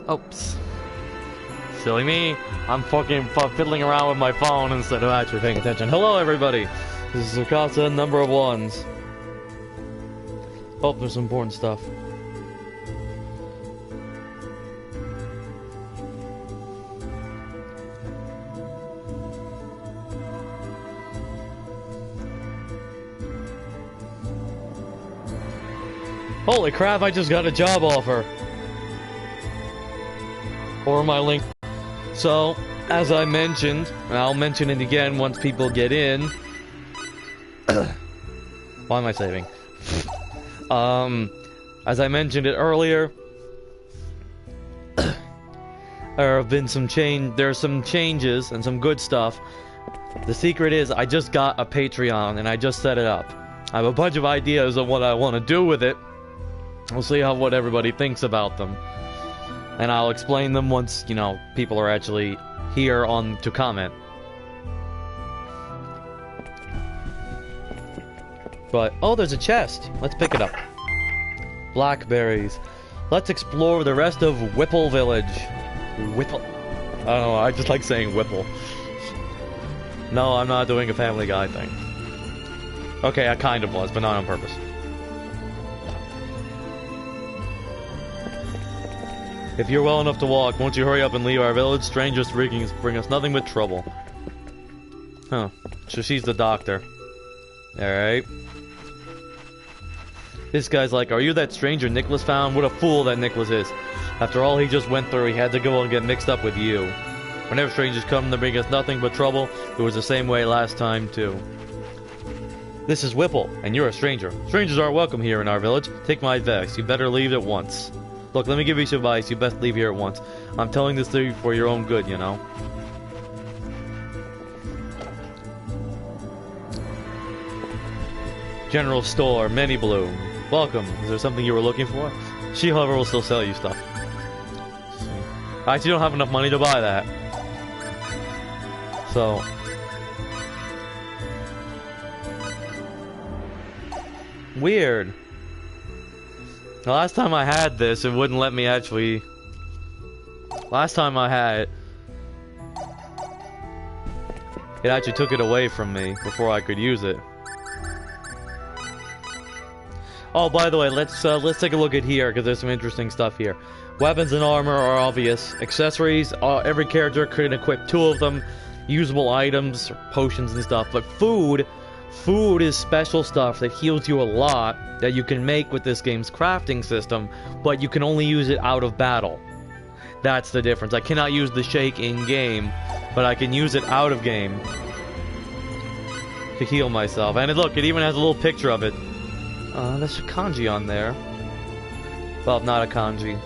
Oops. Silly me. I'm fucking fiddling around with my phone instead of actually paying attention. Hello, everybody. This is Zakasa, number of ones. Oh, there's some important stuff. Holy crap, I just got a job offer. Or my link. So, as I mentioned, and I'll mention it again once people get in. Why am I saving? As I mentioned it earlier, there have been some there's some changes and some good stuff. The secret is I just got a Patreon and I just set it up. I have a bunch of ideas of what I want to do with it. We'll see what everybody thinks about them. And I'll explain them once, you know, people are actually here to comment. But, oh, there's a chest. Let's pick it up. Blackberries. Let's explore the rest of Whipple Village. Whipple. I don't know, I just like saying Whipple. No, I'm not doing a Family Guy thing. Okay, I kind of was, but not on purpose. If you're well enough to walk, won't you hurry up and leave our village? Strangers bring us nothing but trouble. Huh. So she's the doctor. Alright. This guy's like, are you that stranger Nicholas found? What a fool that Nicholas is. After all he just went through, he had to go and get mixed up with you. Whenever strangers come to bring us nothing but trouble, it was the same way last time, too. This is Whipple, and you're a stranger. Strangers aren't welcome here in our village. Take my advice. You better leave at once. Look, let me give you some advice. You best leave here at once. I'm telling this to you for your own good, you know. General Store, Many Bloom. Welcome. Is there something you were looking for? She, however, will still sell you stuff. I actually don't have enough money to buy that. So... weird. The last time I had this, it wouldn't let me actually... Last time I had it, it actually took it away from me before I could use it. Oh, by the way, let's take a look at here, because there's some interesting stuff here. Weapons and armor are obvious. Accessories, every character can equip 2 of them. Usable items, potions and stuff. But food is special stuff that heals you a lot, that you can make with this game's crafting system, but you can only use it out of battle. That's the difference. I cannot use the shake in-game, but I can use it out of game to heal myself. And look, it even has a little picture of it. There's a kanji on there. Well, not a kanji.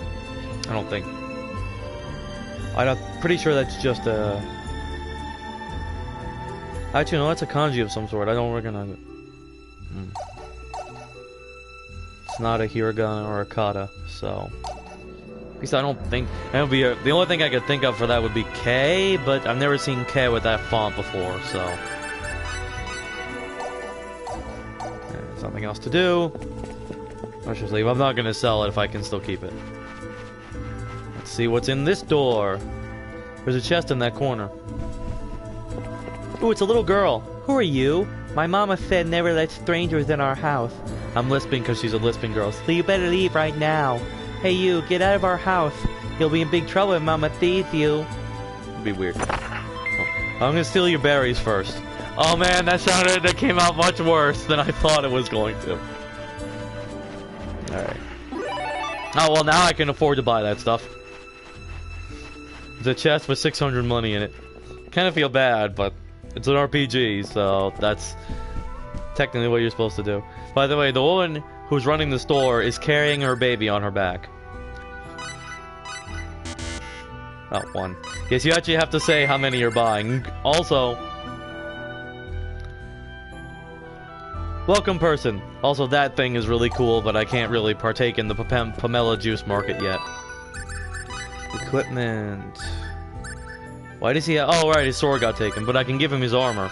I don't think. I'm pretty sure that's just a... Actually, no, that's a kanji of some sort. I don't recognize it. It's not a hiragana or a kata, so... At least I don't think... That would be the only thing I could think of for that would be K, but I've never seen K with that font before, so... There's nothing else to do. Let's just leave. I'm not gonna sell it if I can still keep it. Let's see what's in this door. There's a chest in that corner. Ooh, it's a little girl. Who are you? My mama said never let strangers in our house. I'm lisping because she's a lisping girl. So you better leave right now. Hey you, get out of our house. You'll be in big trouble if mama sees you. It'd be weird. Oh. I'm gonna steal your berries first. Oh man, that came out much worse than I thought it was going to. Alright. Oh well, now I can afford to buy that stuff. There's a chest with 600 money in it. Kinda feel bad, but it's an RPG, so that's technically what you're supposed to do. By the way, the woman who's running the store is carrying her baby on her back. Oh, 1. Yes, you actually have to say how many you're buying. Also, welcome person. Also, that thing is really cool, but I can't really partake in the Pomelo juice market yet. Equipment. Why does he have... Oh, right, his sword got taken, but I can give him his armor.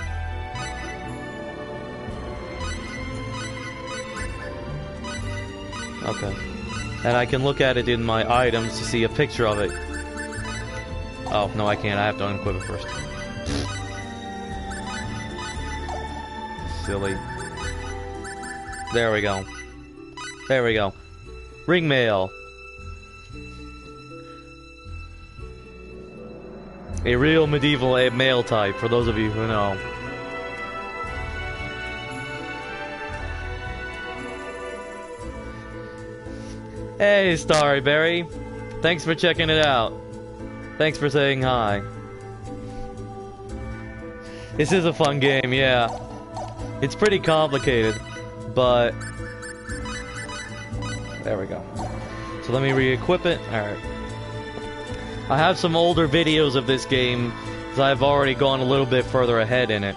Okay. and I can look at it in my items to see a picture of it. Oh, no I can't, I have to unequip it first. Silly. There we go. There we go. Ring mail. A real medieval mail type, for those of you who know. Hey, Starryberry. Thanks for checking it out. Thanks for saying hi. This is a fun game, yeah. It's pretty complicated, but... There we go. So let me re-equip it. Alright. I have some older videos of this game, because I've already gone a little bit further ahead in it.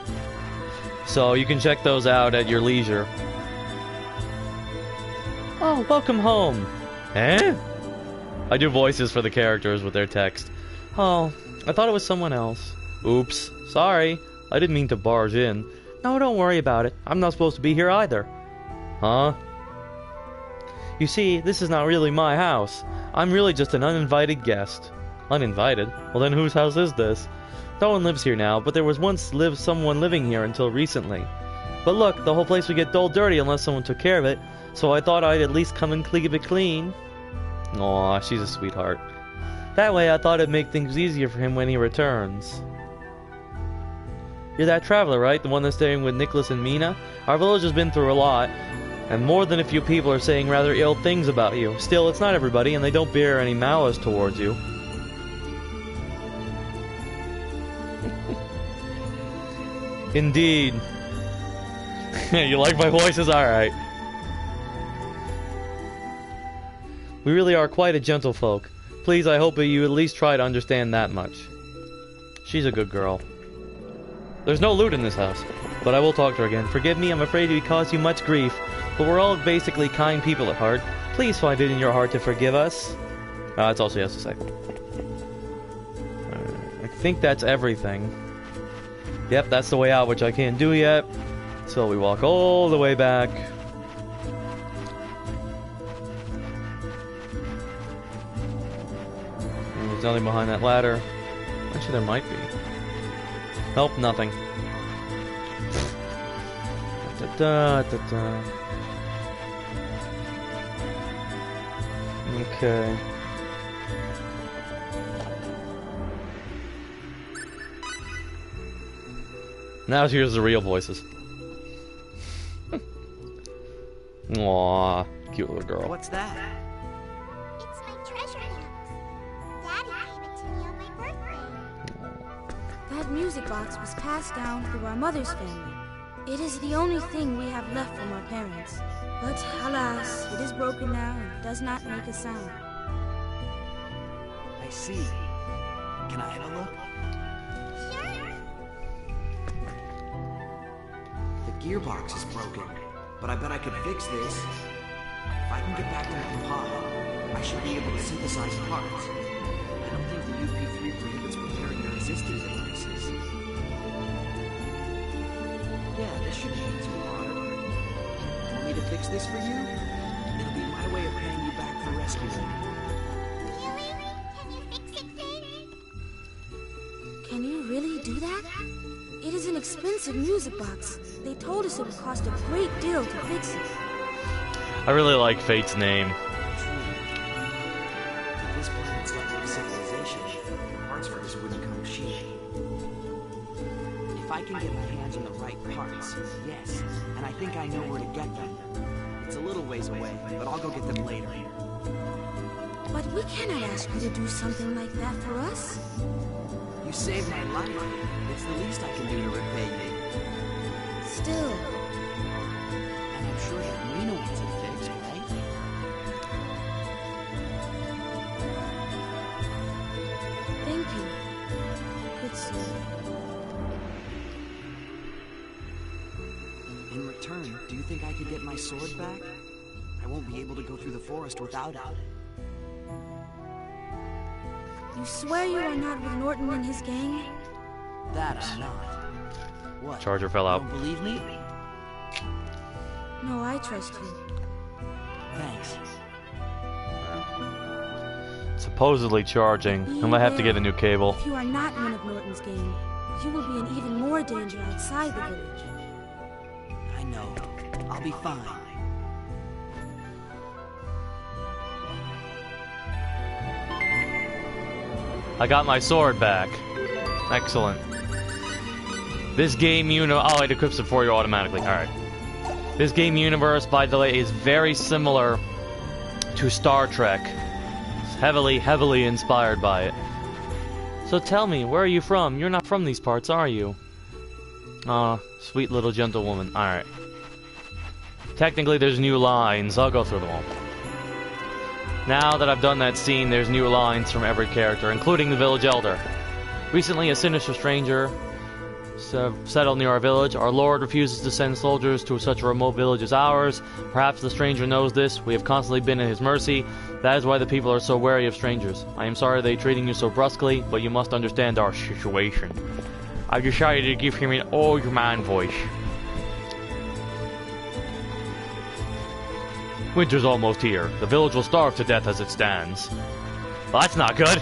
So you can check those out at your leisure. Oh, welcome home. Eh? I do voices for the characters with their text. Oh, I thought it was someone else. Oops. Sorry. I didn't mean to barge in. No, don't worry about it. I'm not supposed to be here either. Huh? You see, this is not really my house. I'm really just an uninvited guest. Uninvited? Well then whose house is this? No one lives here now, but there was once someone living here until recently. But look, the whole place would get dull dirty unless someone took care of it, so I thought I'd at least come and keep it clean. Aw, she's a sweetheart. That way I thought it'd make things easier for him when he returns. You're that traveler, right? The one that's staying with Nicholas and Mina? Our village has been through a lot, and more than a few people are saying rather ill things about you. Still, it's not everybody, and they don't bear any malice towards you. Indeed. You like my voices? Alright. We really are quite a gentle folk. Please, I hope that you at least try to understand that much. She's a good girl. There's no loot in this house, but I will talk to her again. Forgive me, I'm afraid we caused you much grief, but we're all basically kind people at heart. Please find it in your heart to forgive us. That's all she has to say. I think that's everything. Yep, that's the way out, which I can't do yet. So we walk all the way back. There's nothing behind that ladder. Actually, there might be. Nope, nothing. Da, da, da, da. Okay. Now here's the real voices. Aww, cute little girl. What's that? It's my treasure box. Daddy gave it to me on my birthday. That music box was passed down through our mother's family. It is the only thing we have left from our parents. But alas, it is broken now and does not make a sound. I see. Can I have a look? The gearbox is broken, but I bet I could fix this. If I can get back to the compiler, I should be able to synthesize parts. I don't think the UP3 prohibits repairing your existing devices. Yeah, this should be too hard. Want me to fix this for you? It'll be my way of paying you back for rescuing me. Really? Can you fix it, Dave? Can you really do that? It is an expensive music box. They told us it would cost a great deal to fix it. I really like Fate's name. True. At this planet's level of civilization, parts for this wouldn't come cheap. If I can get my hands on the right parts, yes, and I think I know where to get them. It's a little ways away, but I'll go get them later. But we cannot ask you to do something like that for us. You saved my life. It's the least I can do to repay you. Still, And I'm sure that Mina wants it fixed, right? thank you. Good sir. In return, do you think I could get my sword back? I won't be able to go through the forest without it. You swear you are not with Norton and his gang? That I'm not. What? Charger fell out. Don't believe me? No, I trust you. Thanks. Supposedly charging. I might have to get a new cable. If you are not one of Norton's gang, you will be in even more danger outside the village. I know. I'll be fine. I got my sword back. Excellent. This game oh, it equips it for you automatically. Alright. This game universe, by the way, is very similar to Star Trek. It's heavily inspired by it. So tell me, where are you from? You're not from these parts, are you? Aw, sweet little gentlewoman. Alright. Technically, there's new lines. I'll go through them all. Now that I've done that scene, there's new lines from every character, including the village elder. Recently, a sinister stranger settled near our village. Our lord refuses to send soldiers to such a remote village as ours. Perhaps the stranger knows this. We have constantly been at his mercy. That is why the people are so wary of strangers. I am sorry they're treating you so brusquely, but you must understand our situation. I decided to give him an old man voice. Winter's almost here. The village will starve to death as it stands. Well, that's not good.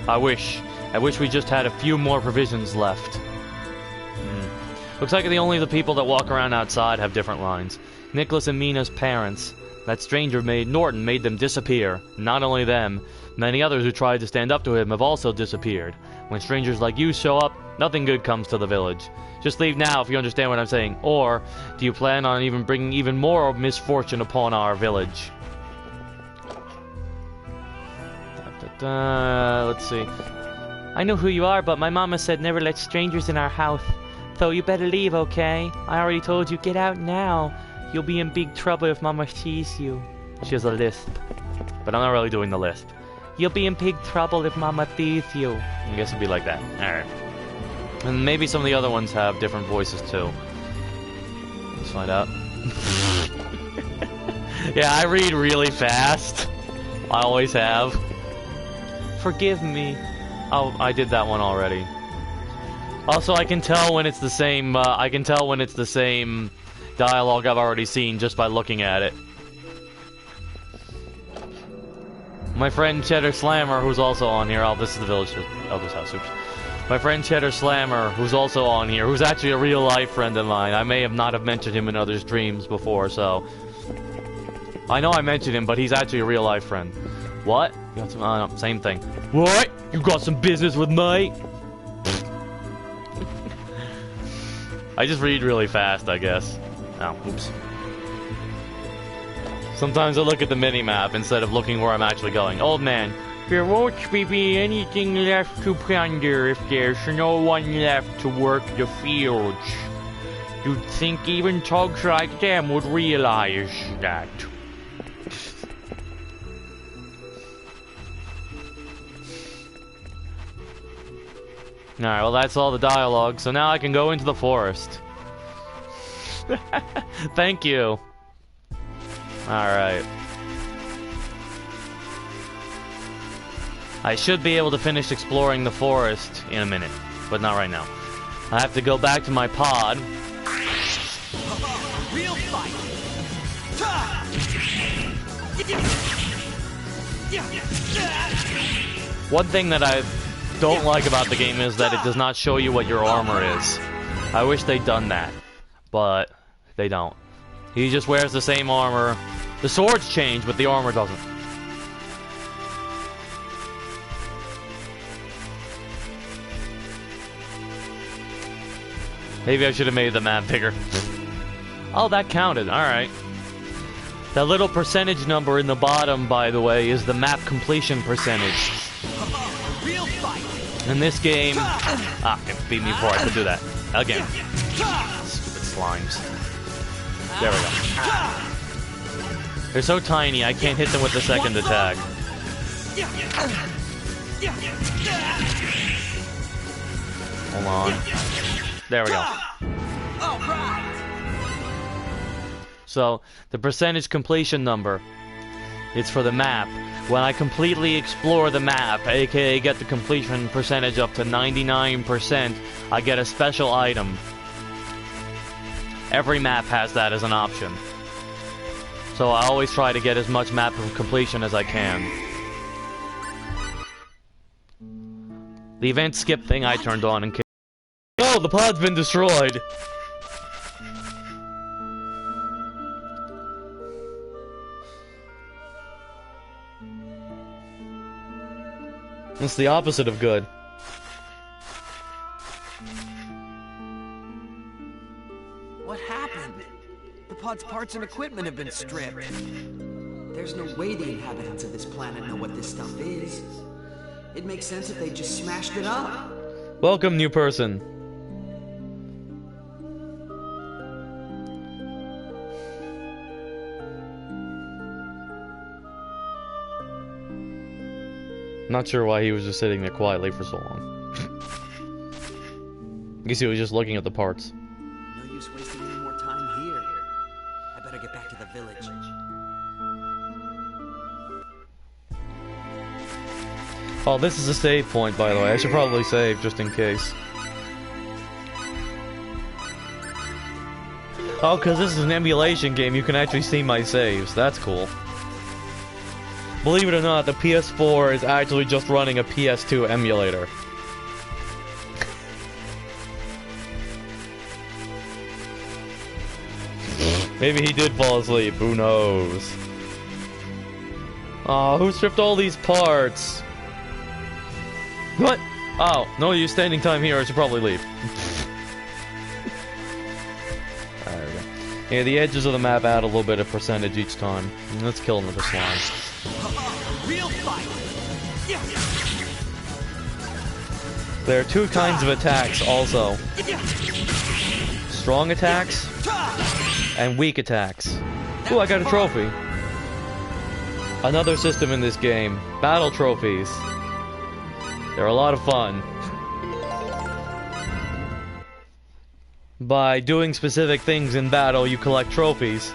I wish we just had a few more provisions left. Looks like only the people that walk around outside have different lines. Nicholas and Mina's parents. That stranger Norton made them disappear. Not only them, many others who tried to stand up to him have also disappeared. When strangers like you show up, nothing good comes to the village. Just leave now if you understand what I'm saying. Or, do you plan on even bringing even more misfortune upon our village? Let's see. I know who you are, but my mama said never let strangers in our house. So you better leave, okay? I already told you, get out now. You'll be in big trouble if mama sees you. She has a lisp. But I'm not really doing the lisp. You'll be in big trouble if mama sees you. I guess it'd be like that. Alright. And maybe some of the other ones have different voices too. Let's find out. Yeah, I read really fast. I always have. Forgive me. Oh, I did that one already. Also, I can tell when it's the same. I can tell when it's the same dialogue I've already seen just by looking at it. My friend Cheddar Slammer, who's also on here. Oh, this is the village elder's house. Oops. My friend Cheddar Slammer, who's also on here, who's actually a real-life friend of mine. I may have not have mentioned him in others' dreams before, so I know I mentioned him, but he's actually a real-life friend. What? You got some? No, same thing. What? You got some business with me? I just read really fast, I guess. Oh, oops. Sometimes I look at the mini-map instead of looking where I'm actually going. Old man, there won't be anything left to plunder if there's no one left to work the fields. You'd think even thugs like them would realize that. Alright, well that's all the dialogue, so now I can go into the forest. Thank you. Alright. I should be able to finish exploring the forest in a minute, but not right now. I have to go back to my pod. Real fight. One thing that I don't like about the game is that it does not show you what your armor is. I wish they'd done that, but they don't. He just wears the same armor. The swords change, but the armor doesn't. Maybe I should have made the map bigger. Oh, that counted. Alright. That little percentage number in the bottom, by the way, is the map completion percentage. In this game... Ah, it beat me before I could do that. Again. Stupid slimes. There we go. They're so tiny, I can't hit them with the second attack. Hold on. There we go. So, the percentage completion number, it's for the map. When I completely explore the map, aka get the completion percentage up to 99%, I get a special item. Every map has that as an option. So I always try to get as much map completion as I can. The event skip thing I turned on in case. Oh, the pod's been destroyed! It's the opposite of good. What happened? The pod's parts and equipment have been stripped. There's no way the inhabitants of this planet know what this stuff is. It makes sense if they just smashed it up. Welcome, new person. Not sure why he was just sitting there quietly for so long. I guess he was just looking at the parts. No use wasting any more time here. I better get back to the village. Oh, this is a save point, by the way. I should probably save, just in case. Oh, because this is an emulation game, you can actually see my saves. That's cool. Believe it or not, the PS4 is actually just running a PS2 emulator. Maybe he did fall asleep, who knows? Aw, who stripped all these parts? What? Oh, no use standing time here, I should probably leave. There we go. Yeah, the edges of the map add a little bit of percentage each time. Let's kill another slime. Real fight. There are two kinds of attacks also. Strong attacks and weak attacks. Ooh, I got a trophy. Another system in this game. Battle trophies. They're a lot of fun. By doing specific things in battle, you collect trophies.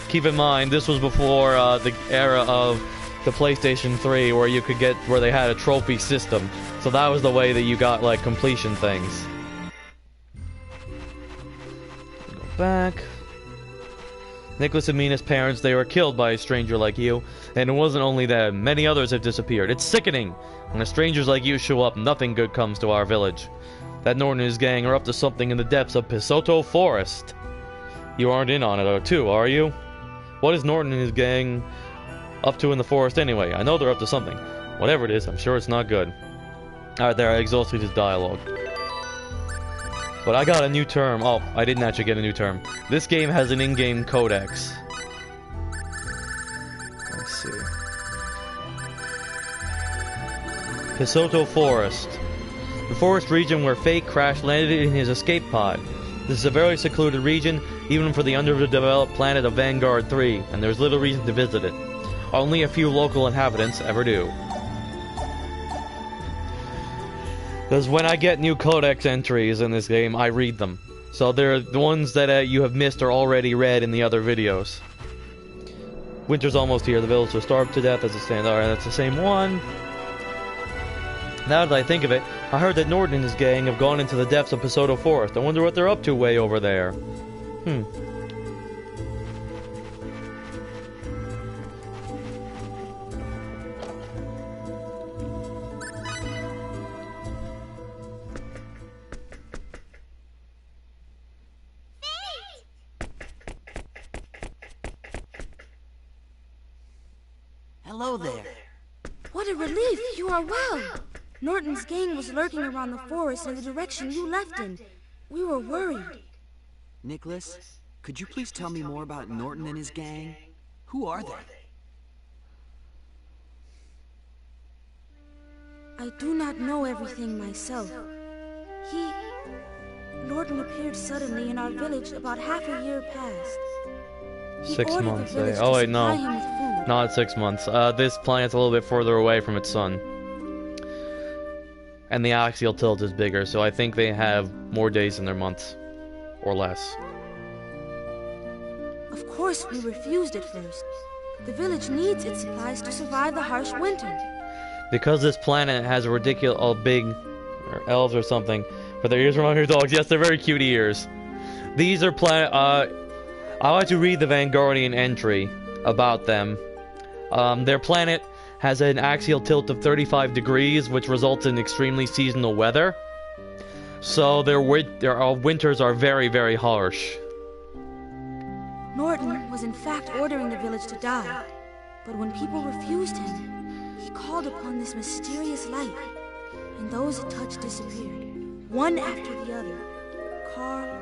Keep in mind, this was before the era of the PlayStation 3, where they had a trophy system. So that was the way that you got, like, completion things. Go back. Nicholas and Mina's parents, they were killed by a stranger like you. And it wasn't only them, many others have disappeared. It's sickening! When strangers like you show up, nothing good comes to our village. That Norton and his gang are up to something in the depths of Pisoto Forest. You aren't in on it, too, are you? What is Norton and his gang up to in the forest anyway? I know they're up to something. Whatever it is, I'm sure it's not good. Alright, there, I exhausted his dialogue. But I got a new term. Oh, I didn't actually get a new term. This game has an in-game codex. Let's see. Pisoto Forest. The forest region where Fate crash landed in his escape pod. This is a very secluded region, even for the underdeveloped planet of Vanguard 3, and there's little reason to visit it. Only a few local inhabitants ever do. Because when I get new codex entries in this game, I read them. So they're the ones that you have missed are already read in the other videos. Winter's almost here. The village will starve to death as it stands. Alright, that's the same one. Now that I think of it, I heard that Norton and his gang have gone into the depths of Pisoto Forest. I wonder what they're up to way over there. Hello there. What a relief! You are well! Norton's gang was lurking around the forest in the direction you left in. We were worried. Nicholas, could you please tell me more about Norton and his gang? Who are they? I do not know everything myself. Norton appeared suddenly in our village about half a year past. He 6 ordered the months, village Oh to wait, supply no. him with food. Not 6 months. This planet's a little bit further away from its sun. And the axial tilt is bigger, so I think they have more days in their months. Or less. Of course, we refused at first. The village needs its supplies to survive the harsh winter. Because this planet has a ridiculous big or elves or something, but their ears remind me of dogs. Yes, they're very cute ears. These are I like to read the Vanguardian entry about them. Their planet has an axial tilt of 35 degrees, which results in extremely seasonal weather. So their winters are very, very harsh. Norton was in fact ordering the village to die, but when people refused him, he called upon this mysterious light, and those it touched disappeared, one after the other. Carl,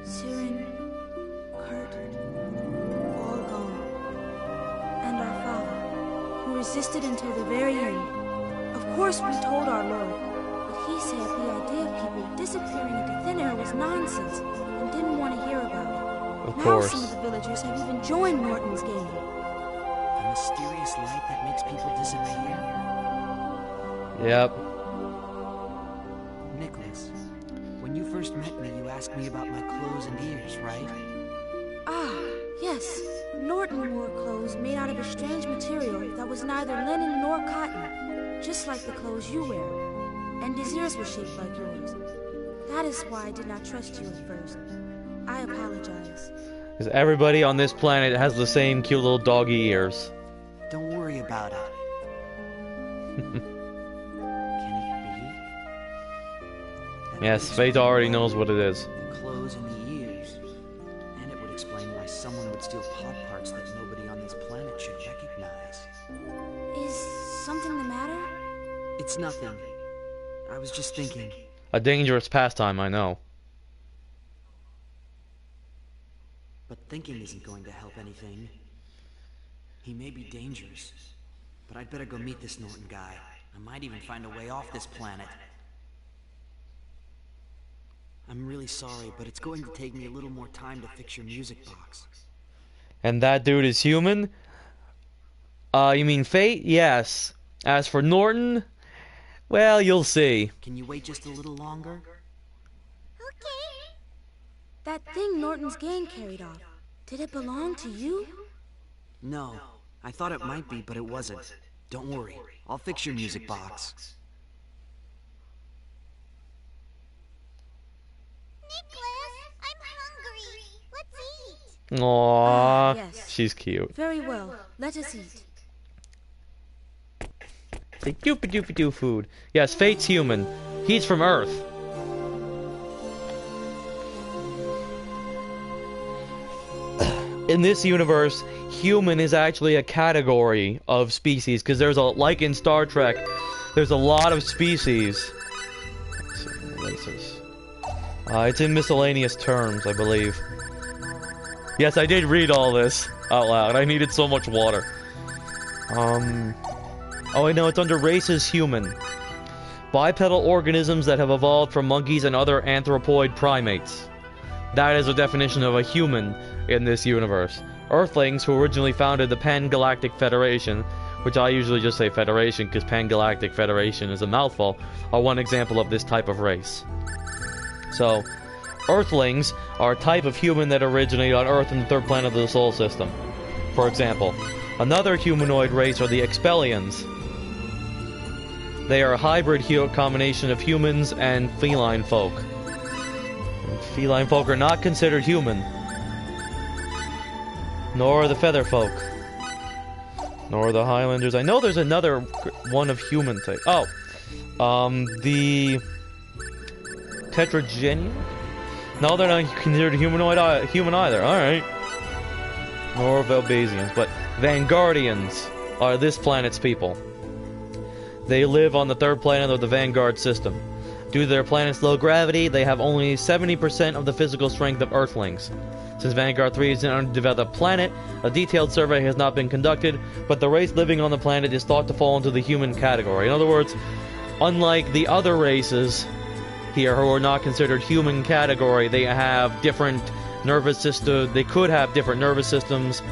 Siren, Kurt, all gone. And our father, who resisted until the very end. Of course we told our Lord, but he said the idea of people disappearing into thin air was nonsense, and didn't want to hear about it. Of Now course. some of the villagers have even joined Norton's game. A mysterious light that makes people disappear. Yep. Nicholas, when you first met me, you asked me about my clothes and ears, right? Ah, yes. Norton wore clothes made out of a strange material that was neither linen nor cotton, just like the clothes you wear. And his ears were shaped like yours. That is why I did not trust you at first. I apologize. Because everybody on this planet has the same cute little doggy ears. Don't worry about it. Can it be? Yes, Fate already knows what it is. The clothes and the ears. And it would explain why someone would steal pod parts that nobody on this planet should recognize. Is something the matter? It's nothing. I was just thinking. A dangerous pastime, I know. But thinking isn't going to help anything. He may be dangerous, but I'd better go meet this Norton guy. I might even find a way off this planet. I'm really sorry, but it's going to take me a little more time to fix your music box. And that dude is human? You mean Fate? Yes. As for Norton, well, you'll see. Can you wait just a little longer? Okay. That thing Norton's gang carried off, did it belong to you? No. I thought it might be, but it wasn't. Don't worry. I'll fix your music box. Nicholas, I'm hungry. Let's eat. Aww, yes. she's cute. Very well. Let us eat. Say doopy doopy doo food. Yes, Fate's human. He's from Earth. In this universe, human is actually a category of species, because there's a, like in Star Trek, there's a lot of species. Let's see, races. It's in miscellaneous terms, I believe. Yes, I did read all this out loud. I needed so much water. Oh, I know, it's under races human. Bipedal organisms that have evolved from monkeys and other anthropoid primates. That is a definition of a human in this universe. Earthlings, who originally founded the Pan-Galactic Federation, which I usually just say Federation because Pan-Galactic Federation is a mouthful, are one example of this type of race. So, Earthlings are a type of human that originated on Earth in the third planet of the Solar System. For example, another humanoid race are the Expellions. They are a hybrid combination of humans and feline folk. Feline folk are not considered human. Nor are the feather folk. Nor are the Highlanders. I know there's another one of human type. Oh! The... Tetragenian? No, they're not considered human either. Alright. Nor Velbasians. But Vanguardians are this planet's people. They live on the third planet of the Vanguard system. Due to their planet's low gravity, they have only 70% of the physical strength of Earthlings. Since Vanguard 3 is an undeveloped planet, a detailed survey has not been conducted, but the race living on the planet is thought to fall into the human category. In other words, unlike the other races here who are not considered human category, they have different nervous systems, they could have different nervous systems,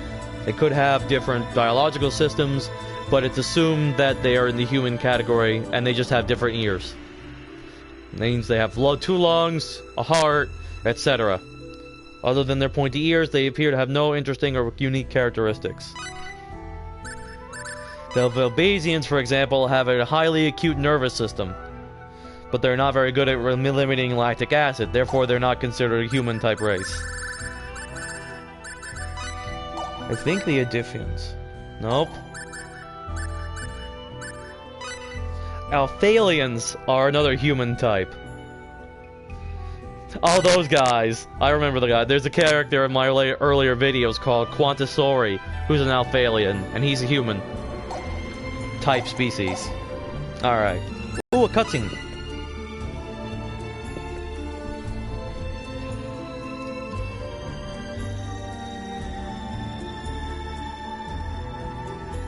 they could have different biological systems, but it's assumed that they are in the human category, and they just have different ears. It means they have 2 lungs, a heart, etc. Other than their pointy ears, they appear to have no interesting or unique characteristics. The Velbasians, for example, have a highly acute nervous system, but they're not very good at eliminating lactic acid, therefore they're not considered a human-type race. I think the Adifians. Nope. Alphalians are another human type. Oh, those guys. I remember the guy. There's a character in my earlier videos called Quantasori, who's an Alphalian, and he's a human type species. Alright. Ooh, a cutscene.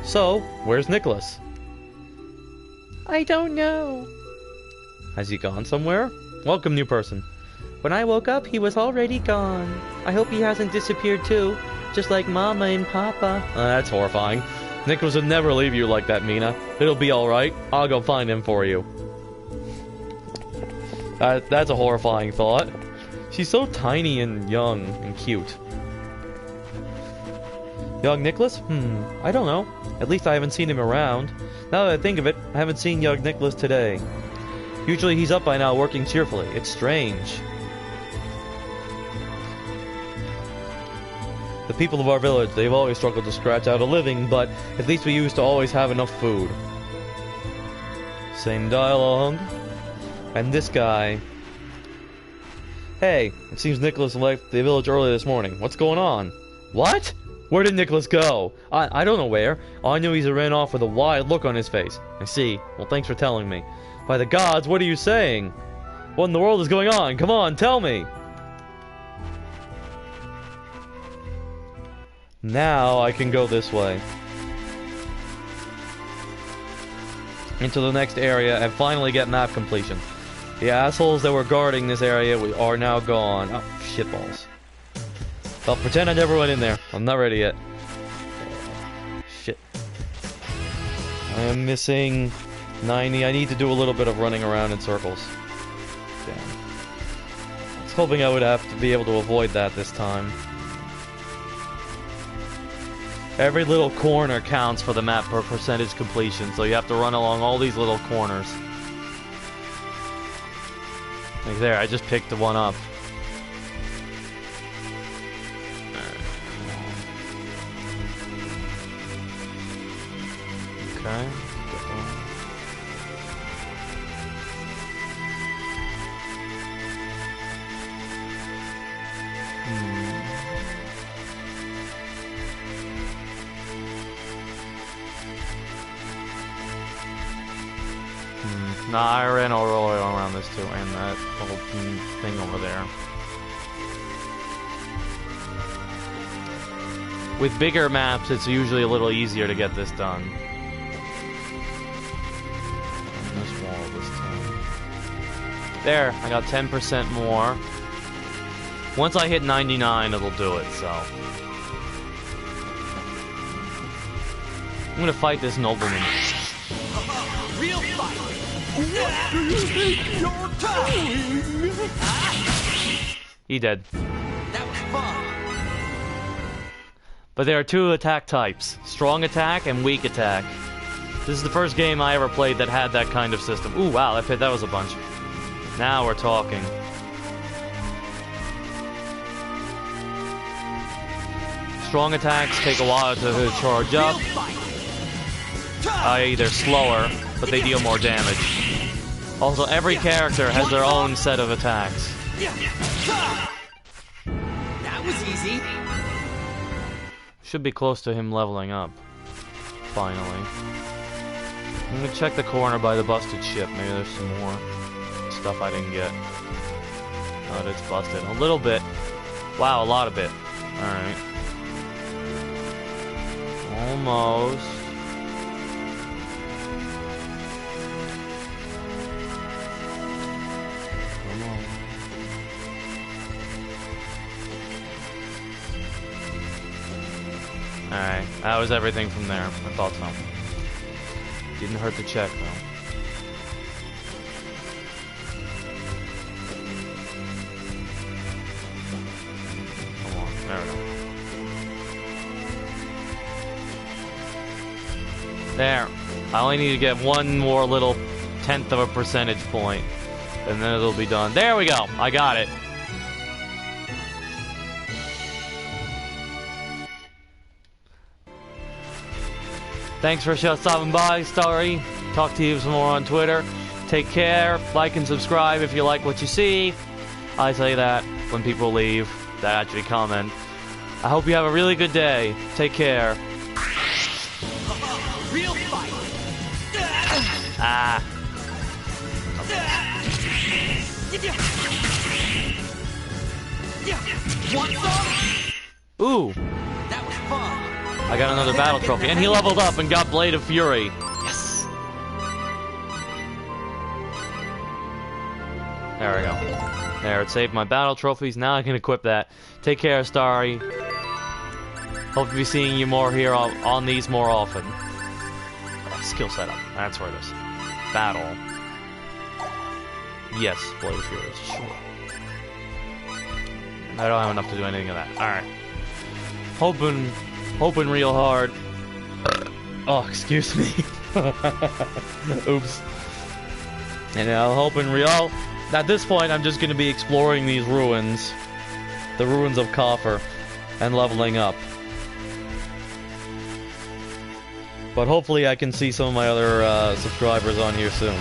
So, where's Nicholas? I don't know. Has he gone somewhere? Welcome, new person. When I woke up, he was already gone. I hope he hasn't disappeared too, just like Mama and Papa. That's horrifying. Nicholas would never leave you like that, Mina. It'll be alright. I'll go find him for you. That's a horrifying thought. She's so tiny and young and cute. Young Nicholas? I don't know. At least I haven't seen him around. Now that I think of it, I haven't seen young Nicholas today. Usually he's up by now working cheerfully. It's strange. The people of our village, they've always struggled to scratch out a living, but at least we used to always have enough food. Same dialogue. And this guy... Hey, it seems Nicholas left the village early this morning. What's going on? What? Where did Nicholas go? I don't know where. All I knew he ran off with a wild look on his face. I see. Well, thanks for telling me. By the gods, what are you saying? What in the world is going on? Come on, tell me! Now I can go this way. Into the next area and finally get map completion. The assholes that were guarding this area are now gone. Oh, shitballs. I'll pretend I never went in there. I'm not ready yet. Shit. I am missing 90. I need to do a little bit of running around in circles. Damn. I was hoping I would have to be able to avoid that this time. Every little corner counts for the map per percentage completion, so you have to run along all these little corners. Like there, I just picked the one up. Okay. Nah, I ran all the way around this too, and that whole thing over there. With bigger maps, it's usually a little easier to get this done. And this wall this time. There, I got 10% more. Once I hit 99, it'll do it, so. I'm gonna fight this nobleman. Real fight! He dead. That was fun! But there are two attack types, strong attack and weak attack. This is the first game I ever played that had that kind of system. Ooh, wow, that was a bunch. Now we're talking. Strong attacks take a while to charge up. They're slower, but they deal more damage. Also, every character has their own set of attacks. That was easy. Should be close to him leveling up. Finally. I'm gonna check the corner by the busted ship. Maybe there's some more stuff I didn't get. Oh, it's busted. A little bit. Wow, a lot of it. Alright. Almost. Come on. Alright, that was everything from there. I thought so. Didn't hurt to check, though. Come on, there we go. There. I only need to get one more little 1/10 of a percentage point, and then it'll be done. There we go! I got it! Thanks for stopping by, Starry. talk to you some more on Twitter. Take care. Like and subscribe if you like what you see. I say that when people leave that actually comment. I hope you have a really good day. Take care. Real fight. Ah. Want some? Ooh. That was fun. I got another battle trophy. And he leveled up and got Blade of Fury. Yes. There we go. There, it saved my battle trophies. Now I can equip that. Take care, Starry. Hope to be seeing you more here on these more often. Skill setup. That's where it is. Battle. Yes, Blade of Fury. Sure. I don't have enough to do anything of that. Alright. Hoping real hard. Oh, excuse me. Oops. And hoping real. At this point, I'm just going to be exploring these ruins. The ruins of Coffer. And leveling up. But hopefully I can see some of my other subscribers on here soon.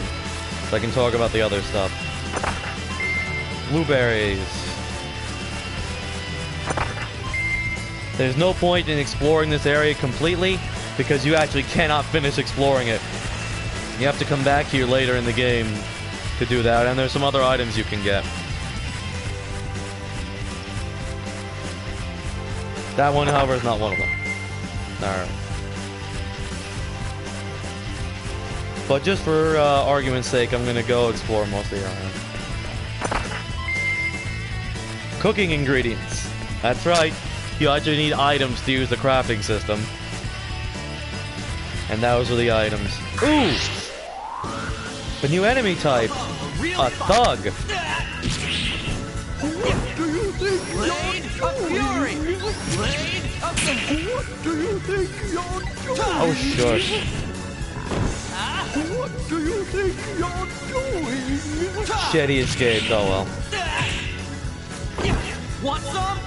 So I can talk about the other stuff. Blueberries. There's no point in exploring this area completely, because you actually cannot finish exploring it. You have to come back here later in the game to do that, and there's some other items you can get. That one, however, is not one of them. Alright. But just for argument's sake, I'm gonna go explore most of the area. Cooking ingredients. That's right. You actually need items to use the crafting system. And those are the items. Ooh! The new enemy type. A thug. Blade of Fury. Blade of Oh, shush. What do you think you're doing? Shit, he escaped. Oh well. Want some?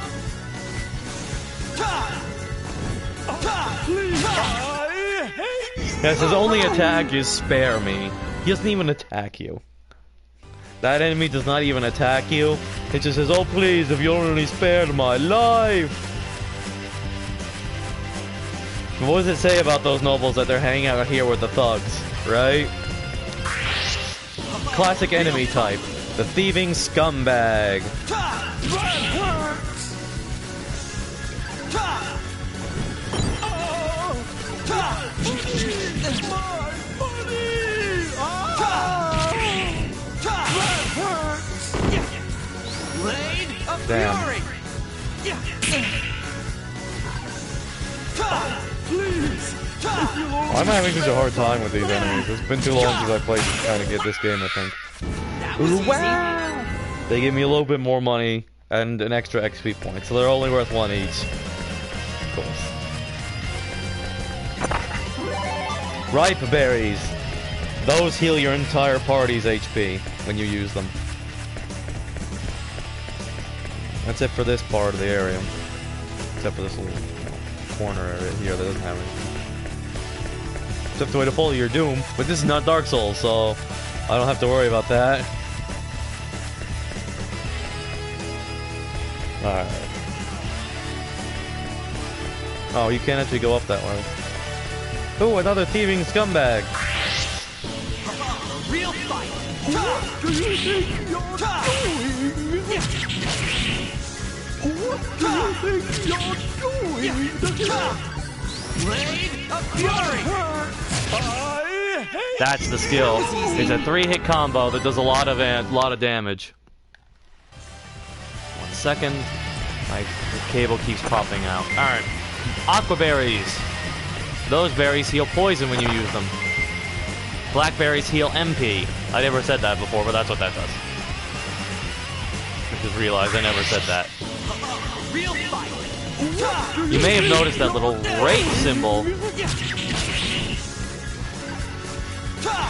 Yes, his only attack is spare me. He doesn't even attack you. That enemy does not even attack you. It just says, oh please, if you only spared my life. What does it say about those nobles that they're hanging out here with the thugs, right? Classic enemy type. The thieving scumbag. Damn. I'm having such a hard time with these enemies. It's been too long since I played trying to get this game, I think. Ooh, wow. They give me a little bit more money and an extra XP point, so they're only worth one each. Of course. Ripe berries. Those heal your entire party's HP when you use them. That's it for this part of the area. Except for this little corner area here that doesn't have anything. Except the way to follow your doom. But this is not Dark Souls, so I don't have to worry about that. Alright. Oh, you can't actually go up that way. Oh, another thieving scumbag. Real fight. What do you think you're doing? What do you think you're doing? Blade of Fury. That's the skill. It's a 3-hit combo that does a lot of damage. 1 second. My cable keeps popping out. Alright. Aqua berries. Those berries heal poison when you use them. Blackberries heal MP. I never said that before, but that's what that does. I just realized I never said that. You may have noticed that little rate symbol.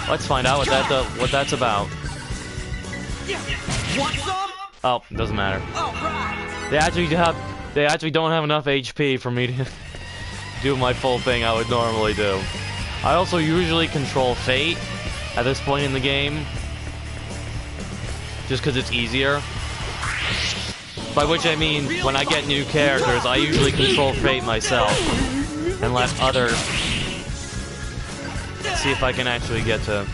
Let's find out what that's about. Oh, it doesn't matter. They actually don't have enough HP for me to do my full thing I would normally do. I also usually control Fate, at this point in the game. Just because it's easier. By which I mean, when I get new characters, I usually control fate myself. And let other... See if I can actually get to...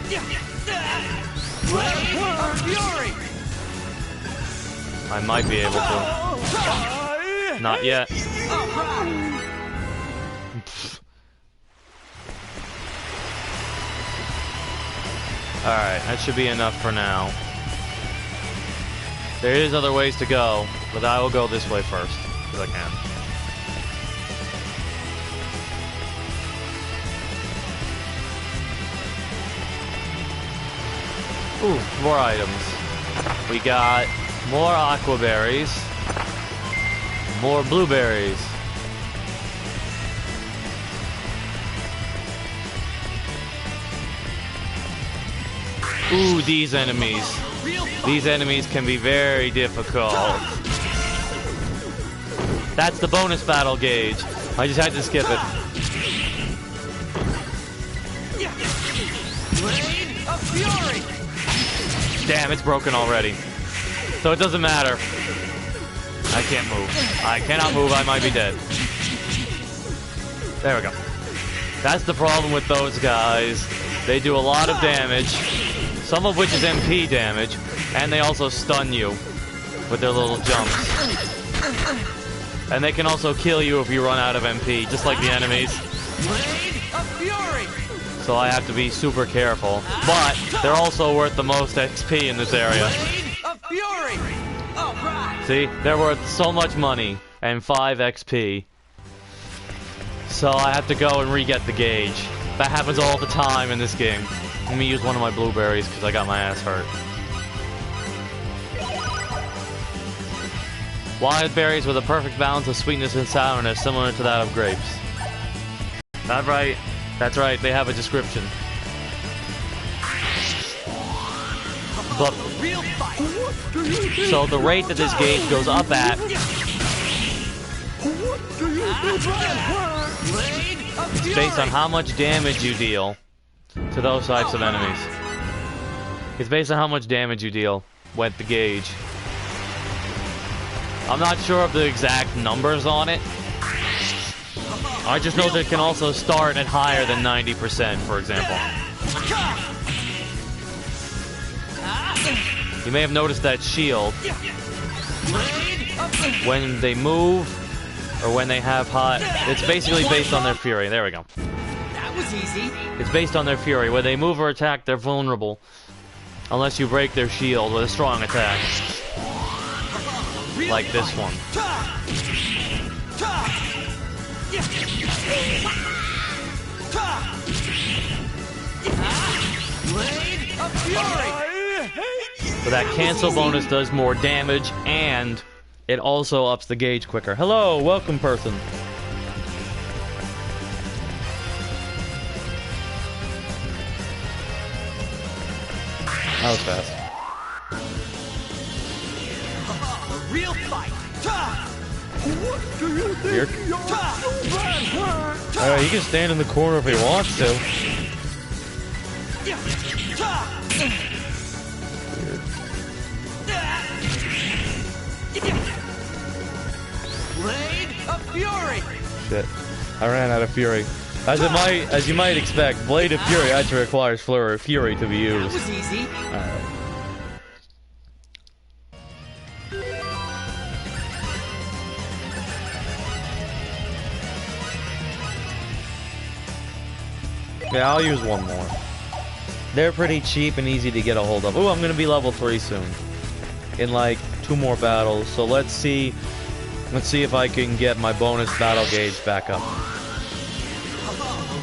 I might be able to. Not yet. Alright, that should be enough for now. There is other ways to go, but I will go this way first, because I can. Ooh, more items. We got more aqua berries, more blueberries. Ooh, these enemies. These enemies can be very difficult. That's the bonus battle gauge. I just had to skip it. Damn, it's broken already. So it doesn't matter. I can't move. I cannot move, I might be dead. There we go. That's the problem with those guys. They do a lot of damage, some of which is MP damage, and they also stun you with their little jumps. And they can also kill you if you run out of MP, just like the enemies. So I have to be super careful. But they're also worth the most XP in this area. See? They're worth so much money and 5 XP. So I have to go and re-get the gauge. That happens all the time in this game. Let me use one of my blueberries because I got my ass hurt. Wild berries with a perfect balance of sweetness and sourness, similar to that of grapes. That's right. That's right, they have a description. But, so the rate that this gauge goes up at is based on how much damage you deal to those types of enemies. It's based on how much damage you deal with the gauge. I'm not sure of the exact numbers on it. I just know that it can also start at higher than 90%, for example. You may have noticed that shield. When they move, or when they have hot, it's basically based on their fury. There we go. That was easy. It's based on their fury. When they move or attack, they're vulnerable. Unless you break their shield with a strong attack. Like this one. So that cancel bonus does more damage, and it also ups the gauge quicker. Hello, welcome person. That was fast. Real fight. Here. He can stand in the corner if he wants to. Blade of Fury. Shit. I ran out of fury. As you might expect, Blade of Fury actually requires fury to be used. That was easy. Alright. Yeah, I'll use one more. They're pretty cheap and easy to get a hold of. Ooh, I'm gonna be level 3 soon. In like 2 more battles. So let's see if I can get my bonus battle gauge back up.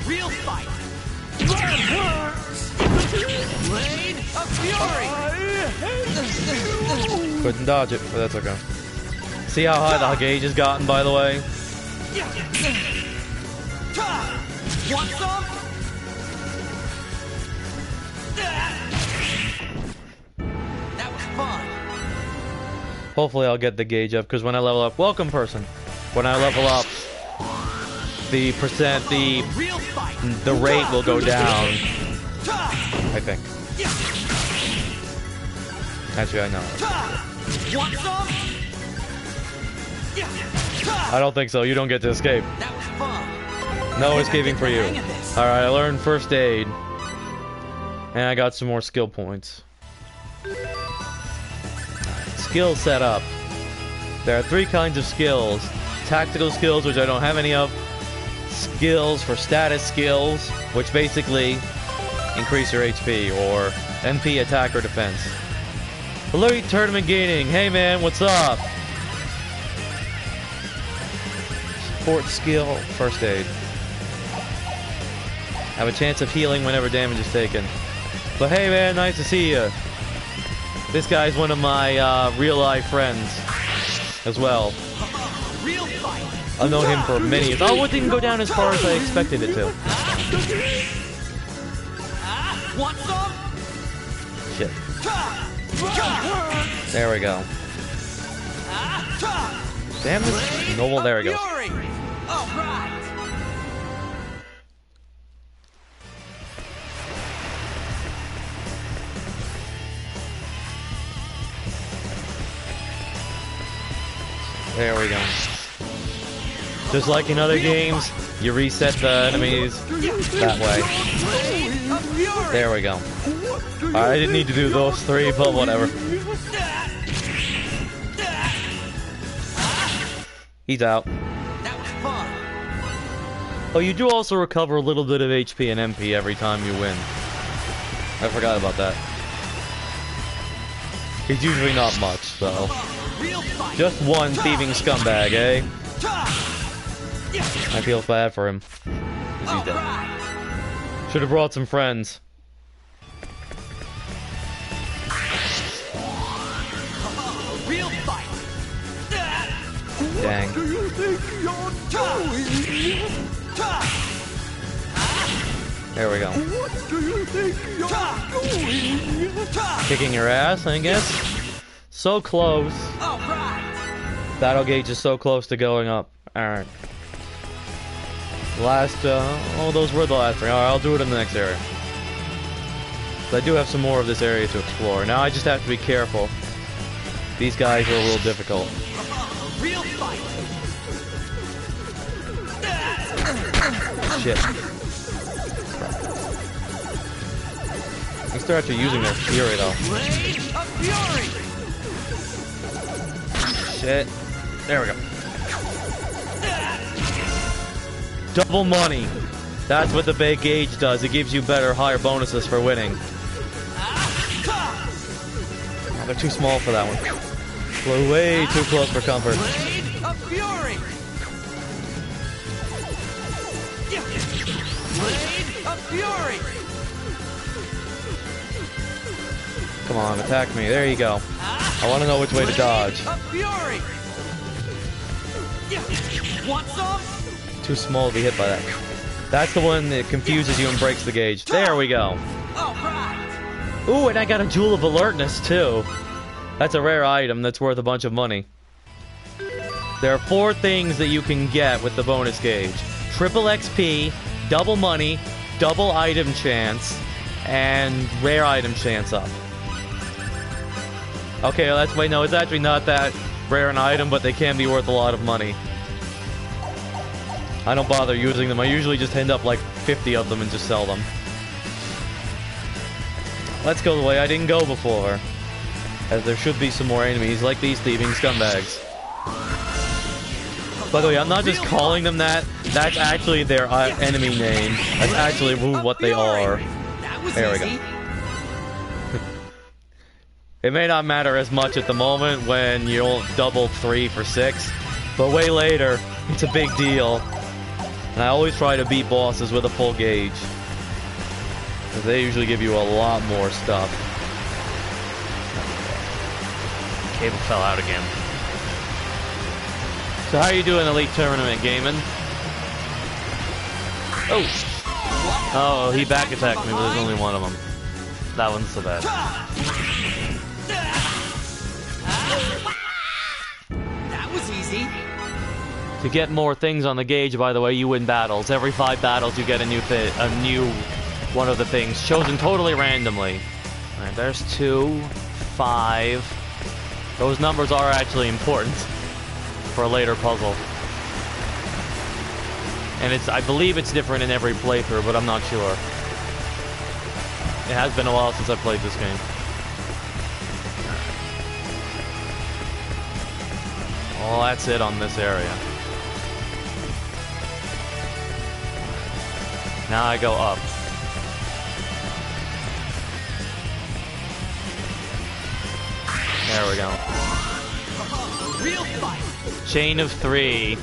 Real fight. Blade of Fury. Couldn't dodge it, but that's okay. See how high the gauge has gotten, by the way? Want some? That was fun. Hopefully I'll get the gauge up, because when I level up, welcome person. When I level up, the rate will go down. I think. Actually, I know. Want some? I don't think so. You don't get to escape. That was fun. No I escaping get for the you. hang of this. Alright, I learned first aid. And I got some more skill points. Skill set up. There are 3 kinds of skills. Tactical skills, which I don't have any of. Skills for status skills, which basically increase your HP, or MP, attack, or defense. Elite tournament gaining. Hey man, what's up? Support skill, first aid. Have a chance of healing whenever damage is taken. But hey man, nice to see you. This guy's one of my real-life friends as well. Real fight. I've known him for many years. Oh, it didn't go down as far as I expected it to. Want some? Shit. There we go. Damn this noble. There we go. Fury. All right. There we go. Just like in other games, you reset the enemies that way. There we go. I didn't need to do those 3, but whatever. He's out. That was fun. Oh, you do also recover a little bit of HP and MP every time you win. I forgot about that. It's usually not much, so. Real fight. Just one thieving scumbag, eh? I feel bad for him. 'Cause he's dead. Should have brought some friends. Real fight. Dang. There we go. Kicking your ass, I guess. So close. All right. Battle gauge is so close to going up. Alright. Last, oh, those were the last 3. Alright, I'll do it in the next area. But I do have some more of this area to explore. Now I just have to be careful. These guys are a little difficult. Real fight. Shit. At least they're actually using their fury, though. Blade of Fury. Shit. There we go. Double money. That's what the big gauge does. It gives you better, higher bonuses for winning. Oh, they're too small for that one. Flew way too close for comfort. Blade of Fury. Blade of Fury. Come on, attack me. There you go. I want to know which way to dodge. Blade of Fury. Want some? Too small to be hit by that. That's the one that confuses you and breaks the gauge. There we go. All right. Ooh, and I got a Jewel of Alertness, too. That's a rare item that's worth a bunch of money. There are 4 things that you can get with the bonus gauge. Triple XP, double money, double item chance, and rare item chance up. Okay, well, that's... Wait, no, it's actually not that rare an item, but they can be worth a lot of money. I don't bother using them. I usually just end up like 50 of them and just sell them. Let's go the way I didn't go before. As there should be some more enemies like these thieving scumbags. By the way, I'm not just calling them that. That's actually their enemy name. That's actually what they are. There we go. It may not matter as much at the moment when you'll double 3 for 6. But way later, it's a big deal. And I always try to beat bosses with a full gauge. Because they usually give you a lot more stuff. Cable fell out again. So how are you doing, Elite Tournament Gaming? Oh! Oh, he back attacked me, but there's only one of them. That one's so bad. That was easy. To get more things on the gauge, by the way, you win battles. Every 5 battles, you get a new one of the things chosen totally randomly. Alright, there's 2, 5. Those numbers are actually important for a later puzzle. And I believe it's different in every playthrough, but I'm not sure. It has been a while since I played this game. Well, that's it on this area. Now I go up. There we go. Real fight. Chain of 3.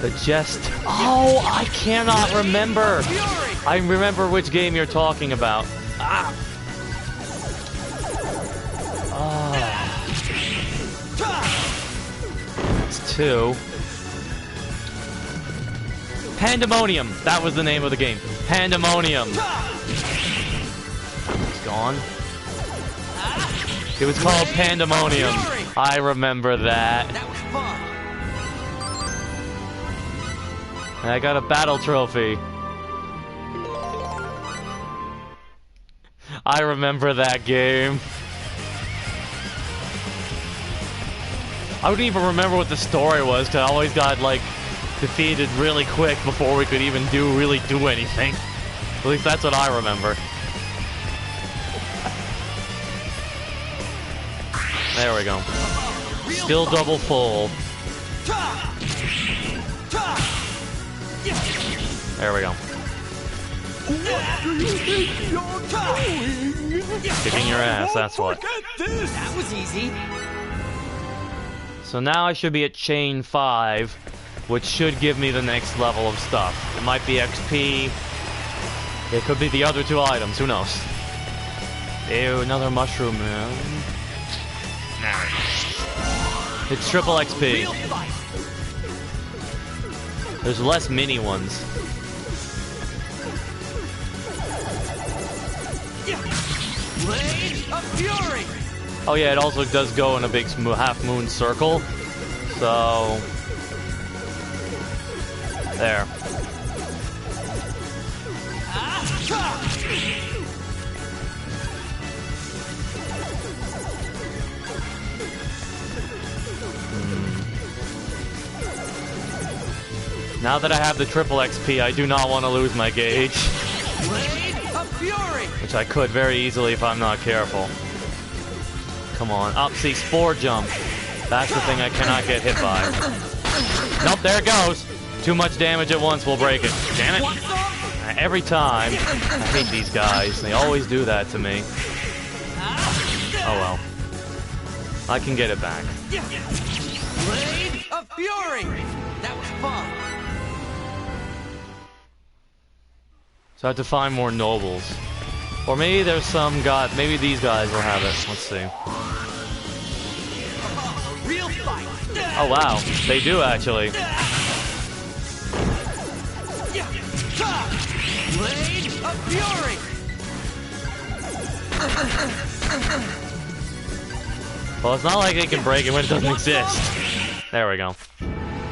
The jest. Oh, I cannot remember. I remember which game you're talking about. Ah. Oh. It's 2. Pandemonium. That was the name of the game. Pandemonium. It's gone. It was called Pandemonium. I remember that. That was fun. And I got a battle trophy. I remember that game. I wouldn't even remember what the story was, because I always got, like, defeated really quick before we could even really do anything. At least that's what I remember. There we go. Still double full. There we go. Kicking your ass, that's what. That was easy. So now I should be at chain 5, which should give me the next level of stuff. It might be XP. It could be the other 2 items, who knows? Ew, another mushroom, man. It's triple XP. There's less mini ones. Blade of Fury. Oh yeah, it also does go in a big half moon circle. So there. Now that I have the triple XP, I do not want to lose my gauge. Blade of Fury. Which I could very easily if I'm not careful. Come on. Up, see, Spore Jump. That's the thing I cannot get hit by. Nope, there it goes. Too much damage at once will break it. Damn it. Every time. I hate these guys. They always do that to me. Oh well. I can get it back. Blade of Fury. That was fun. So I have to find more nobles. Or maybe there's some god. Maybe these guys will have it. Let's see. Real fight. Oh wow, they do actually. Blade of Fury. Well, it's not like they can break it when it doesn't exist. There we go.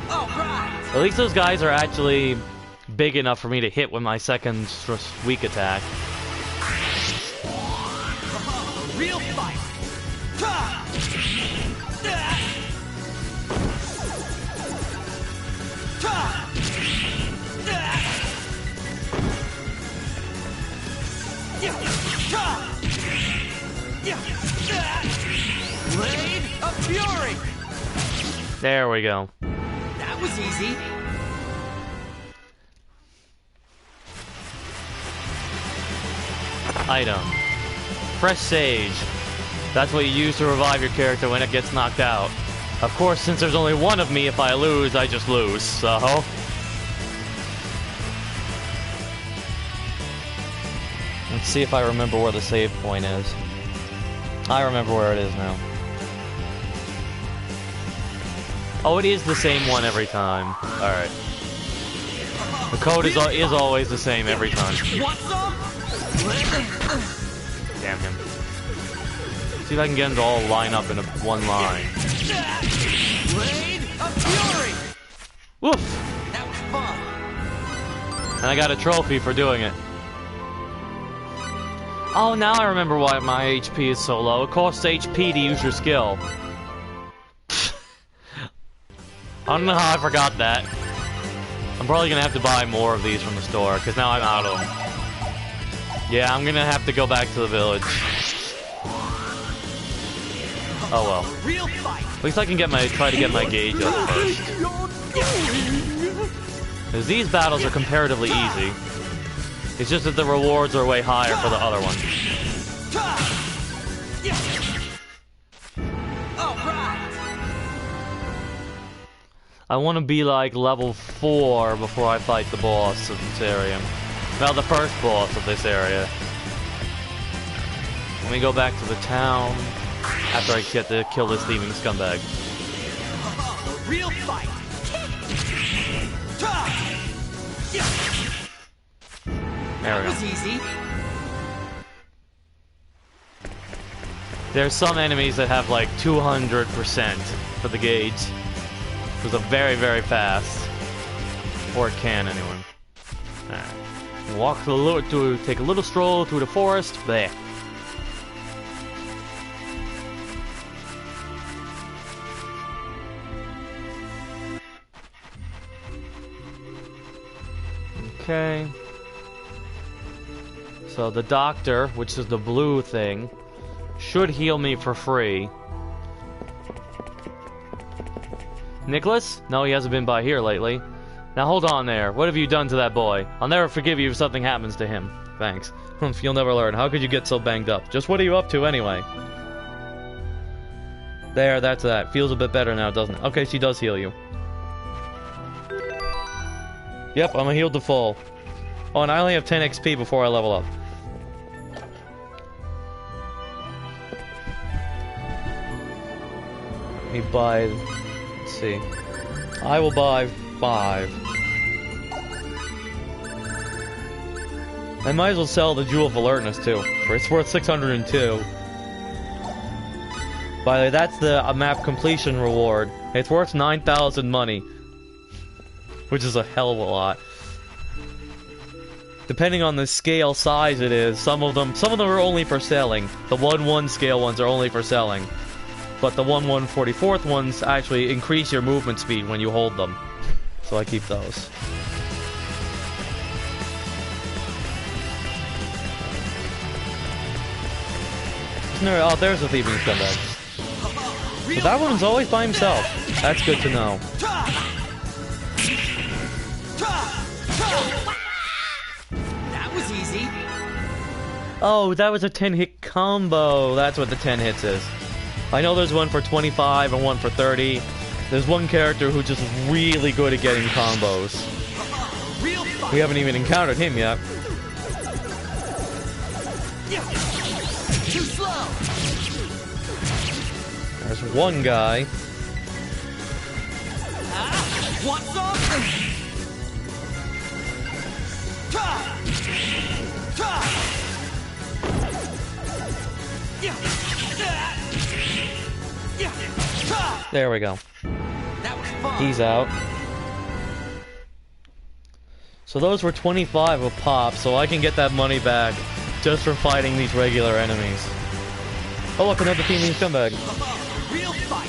All right. At least those guys are actually big enough for me to hit with my second weak attack. Real fight. Blade of Fury. There we go. That was easy. Item. Fresh Sage. That's what you use to revive your character when it gets knocked out. Of course, since there's only one of me, if I lose, I just lose, so... Let's see if I remember where the save point is. I remember where it is now. Oh, it is the same one every time. Alright. The code is always the same every time. Want some? Damn him. See if I can get them to all line up in one line. Blade of Fury! Woof! That was fun. And I got a trophy for doing it. Oh, now I remember why my HP is so low. It costs HP to use your skill. I don't know how I forgot that. I'm probably gonna have to buy more of these from the store, because now I'm out of them. Yeah, I'm gonna have to go back to the village. Oh well. Real fight. At least I can get try to get my gauge up first. Because these battles are comparatively easy. It's just that the rewards are way higher for the other ones. I want to be like level 4 before I fight the boss of this area. Well, the first boss of this area. Let me go back to the town after I get to kill this thieving scumbag. Real fight. There we go. That was easy. There's some enemies that have like 200% for the gauge. Because they're very, very fast. Or it can, anyway. Alright. Walk take a little stroll through the forest. There. Okay. So the doctor, which is the blue thing, should heal me for free. Nicholas? No, he hasn't been by here lately. Now hold on there. What have you done to that boy? I'll never forgive you if something happens to him. Thanks. You'll never learn. How could you get so banged up? Just what are you up to anyway? There, that's that. Feels a bit better now, doesn't it? Okay, she does heal you. Yep, I'm healed to full. Oh, and I only have 10 XP before I level up. Let me buy... Let's see. I will buy 5. I might as well sell the Jewel of Alertness too. It's worth 602. By the way, that's the map completion reward. It's worth 9,000 money. Which is a hell of a lot. Depending on the scale size it is, some of them are only for selling. The 1/1 scale ones are only for selling. But the 1/144th ones actually increase your movement speed when you hold them. So I keep those. No, oh, there's a thieving scumbag. But that one's always by himself. That's good to know. That was easy. Oh, that was a 10-hit combo. That's what the 10 hits is. I know there's one for 25 and one for 30. There's one character who's just really good at getting combos. We haven't even encountered him yet. Too slow. There's one guy. Want some? There we go. That was fun. He's out. So those were 25 a pop, so I can get that money back just for fighting these regular enemies. Oh look, another thieving scumbag. Real fight.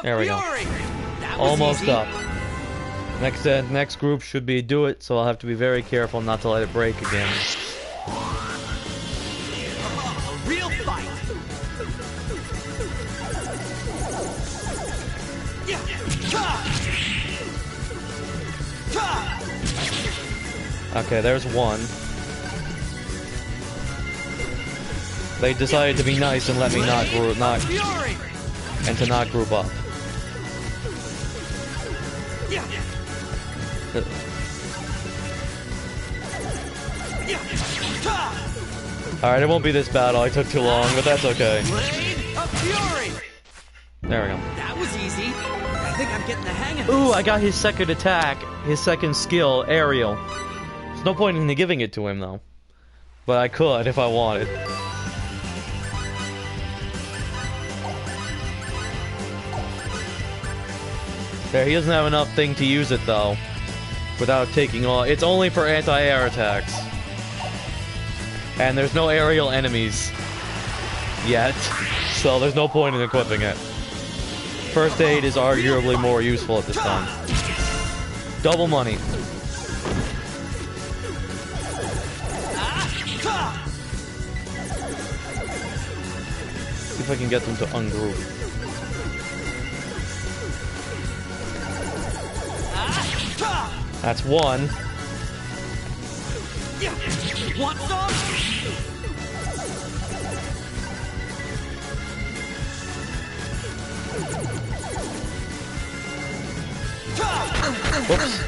There we go. That was Almost easy. up. Next group should be do it, so I'll have to be very careful not to let it break again. Real fight. Okay, there's one. They decided to be nice and let me not and to not group up. Alright, it won't be this battle. I took too long, but that's okay. Blade of Fury. There we go. That was easy. think I'm getting the hang of this. Ooh, I got his second attack, his second skill, aerial. There's no point in giving it to him though, but I could if I wanted. There, he doesn't have enough thing to use it though, without taking all. It's only for anti-air attacks, and there's no aerial enemies yet, so there's no point in equipping it. First aid is arguably more useful at this time. Double money. See if I can get them to ungroup. That's one. Want some? Whoops.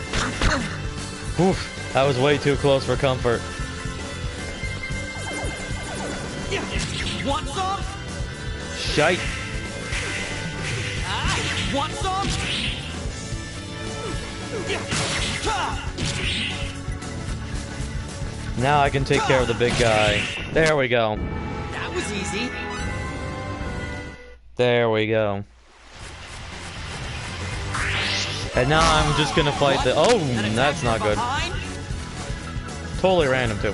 Oof, that was way too close for comfort. Want some? Shite. Want some? Now I can take care of the big guy. There we go. That was easy. There we go. And now I'm just gonna fight the. Oh, that's not good. Totally random too.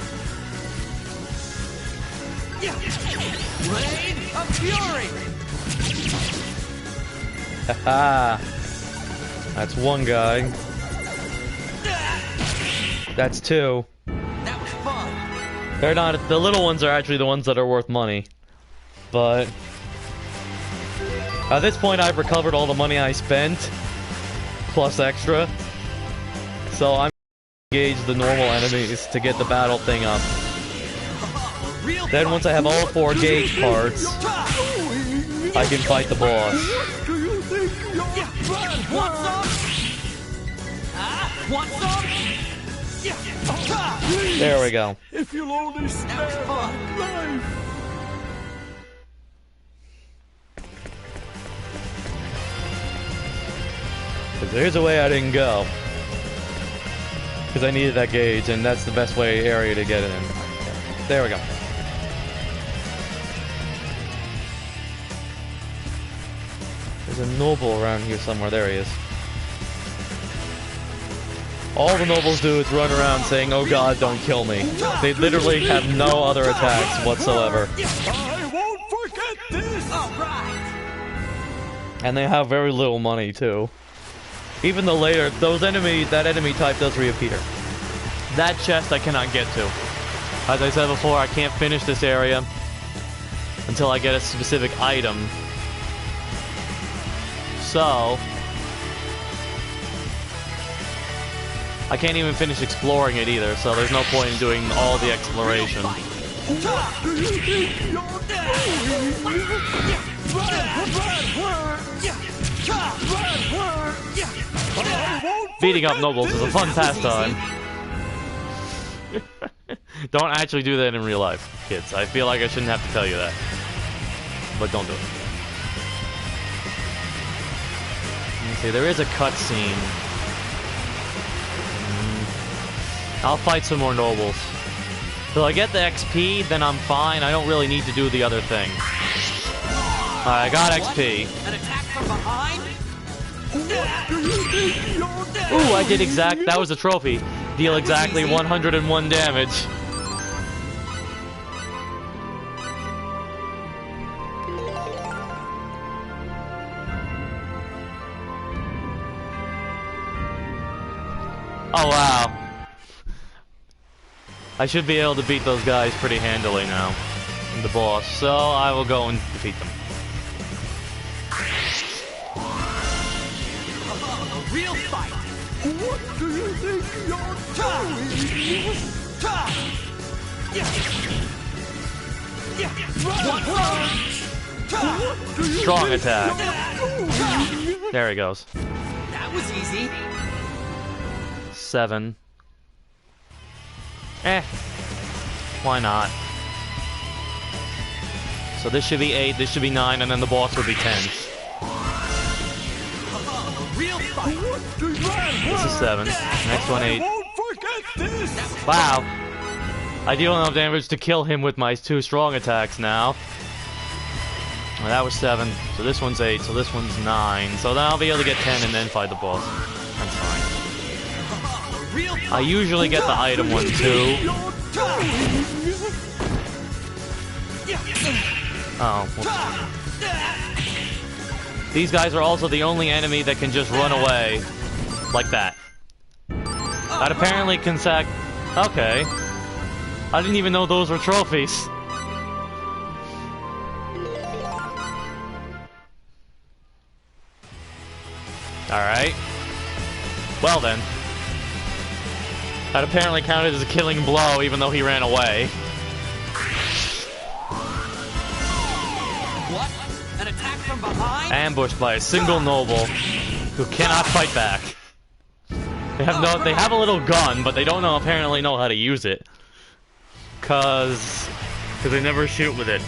Rain of Fury. Haha. That's one guy. That's two. That was fun. They're not. The little ones are actually the ones that are worth money. But at this point, I've recovered all the money I spent, plus extra. So I'm gonna engage the normal enemies to get the battle thing up. Then once I have all 4 gauge parts, I can fight the boss. Want some? Want some? There we go. If you'll only spare my life. Because there's a way I didn't go. Because I needed that gauge, and that's the best way area to get it in. There we go. There's a noble around here somewhere. There he is. All the nobles do is run around saying, "Oh God, don't kill me." They literally have no other attacks whatsoever. I won't forget this. All right. And they have very little money too. Even though later, that enemy type does reappear. That chest I cannot get to. As I said before, I can't finish this area until I get a specific item. So I can't even finish exploring it either, so there's no point in doing all the exploration. Beating up nobles is a fun pastime. Don't actually do that in real life, kids. I feel like I shouldn't have to tell you that. But don't do it. Let me see, there is a cutscene. I'll fight some more nobles. Till I get the XP, then I'm fine. I don't really need to do the other thing. Alright, I got XP. An attack from behind? Ooh, I did that was a trophy. Deal exactly 101 damage. Oh wow. I should be able to beat those guys pretty handily now. The boss, so I will go and defeat them. A real fight. What do you think you're doing? Strong attack. There he goes. That was easy. 7. Why not? So this should be 8, this should be 9, and then the boss would be 10. fight. This is 7. Next one, 8. I won't forget this. Wow. I deal enough damage to kill him with my 2 strong attacks now. Well, that was 7. So this one's 8. So this one's 9. So then I'll be able to get 10 and then fight the boss. That's fine. I usually get the item one too. Oh. Well. These guys are also the only enemy that can just run away. Like that. That apparently can sack... Okay. I didn't even know those were trophies. Alright. Well then. That apparently counted as a killing blow, even though he ran away. What? An attack from behind? Ambushed by a single noble who cannot fight back. They have a little gun, but they don't apparently know how to use it. Cause they never shoot with it.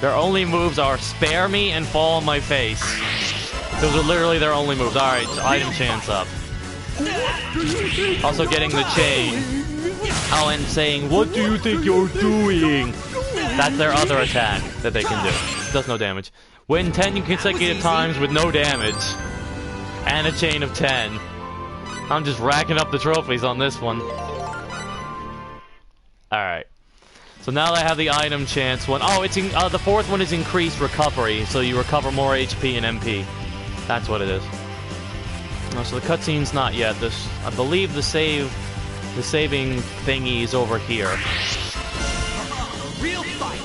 Their only moves are spare me and fall on my face. Those are literally their only moves. Alright, item chance up. Also getting the chain. Oh, and saying, "What do you think you're doing?" That's their other attack that they can do. Does no damage. Win 10 consecutive times with no damage. And a chain of 10. I'm just racking up the trophies on this one. Alright. So now I have the item chance one. Oh, it's the 4th one is increased recovery, so you recover more HP and MP. That's what it is. Oh, so the cutscene's not yet. I believe the saving thingy is over here. Real fight.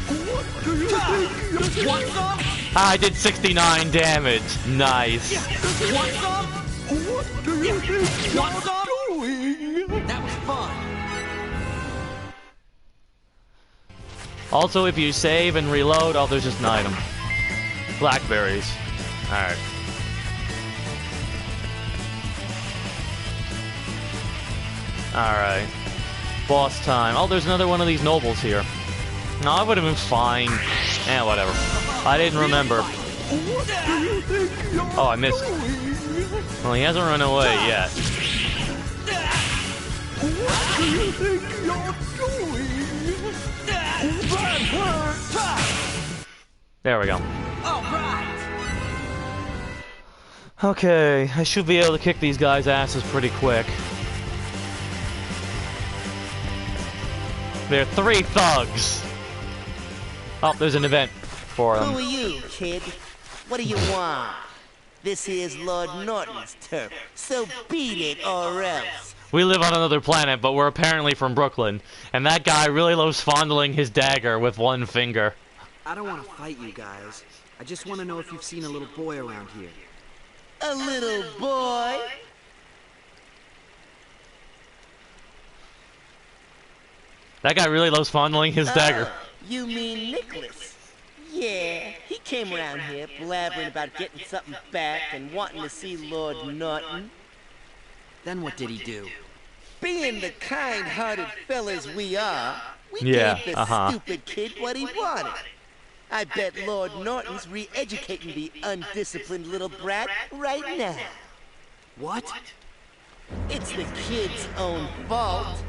What do you think? Want some? I did 69 damage. Nice. Want some? What do you think Want you're some? doing? That was fun. Also, if you save and reload, oh, there's just an item. Blackberries. Alright. Alright. Boss time. Oh, there's another one of these nobles here. No, I would have been fine. Eh, whatever. I didn't remember. What do you think you're Oh, I missed. doing? Well, he hasn't run away yet. What do you think you're doing? That hurts! There we go. All right. Okay, I should be able to kick these guys' asses pretty quick. They're 3 thugs. Oh, there's an event for Who them. are you, kid? What do you want? This here's Lord Norton's turf, so beat it or else. We live on another planet, but we're apparently from Brooklyn. And that guy really loves fondling his dagger with one finger. I don't want to fight you guys. I just want to know if you've seen a little boy around here. A little boy? That guy really loves fondling his dagger. You mean Nicholas? Yeah, he came around here blabbering about getting something back and wanting to see Lord Norton. Then what did he do? Being the kind-hearted fellas we are, we Yeah, gave the uh-huh. stupid kid what he wanted. I bet Lord Norton's re-educating the undisciplined little brat right now. What? It's the kid's own fault.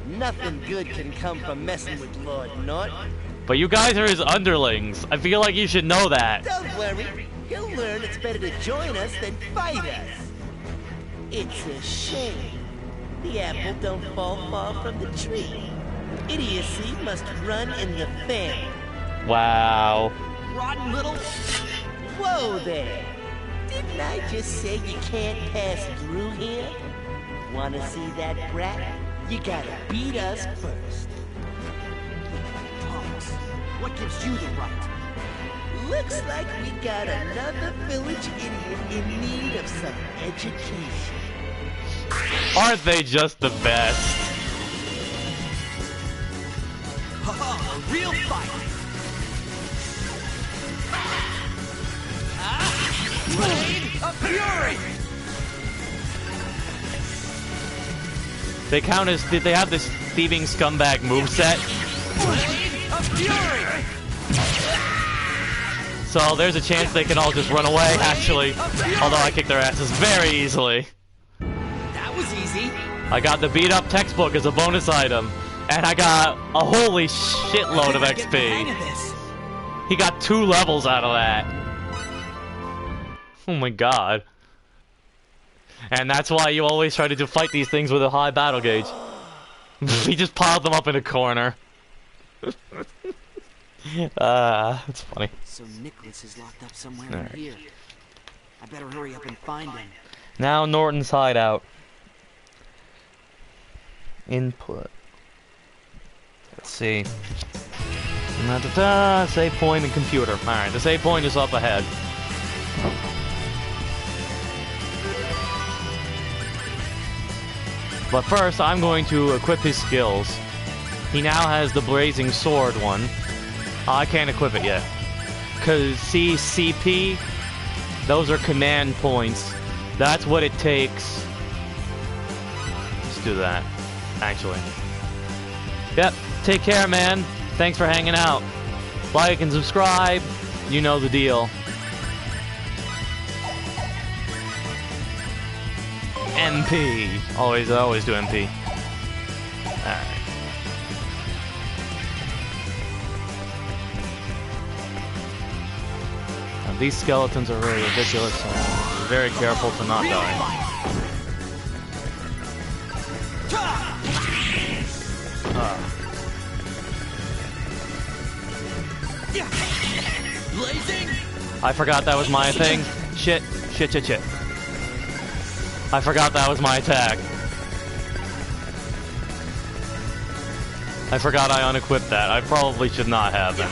Nothing good can come from messing with Lord Norton. But you guys are his underlings. I feel like you should know that. Don't worry, he'll learn it's better to join us than fight us. It's a shame. The apple don't fall far from the tree. Idiocy must run in the family. Wow. Rotten little... Whoa there! Didn't I just say you can't pass through here? Wanna see that brat? You gotta beat us first. Thomas, what gives you the right? Looks like we got another village idiot in need of some education. Aren't they just the best? Haha, a real fight! Blade of Fury! They count as... Did they have this thieving scumbag moveset? Blade of Fury! So there's a chance they can all just run away, actually. Although I kicked their asses very easily. That was easy. I got the beat up textbook as a bonus item. And I got a holy shitload of Get the hang XP. of this. He got 2 levels out of that. Oh my god. And that's why you always try to fight these things with a high battle gauge. He just piled them up in a corner. That's funny. So Nicholas is locked up somewhere in Alright. here. I better hurry up and find him. Now Norton's hideout. Input. Let's see. Save point and computer. Alright, the save point is up ahead. But first, I'm going to equip his skills. He now has the Blazing Sword one. I can't equip it yet. Because CP, those are command points. That's what it takes. Let's do that, actually. Yep, take care, man. Thanks for hanging out. Like and subscribe. You know the deal. MP. Always do MP. Alright. Now, these skeletons are really ridiculous, so be very careful to not die. Blazing! I forgot that was my thing. Shit. I forgot that was my attack. I forgot I unequipped that. I probably should not have them.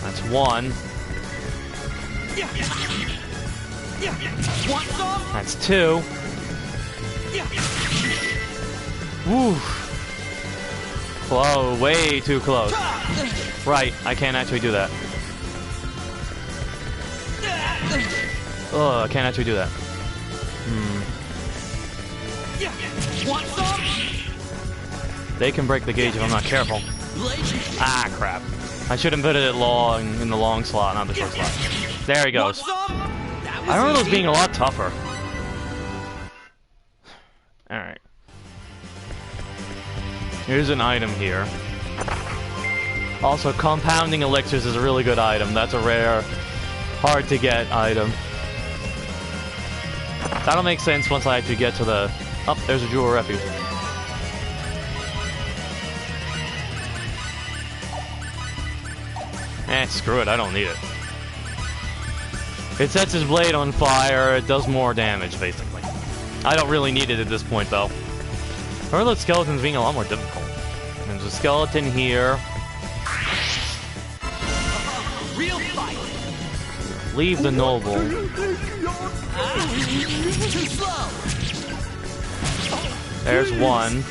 That's 1. That's 2. Woo. Whoa, way too close. Right, I can't actually do that. Oh, I can't actually do that. They can break the gauge if I'm not careful. Ah, crap. I should have put it in the long slot, not the short slot. There he goes. I remember those being a lot tougher. Alright. Here's an item here. Also, compounding elixirs is a really good item. That's a rare, hard to get item. That'll make sense once I actually get to the... Oh, there's a Jewel Refuge. Screw it, I don't need it. It sets his blade on fire, it does more damage, basically. I don't really need it at this point, though. I remember those skeletons being a lot more difficult. There's a skeleton here. Real fight! Leave the noble. Too slow! There's 1.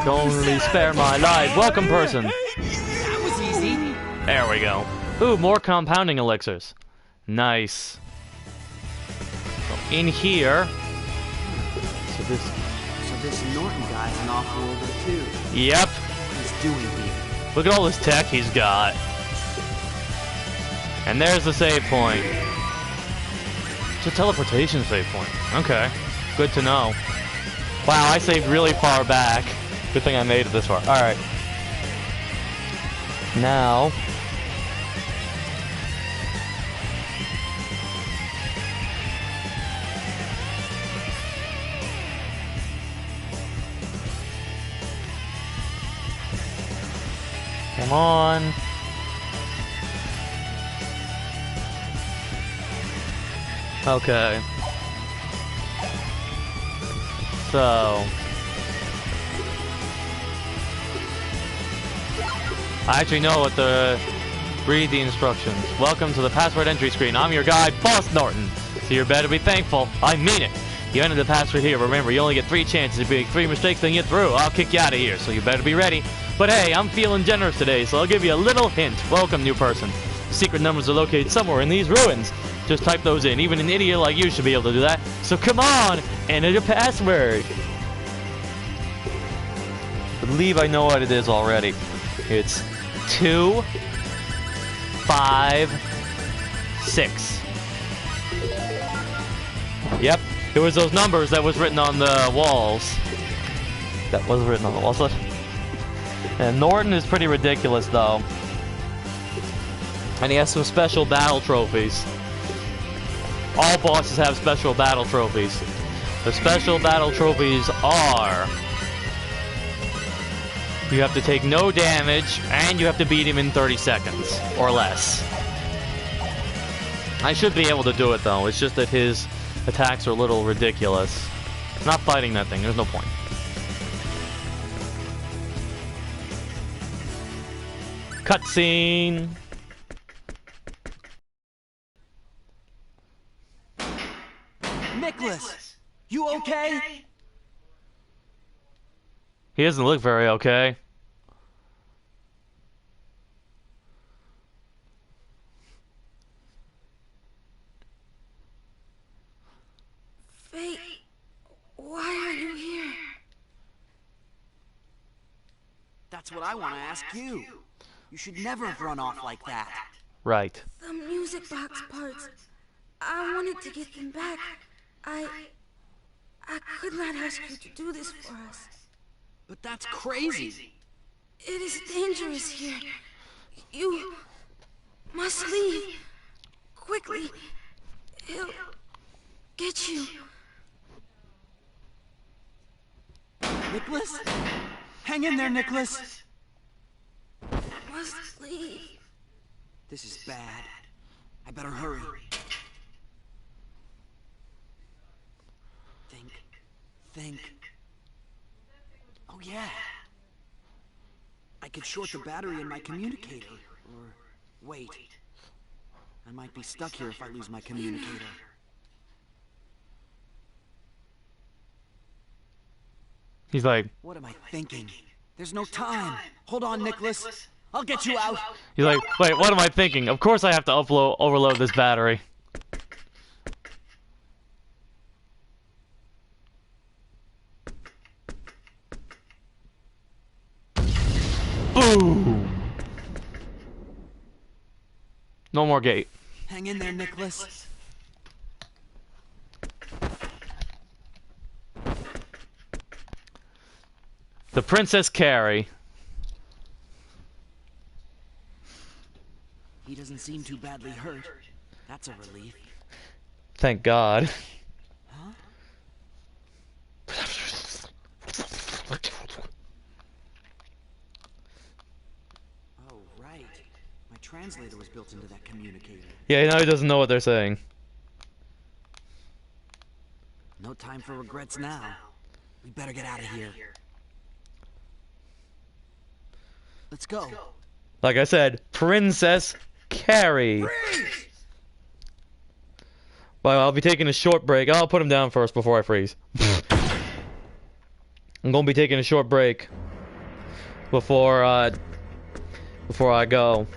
Only spare my life. Welcome, person. That was easy. There we go. Ooh, more compounding elixirs. Nice. So in here. So this Norton guy's an awful older too. Yep. What he's doing here. Look at all this tech he's got. And there's the save point. It's a teleportation save point. Okay. Good to know. Wow, I saved really far back. Good thing I made it this far. Alright. Now... Come on. Okay. So... I actually know what the... Read the instructions. Welcome to the password entry screen. I'm your guide, Boss Norton. So you better be thankful. I mean it. You entered the password here. Remember, you only get 3 chances. If you make 3 mistakes, then you're through. I'll kick you out of here, so you better be ready. But hey, I'm feeling generous today, so I'll give you a little hint. Welcome, new person. Secret numbers are located somewhere in these ruins. Just type those in. Even an idiot like you should be able to do that. So come on, enter the password. I believe I know what it is already. It's 2, 5, 5, 6. Yep, it was those numbers that was written on the walls. That was written on the walls. And Norton is pretty ridiculous, though. And he has some special battle trophies. All bosses have special battle trophies. The special battle trophies are... you have to take no damage, and you have to beat him in 30 seconds, or less. I should be able to do it, though. It's just that his attacks are a little ridiculous. Not fighting that thing, there's no point. Cutscene! Nicholas, you okay? He doesn't look very okay. Fate, why are you here? That's what I want to ask you. You should never have run off like that. Right. The music box parts. I wanted to get them back. I could not ask you to do this for us. But that's crazy. It is dangerous here. You must leave. Quickly. He'll get you. Nicholas? Hang in there, Nicholas. Must leave. This is bad. I better hurry. Think. Oh yeah. I could short the battery in my communicator. Or wait. I might be stuck here if I lose my communicator. He's like... What am I thinking? There's no time. Hold on, Nicholas. I'll get you out. he's like, wait, what am I thinking? Of course I have to overload this battery. Boom! No more gate. Hang in there, Nicholas. The Princess Carrie. He doesn't seem too badly hurt. That's a relief. Thank God. Huh? Oh, right. My translator was built into that communicator. Yeah, now he doesn't know what they're saying. No time for regrets now. We better get out of here. Let's go. Like I said, Princess Carrie. Well, I'll be taking a short break. I'll put him down first before I freeze. I'm gonna be taking a short break before I go.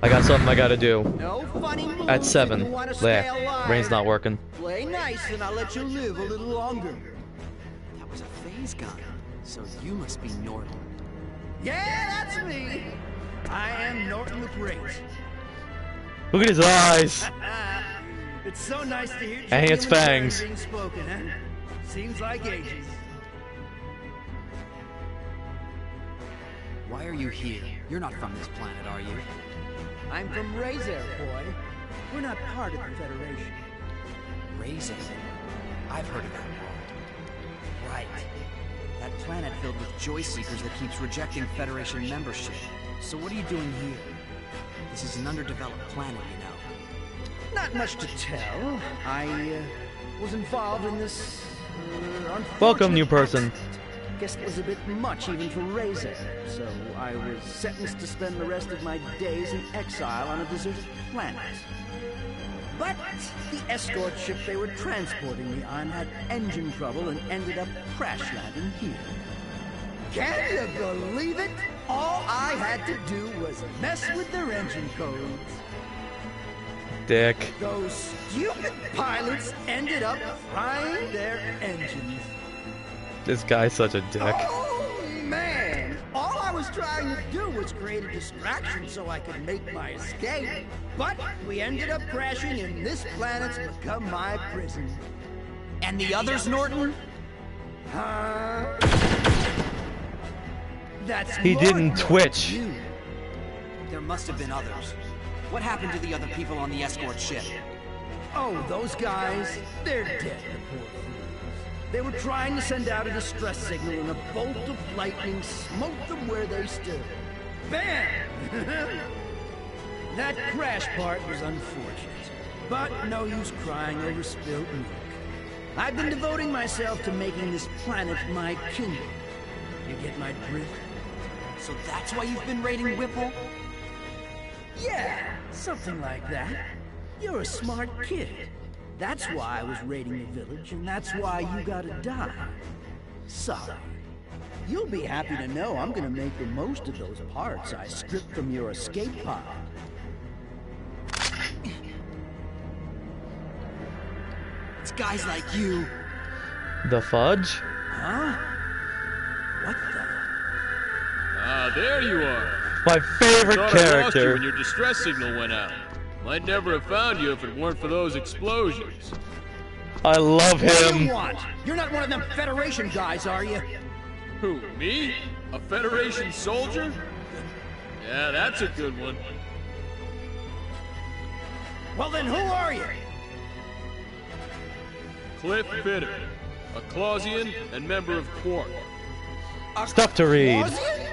I got something I gotta do. No funny moves At if 7. you wanna stay alive. Brain's not working. Play nice and I'll let you live a little longer. That was a phase gun. So you must be Norton. Yeah, that's me. I am Norton the Great. Look at his eyes. It's so nice to hear And its genuine fangs. being spoken, huh? Seems like ages. Why are you here? You're not from this planet, are you? I'm from Razer, boy. We're not part of the Federation. Razer. I've heard of that world. Right. That planet filled with joy seekers that keeps rejecting Federation membership. So what are you doing here? This is an underdeveloped planet, you know. Not much to tell. I was involved in this Welcome, new unfortunate person. accident. Guess it was a bit much even for Razer, so I was sentenced to spend the rest of my days in exile on a deserted planet. But the escort ship they were transporting me on had engine trouble and ended up crash landing here. Can you believe it? All I had to do was mess with their engine codes. Dick. Those stupid pilots ended up frying their engines. This guy's such a dick. Oh, man! All I was trying to do was create a distraction so I could make my escape. But we ended up crashing, and this planet's become my prison. And the others, Norton? Huh? That's He more didn't than twitch. you. There must have been others. What happened to the other people on the escort ship? Oh, those guys, they're dead, the poor fools. They were trying to send out a distress signal, and a bolt of lightning smote them where they stood. Bam! That crash part was unfortunate, but no use crying over spilled milk. I've been devoting myself to making this planet my kingdom. You get my drift? So that's why you've been raiding Whipple? Yeah, something like that. You're a smart kid. That's why I was raiding the village, and that's why you gotta die. Sorry. You'll be happy to know I'm gonna make the most of those parts I stripped from your escape pod. It's guys like you. The fudge? Huh? What the? Ah, there you are. My favorite Thought I lost you character. when your distress signal went out. Might never have found you if it weren't for those explosions. I love What do you him. want? You're not one of them Federation guys, are you? Who, me? A Federation soldier? Yeah, that's a good one. Well then, who are you? Cliff Bitter, a Clausian and member of Quark. Stuff to read. Clausian?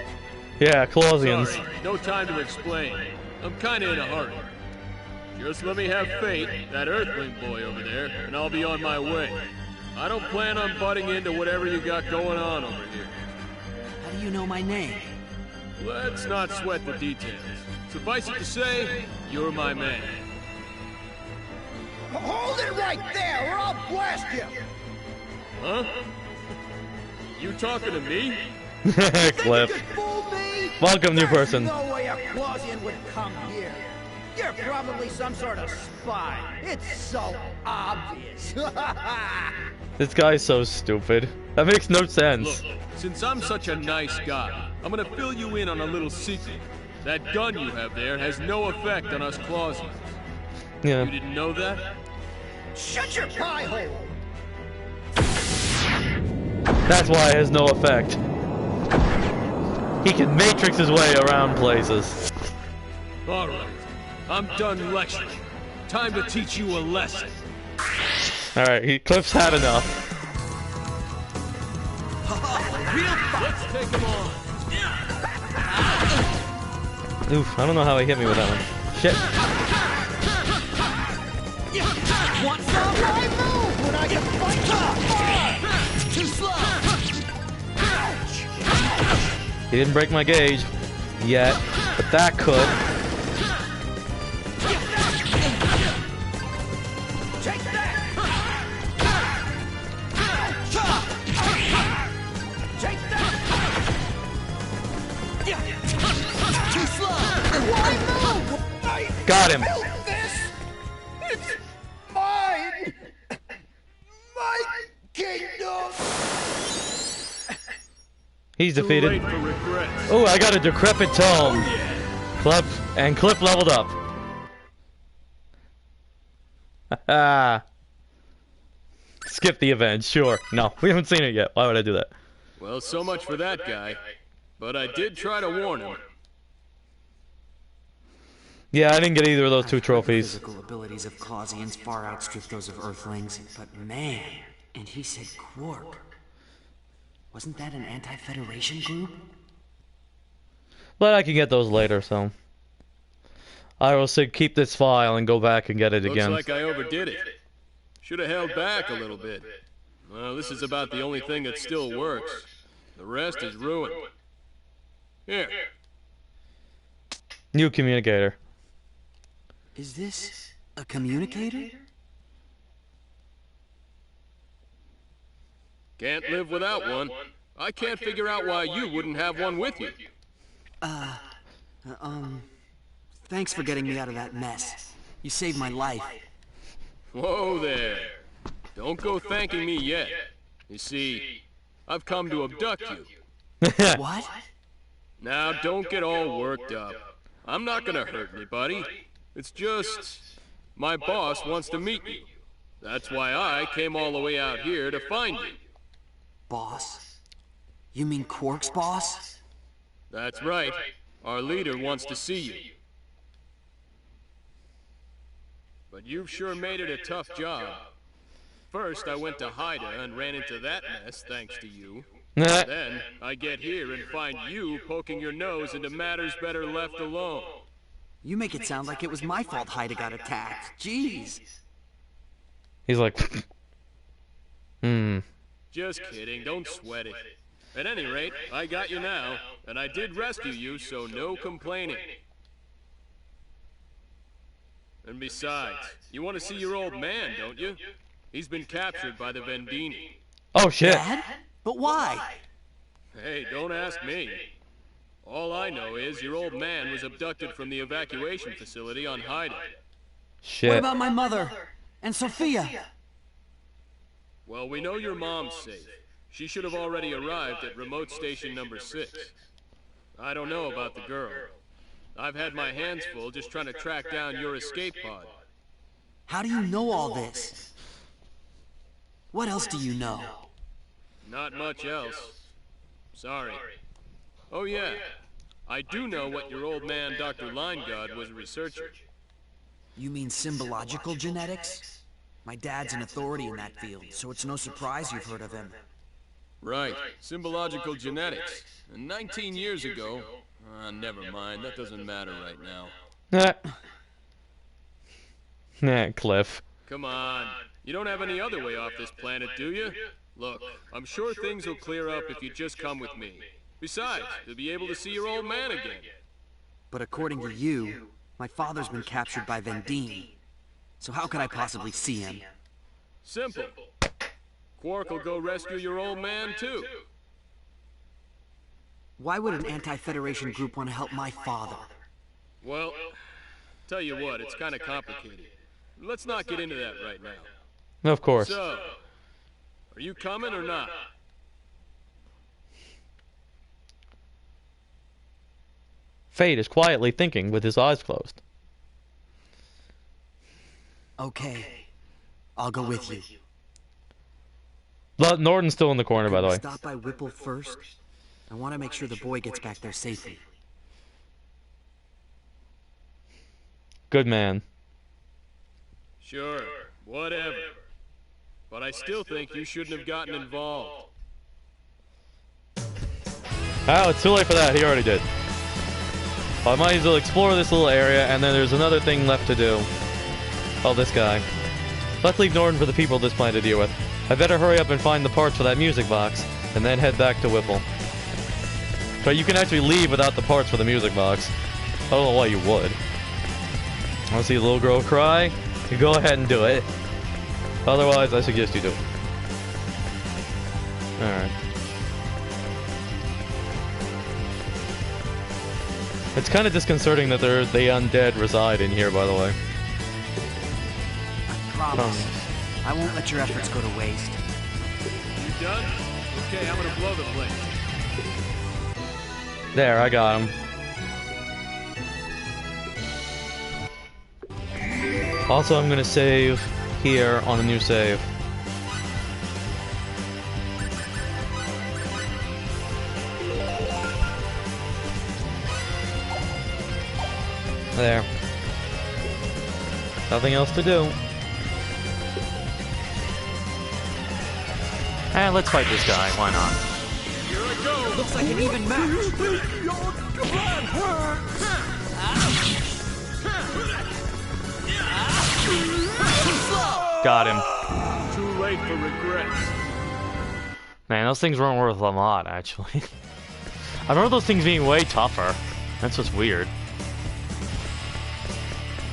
Yeah, Clausians. Sorry, no time to explain. I'm kinda in a hurry. Just let me have fate, that Earthling boy over there, and I'll be on my way. I don't plan on butting into whatever you got going on over here. How do you know my name? Let's not sweat the details. Suffice it to say, you're my man. Hold it right there, or I'll blast you! Huh? You talking to me? Cliff. You could fool me? Welcome, new There's person. No way a Clausian would come here. You're probably some sort of spy. It's so obvious. This guy's so stupid. That makes no sense. Look, since I'm such a nice guy, I'm gonna fill you in on a little secret. That gun you have there has no effect on us Clausians. Yeah. You didn't know that? Shut your pie hole! That's why it has no effect. He can matrix his way around places. Alright, I'm done lecturing. Time to teach you a lesson. Alright, Cliff's had enough. Let's take him on. Oof, I don't know how he hit me with that one. Shit. Want some? Why move when I can fight tough? Too slow. He didn't break my gauge yet, but that could. Take that! Take that! Too slow. Why move? I Got him. built this! It's mine! My kingdom! He's Too defeated. late for regrets. Oh, I got a decrepit tome. Cliff leveled up. Haha. Skip the event, sure. No, we haven't seen it yet. Why would I do that? Well, so much for that guy. But I did try to warn him. Yeah, I didn't get either of those two The trophies. physical abilities of Clausians far outstrip those of Earthlings, but man, and he said Quark. Wasn't that an anti-Federation group? But I can get those later, so. I will say keep this file and go back and get it Looks again. like I overdid it. Should have held back a little bit. Well, this is about the only thing that still works. The rest is ruined. Here. New communicator. Is this a communicator? Can't live without one. I can't figure out why you wouldn't have one with you. Thanks for getting me out of that mess. You saved my life. Whoa there. Don't go thanking me yet. You see, I've come to abduct you. What? Now, don't get all worked up. I'm not gonna hurt anybody. It's just... my boss wants to meet you. That's why I came all the way out here to find you. Boss? You mean Quark's boss? That's right. Our leader wants to see you. But you've sure made it a tough job. First, I went to Haida and ran into that mess thanks to you. Then, I get here and find you poking your nose into matters better left alone. You make it sound like it was my fault Haida got attacked. Jeez. He's like, Just kidding, don't sweat it. At any rate, I got you now, and I did rescue you, so no complaining. And besides, you want to see your old man, don't you? He's been captured by the Vendini. oh shit. Dad? But why? Hey, don't ask me. All I know is your old man was abducted from the evacuation facility on Haida. Shit. What about my mother? And Sophia? Well, we know your mom's safe. She should have already arrived at remote station number 6. I don't know about the girl. I've had my hands full just trying to track down your escape pod. How do you know all this? What else do you know? Not much else. Sorry. Oh yeah, I do know what your old man, Dr. Lineguard, was researching. You mean symbological genetics? My dad's an authority in that field, so it's no surprise you've heard of him. Right, symbological genetics. And 19 years ago... never mind, that doesn't matter right now. Cliff. Come on, you don't have any other way off this planet, do you? Look, I'm sure things will clear up if you just come with me. Besides, you'll be able to see your old man again. But according to you, my father's been captured by Vendine. So how could I possibly see him? Simple. Quark will go rescue your old man, too. Why would an anti-Federation group want to help my father? Well, tell you what, it's kind of complicated. Let's not get into that right now. Of course. So, are you coming or not? Fate is quietly thinking with his eyes closed. Okay. I'll go with you. Norton's still in the corner, by the way. Stop by Whipple first. I want to make sure the boy gets back there safely. Good man. Sure, whatever. But I still think you shouldn't have gotten involved. Oh, it's too late for that. He already did. I might as well explore this little area, and then there's another thing left to do. Oh, this guy. Let's leave Norton for the people of this planet to deal with. I better hurry up and find the parts for that music box, and then head back to Whipple. So you can actually leave without the parts for the music box. I don't know why you would. Want to see a little girl cry? You go ahead and do it. Otherwise, I suggest you do it. Alright. It's kind of disconcerting that the undead reside in here, by the way. I promise. I won't let your efforts go to waste. You done? Okay, I'm gonna blow the place. There, I got him. Also, I'm gonna save here on a new save. There. Nothing else to do. And let's fight this guy, why not? Here I go! Looks like an even match. That hurts! Got him. Too late for regrets. Man, those things weren't worth a lot, actually. I remember those things being way tougher. That's just weird.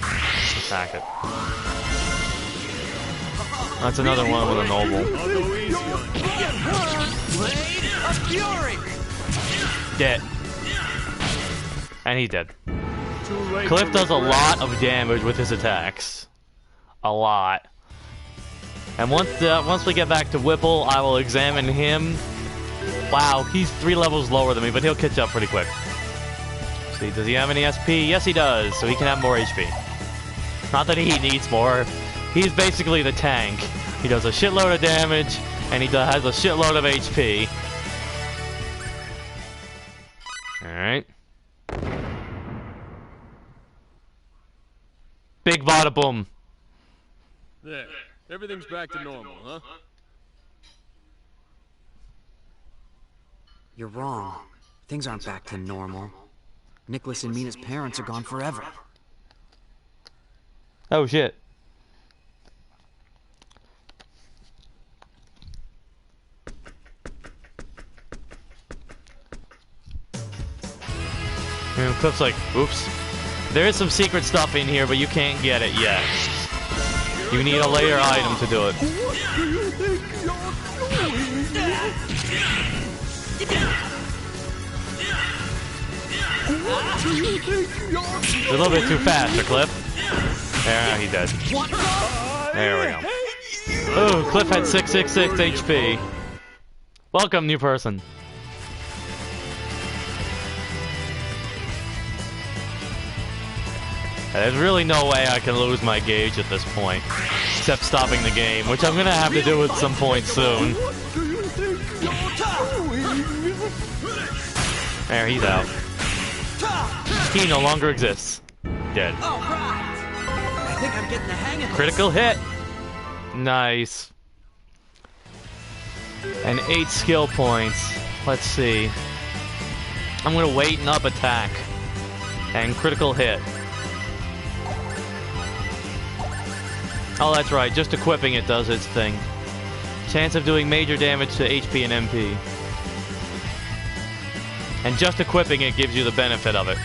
Attack it. That's another one with a noble. I'll go easy on you. Blade of Fury! Dead. And he's dead. Too late Cliff for does a regrets. lot of damage with his attacks. A lot. And once we get back to Whipple, I will examine him. Wow, he's 3 levels lower than me, but he'll catch up pretty quick. see, does he have any SP? Yes, he does, so he can have more HP. Not that he needs more. He's basically the tank. He does a shitload of damage, and he has a shitload of HP. Alright. Big bada boom. There. Everything's back to normal, huh? You're wrong. Things aren't back to normal. Nicholas and Mina's parents are gone forever. Oh shit. And Cliff's like, oops. There is some secret stuff in here, but you can't get it yet. You need a later item to do it. You're a little bit too fast, Cliff. There, he did. There we go. Oh, Cliff had 666 HP. Welcome, new person. There's really no way I can lose my gauge at this point, except stopping the game, which I'm gonna have to do at some point soon. There, he's out. He no longer exists. Dead. I think I'm getting the hang of this. Critical hit. Nice. And 8 skill points. Let's see. I'm gonna wait and up attack. And critical hit. Oh, that's right. Just equipping it does its thing. Chance of doing major damage to HP and MP. And just equipping it gives you the benefit of it.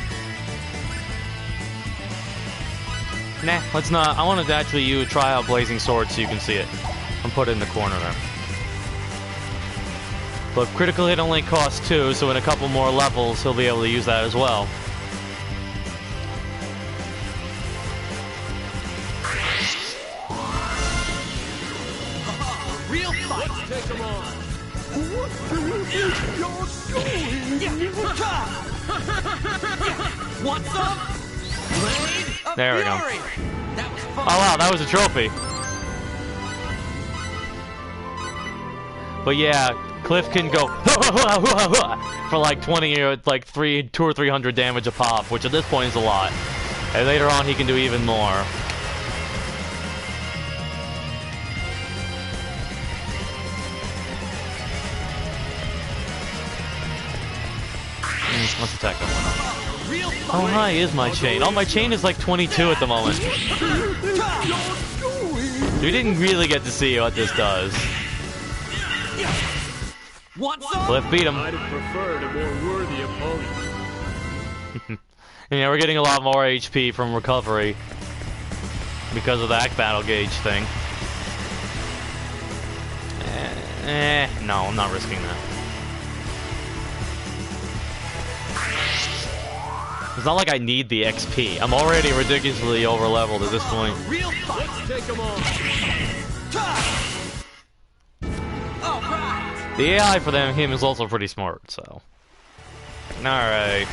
Nah, let's not. I want to actually try out Blazing Sword so you can see it. I'm put it in the corner there. But critical hit only costs 2, so in a couple more levels he'll be able to use that as well. Real fight. Let's take him on. What do you think you're doing? Want some? Blade of There we go. Fury. That was fun. Oh wow, that was a trophy. But yeah, Cliff can go for like 20 or like 200 or 300 damage a pop, which at this point is a lot. And later on he can do even more. Let's attack that one up. How high is my chain? Oh, my chain is like 22 at the moment. We didn't really get to see what this does. Want some? Cliff beat him. I'd have preferred a more worthy opponent. And yeah, we're getting a lot more HP from recovery because of that battle gauge thing. No, I'm not risking that. It's not like I need the XP. I'm already ridiculously over-leveled at this point. Real fight. Let's take him on. All right. The AI for him is also pretty smart, so. Alright.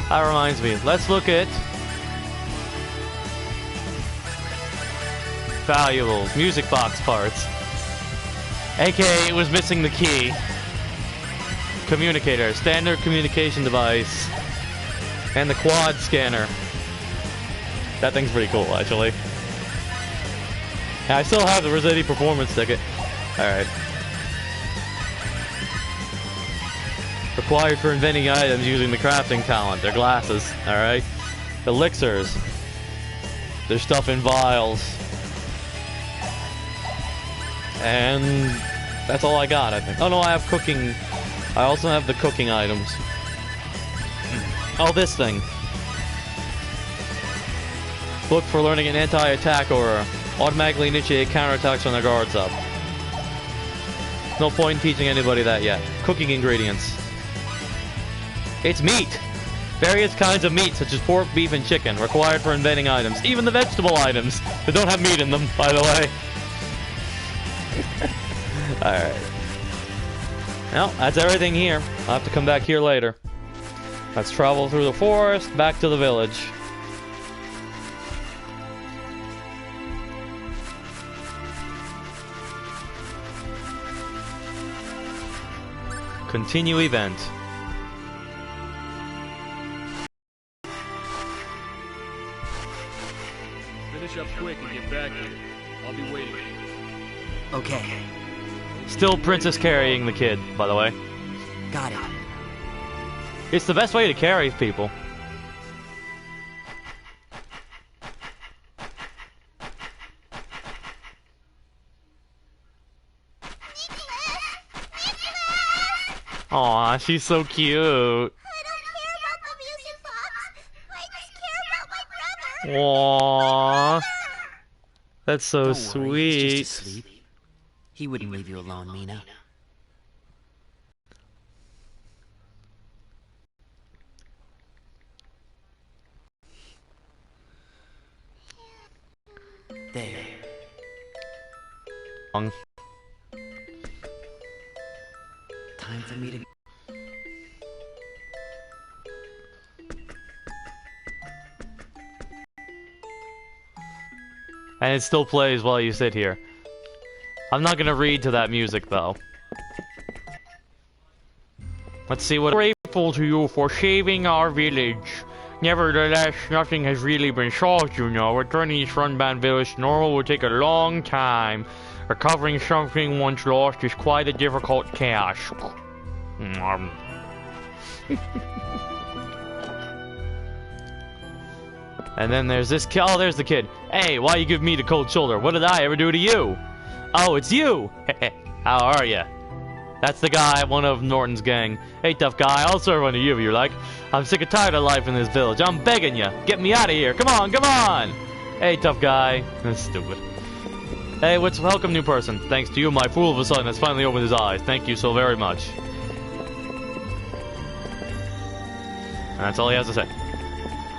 That reminds me, let's look at valuables, music box parts. AKA, it was missing the key. Communicator, standard communication device, and the quad scanner. That thing's pretty cool, actually. And I still have the Rossetti performance ticket. Alright. Required for inventing items using the crafting talent. Their glasses, alright? Elixirs. Their stuff in vials. And that's all I got, I think. Oh no, I have cooking. I also have the cooking items. Oh, this thing. Book for learning an anti-attack aura. Automatically initiate counterattacks when their guard's up. No point in teaching anybody that yet. Cooking ingredients. It's meat! Various kinds of meat, such as pork, beef, and chicken, required for inventing items. Even the vegetable items that don't have meat in them, by the way. Alright. Well, that's everything here. I'll have to come back here later. Let's travel through the forest, back to the village. Continue event. Finish up quick and get back here. I'll be waiting. Okay, Still Princess carrying the kid, by the way. got it. It's the best way to carry people. Aw, she's so cute. I don't care about the music box. I just care about my brother. Aww. That's so Don't worry, sweet. he's just asleep. He wouldn't leave you alone, Mina. There. Time for me to... And it still plays while you sit here. I'm not gonna read to that music, though. Let's see what... Grateful to you for saving our village. Nevertheless, nothing has really been solved, you know. Returning East Runbound Village to normal will take a long time. Recovering something once lost is quite a difficult task. And then there's this kid. Oh, there's the kid. Hey, why you give me the cold shoulder? What did I ever do to you? Oh, it's you! How are ya? That's the guy, one of Norton's gang. Hey, tough guy, I'll serve under you if you like. I'm sick and tired of life in this village. I'm begging ya. Get me out of here. Come on, come on! Hey, tough guy. That's stupid. Hey, welcome, new person. Thanks to you, my fool of a son has finally opened his eyes. Thank you so very much. And that's all he has to say.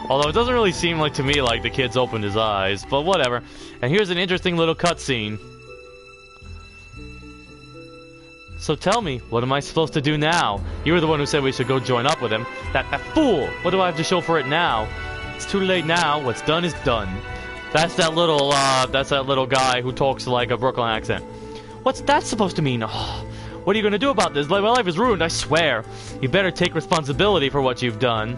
Although it doesn't really seem like to me like the kid's opened his eyes, but whatever. And here's an interesting little cutscene. So tell me, what am I supposed to do now? You were the one who said we should go join up with him. That fool! What do I have to show for it now? It's too late now. What's done is done. That's that little guy who talks like a Brooklyn accent. What's that supposed to mean? Oh, what are you gonna do about this? My life is ruined, I swear. You better take responsibility for what you've done.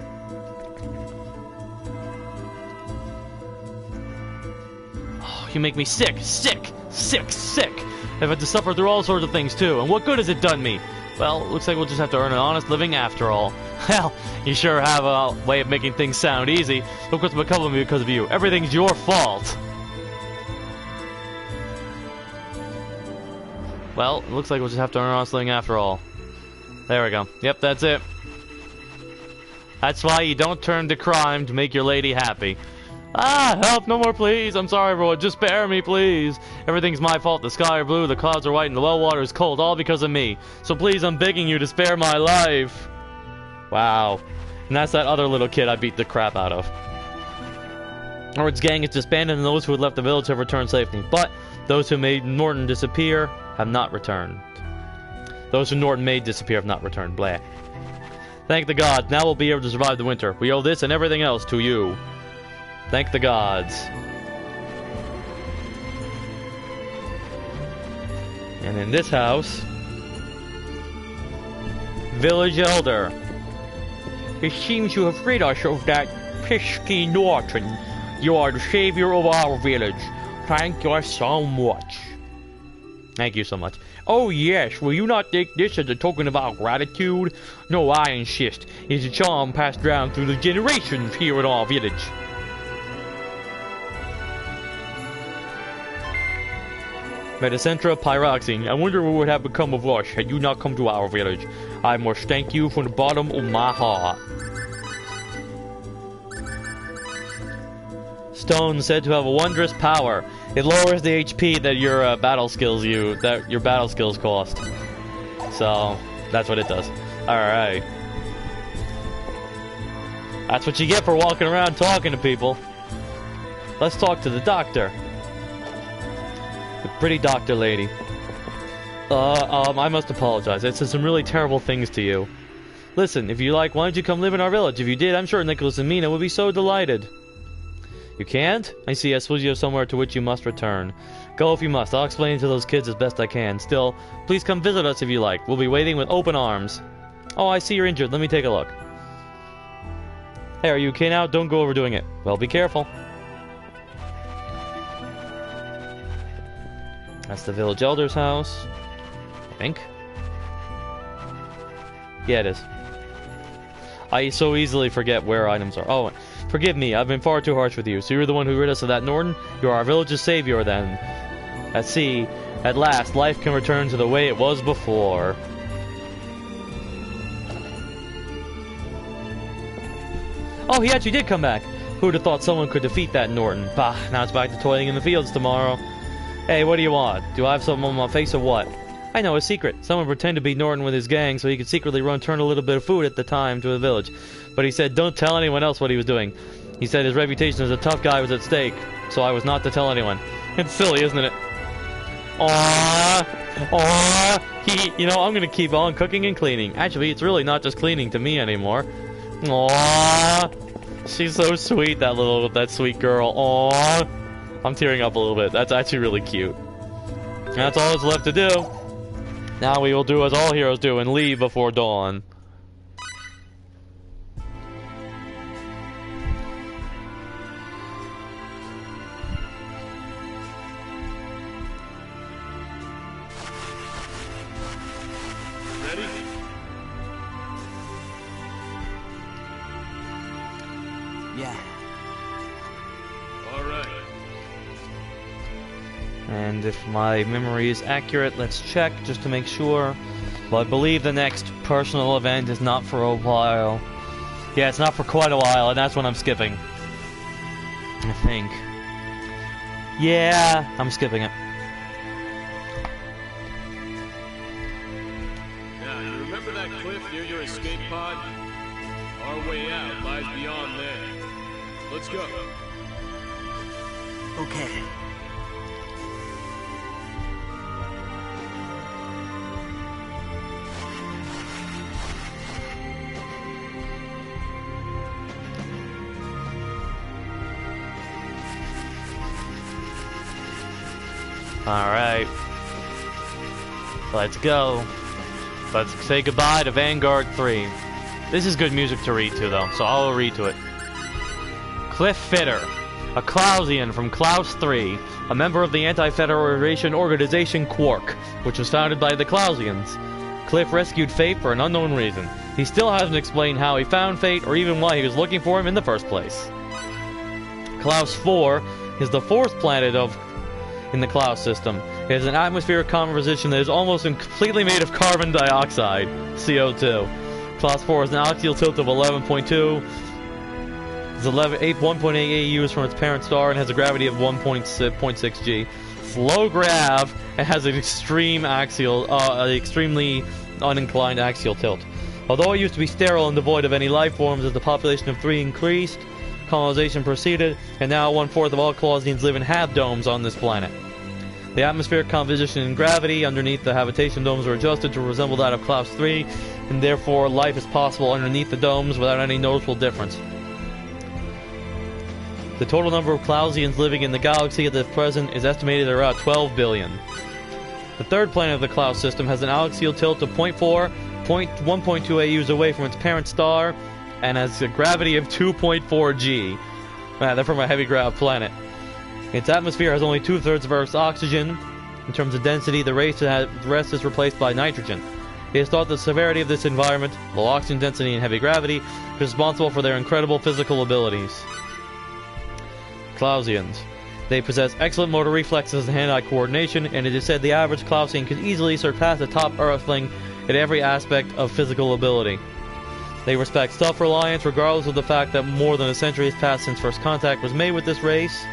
Oh, you make me sick, sick, sick, sick. I've had to suffer through all sorts of things too, and what good has it done me? Well, looks like we'll just have to earn an honest living after all. Hell, you sure have a way of making things sound easy. Look what's become of me because of you. Everything's your fault. Well, it looks like we'll just have to earn an honest living after all. There we go. Yep, that's it. That's why you don't turn to crime to make your lady happy. Ah, help, no more please. I'm sorry everyone, just spare me please. Everything's my fault. The sky are blue, the clouds are white, and the well water is cold, all because of me. So please, I'm begging you to spare my life. Wow. And that's that other little kid I beat the crap out of. Norton's gang is disbanded and those who had left the village have returned safely. But those who made Norton disappear have not returned. Those who Norton made disappear have not returned. Blah. Thank the gods, now we'll be able to survive the winter. We owe this and everything else to you. Thank the gods. And in this house, village elder. It seems you have rid us of that pesky Norton. You are the savior of our village. Thank you so much. Thank you so much. Oh yes, will you not take this as a token of our gratitude? No, I insist. It's a charm passed down through the generations here in our village. Metacentra pyroxene. I wonder what would have become of us had you not come to our village. I must thank you from the bottom of my heart. Stone said to have a wondrous power. It lowers the HP that your battle skills cost. So that's what it does. All right. That's what you get for walking around talking to people. Let's talk to the doctor. The pretty doctor lady. I must apologize. I said some really terrible things to you. Listen, if you like, why don't you come live in our village? If you did, I'm sure Nicholas and Mina would be so delighted. You can't? I see. I suppose you have somewhere to which you must return. Go if you must. I'll explain it to those kids as best I can. Still, please come visit us if you like. We'll be waiting with open arms. Oh, I see you're injured. Let me take a look. Hey, are you okay now? Don't go overdoing it. Well, be careful. That's the village elder's house. I think. Yeah, it is. I so easily forget where items are. Oh, forgive me. I've been far too harsh with you. So you're the one who rid us of that Norton? You're our village's savior, then. At sea, at last, life can return to the way it was before. Oh, he actually did come back. Who'd have thought someone could defeat that Norton? Bah, now it's back to toiling in the fields tomorrow. Hey, what do you want? Do I have something on my face or what? I know a secret. Someone pretended to be Norton with his gang so he could secretly return a little bit of food at the time to the village. But he said don't tell anyone else what he was doing. He said his reputation as a tough guy was at stake, so I was not to tell anyone. It's silly, isn't it? Aww! You know, I'm gonna keep on cooking and cleaning. Actually, it's really not just cleaning to me anymore. Aww! She's so sweet, that sweet girl. Aww! I'm tearing up a little bit. That's actually really cute. And that's all that's left to do. Now we will do as all heroes do and leave before dawn. Ready? Yeah. All right. And if my memory is accurate, let's check just to make sure. But I believe the next personal event is not for a while. Yeah, it's not for quite a while, and that's when I'm skipping. I think. Yeah, I'm skipping it. Now, you remember that cliff near your escape pod? Our way out lies beyond there. Let's go. Okay. Alright. Let's go. Let's say goodbye to Vanguard 3. This is good music to read to, though, so I'll read to it. Cliff Fitter, a Klausian from Klaus 3, a member of the Anti-Federation organization Quark, which was founded by the Klausians. Cliff rescued Fate for an unknown reason. He still hasn't explained how he found Fate or even why he was looking for him in the first place. Klaus 4 is the fourth planet in the Klaus system. It has an atmospheric composition that is almost completely made of carbon dioxide, CO2. Klaus 4 has an axial tilt of 11.2. It's 1.8 AUs from its parent star and has a gravity of 1.6 G. It's low grav and has an extremely uninclined axial tilt. Although it used to be sterile and devoid of any life forms, as the population of 3 increased, colonization proceeded, and now 1/4 of all Klausians live in half-domes on this planet. The atmospheric composition and gravity underneath the habitation domes are adjusted to resemble that of Klaus 3, and therefore life is possible underneath the domes without any noticeable difference. The total number of Klausians living in the galaxy at the present is estimated at around 12 billion. The third planet of the Klaus system has an axial tilt of 1.2 AUs away from its parent star, and has a gravity of 2.4 G. They're from a heavy grav planet. Its atmosphere has only 2/3 of Earth's oxygen. In terms of density, the rest is replaced by nitrogen. It is thought the severity of this environment, low oxygen density and heavy gravity, is responsible for their incredible physical abilities. Klausians. They possess excellent motor reflexes and hand-eye coordination, and it is said the average Klausian could easily surpass a top Earthling in every aspect of physical ability. They respect self-reliance regardless of the fact that more than a century has passed since first contact was made with this race.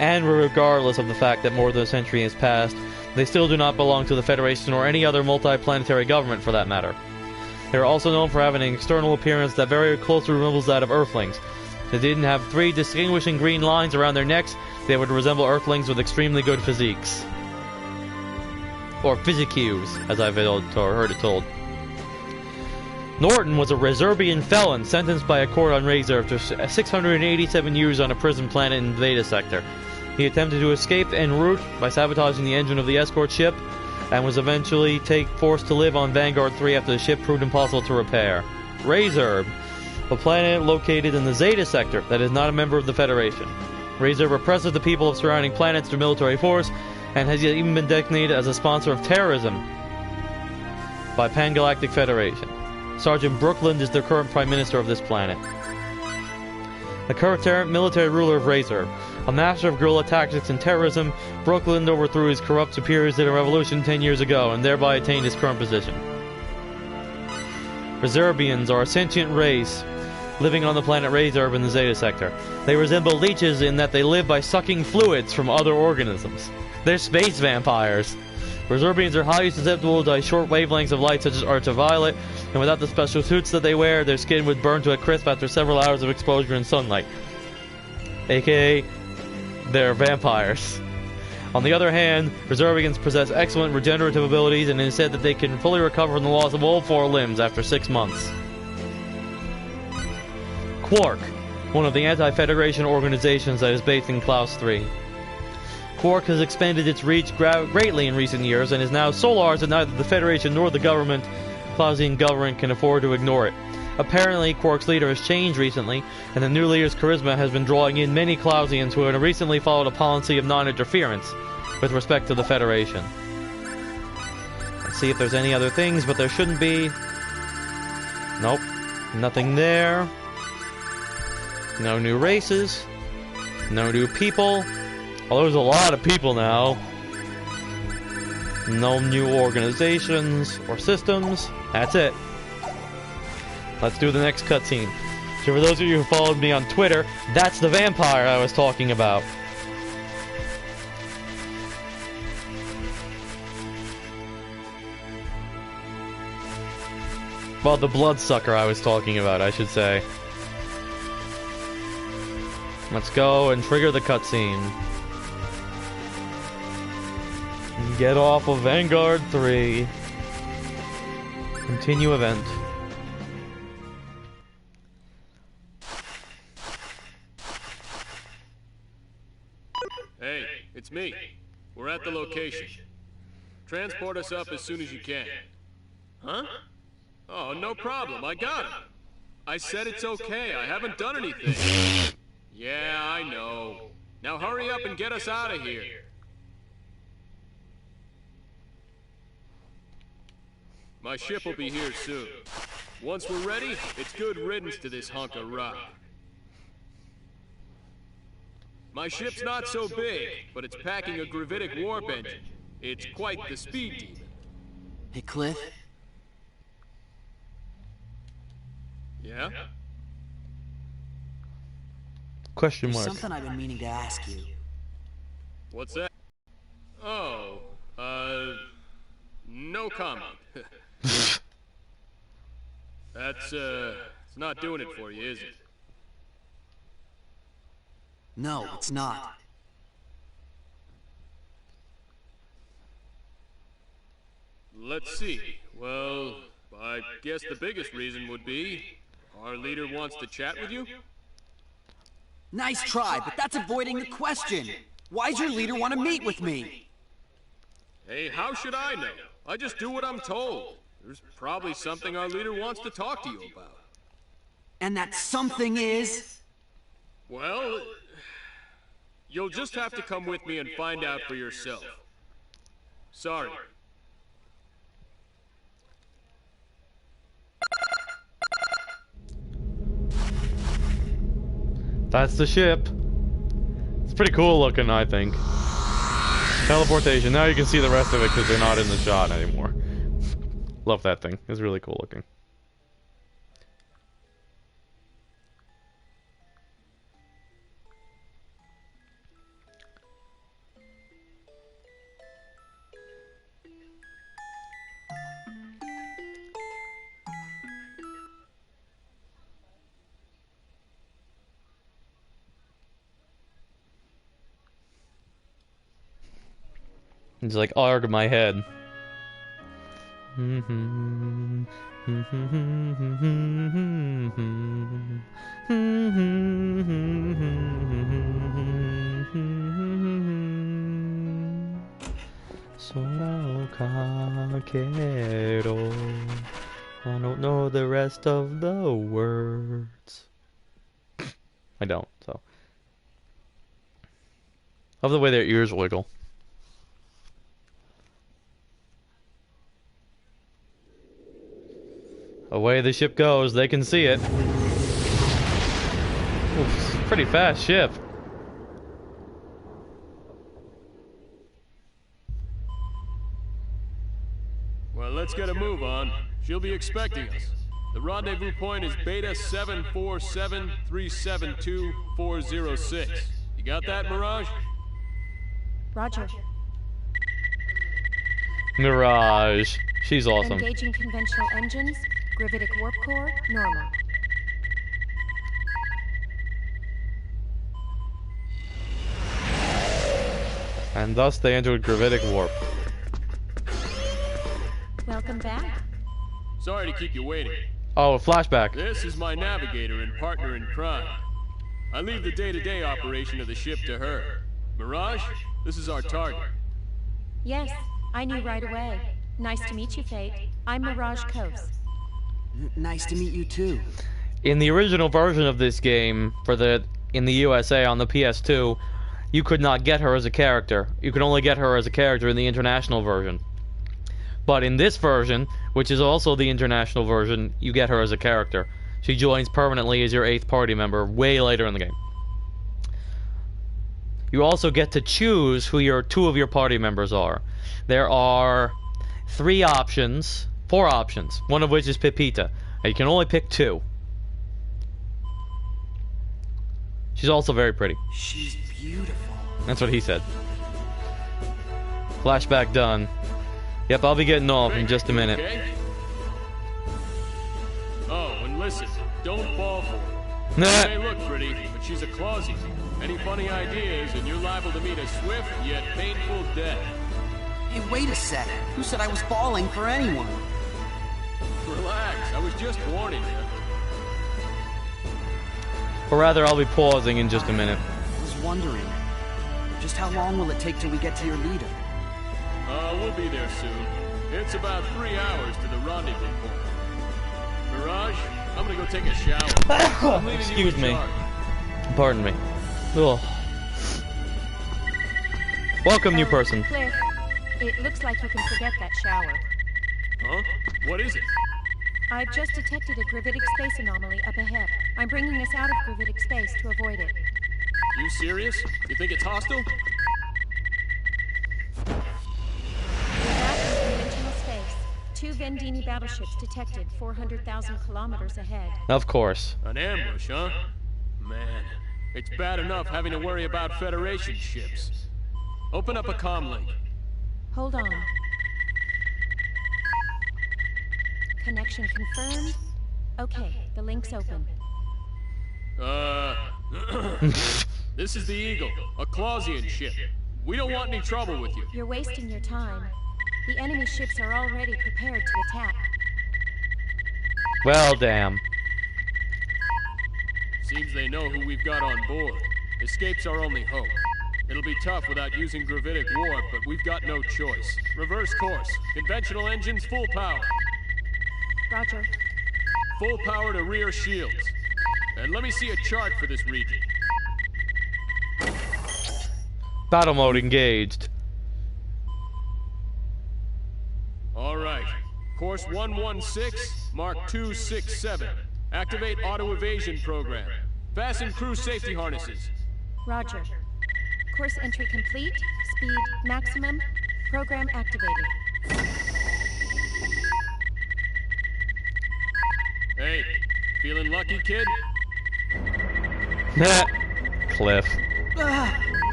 And regardless of the fact that more than a century has passed, they still do not belong to the Federation or any other multi-planetary government for that matter. They are also known for having an external appearance that very closely resembles that of Earthlings. If they didn't have 3 distinguishing green lines around their necks, they would resemble Earthlings with extremely good physiques. or Physicus, as I've heard it told. Norton was a Reserbian felon sentenced by a court on Razor after 687 years on a prison planet in Veda Sector. He attempted to escape en route by sabotaging the engine of the escort ship, and was eventually forced to live on Vanguard 3 after the ship proved impossible to repair. Razor, a planet located in the Zeta Sector that is not a member of the Federation. Razor represses the people of surrounding planets through military force, and has even been designated as a sponsor of terrorism by Pan-Galactic Federation. Sergeant Brooklyn is the current Prime Minister of this planet. The current military ruler of Razor. A master of guerrilla tactics and terrorism, Brooklyn overthrew his corrupt superiors in a revolution 10 years ago, and thereby attained his current position. Reserbians are a sentient race living on the planet Razor in the Zeta Sector. They resemble leeches in that they live by sucking fluids from other organisms. They're space vampires. Reserbians are highly susceptible to short wavelengths of light such as ultraviolet, and without the special suits that they wear, their skin would burn to a crisp after several hours of exposure in sunlight. AKA, they're vampires. On the other hand, Reservians possess excellent regenerative abilities, and it is said that they can fully recover from the loss of all 4 limbs after 6 months. Quark, one of the anti-Federation organizations that is based in Klaus 3. Quark has expanded its reach greatly in recent years, and is now so large that neither the Federation nor the Klausian government can afford to ignore it. Apparently, Quark's leader has changed recently, and the new leader's charisma has been drawing in many Klausians who have recently followed a policy of non-interference with respect to the Federation. Let's see if there's any other things, but there shouldn't be. Nope. Nothing there. No new races. No new people. Well, there's a lot of people now. No new organizations or systems. That's it. Let's do the next cutscene. So for those of you who followed me on Twitter, that's the vampire I was talking about. Well, the bloodsucker I was talking about, I should say. Let's go and trigger the cutscene. Get off of Vanguard 3. Continue event. Hey, it's me. We're at the location. Transport us up as soon as you can. Huh? Oh, no problem. I got him. I said it's okay. I haven't done anything. Yeah, I know. Now hurry up and get us out of here. My ship will be here soon. Once we're ready, it's good riddance to this hunk of rock. My ship's not so big, but it's packing a gravitic warp engine. It's quite the speed demon. Hey, Cliff? Yeah? Question There's mark. something I've been meaning to ask you. What's that? Oh, no comment. That's, it's not doing it for you, is it? No, it's not. Let's see. Well, I guess the biggest reason would be our leader wants to chat with you? Nice try, but that's avoiding the question. Why'd your leader want to meet with me? Hey, how should I know? I just do what I'm told. There's probably something our leader wants to talk to you about. And that something is? Well, you'll just have to come with me and find out for yourself. Sorry. That's the ship. It's pretty cool looking, I think. Teleportation. Now you can see the rest of it because they're not in the shot anymore. Love that thing. It's really cool looking. It's like, arg my head. Soroka quiero. I don't know the rest of the words. I don't, so. Love the way their ears wiggle. Away the ship goes, they can see it. Oof, pretty fast ship. Well, let's get a move on. She'll be expecting us. The rendezvous point is Beta 747-372-406. You got that, Mirage? Roger. Mirage. She's awesome. Engaging conventional engines. Gravitic warp core, normal. And thus they entered gravitic warp. Welcome back. Sorry to keep you waiting. Oh, a flashback. This is my navigator and partner in crime. I leave the day-to-day operation of the ship to her. Mirage, this is our target. Yes, I knew right away. Nice to meet you, Fate. I'm Mirage Kos. Nice to meet you too. In the original version of this game, in the USA on the PS2, you could not get her as a character. You could only get her as a character in the international version. But in this version, which is also the international version, you get her as a character. She joins permanently as your 8th party member way later in the game. You also get to choose who two of your party members are. There are 4 options, one of which is Pepita. You can only pick 2. She's also very pretty. She's beautiful. That's what he said. Flashback done. Yep, I'll be getting off in just a minute. Okay? Oh, and listen, don't fall for her. Nah. She may look pretty, but she's a Clausy. Any funny ideas, and you're liable to meet a swift yet painful death. Hey, wait a second. Who said I was falling for anyone? Relax, I was just warning you. Or rather, I'll be pausing in just a minute. I was wondering, just how long will it take till we get to your leader? We'll be there soon. It's about 3 hours to the rendezvous point. Mirage, I'm gonna go take a shower. I'm leaving you Excuse in me. charge. Pardon me. Ugh. Welcome, new person. Cliff, it looks like you can forget that shower. Huh? What is it? I've just detected a gravitic space anomaly up ahead. I'm bringing us out of gravitic space to avoid it. You serious? You think it's hostile? We're back in conventional space. 2 Vendini battleships detected 400,000 kilometers ahead. Of course. An ambush, huh? Man, it's bad enough having to worry about Federation ships. Open up a comm link. Hold on. Connection confirmed. Okay, the link's open. This is the Eagle, a Clausian ship. We don't want any trouble with you. You're wasting your time. The enemy ships are already prepared to attack. Well, damn. Seems they know who we've got on board. Escape's our only hope. It'll be tough without using gravitic warp, but we've got no choice. Reverse course. Conventional engines full power. Roger. Full power to rear shields. And let me see a chart for this region. Battle mode engaged. All right. Course 116, Mark 267. Activate auto evasion program. Fasten crew safety harnesses. Roger. Course entry complete. Speed maximum. Program activated. Hey, feeling lucky, kid? Cliff.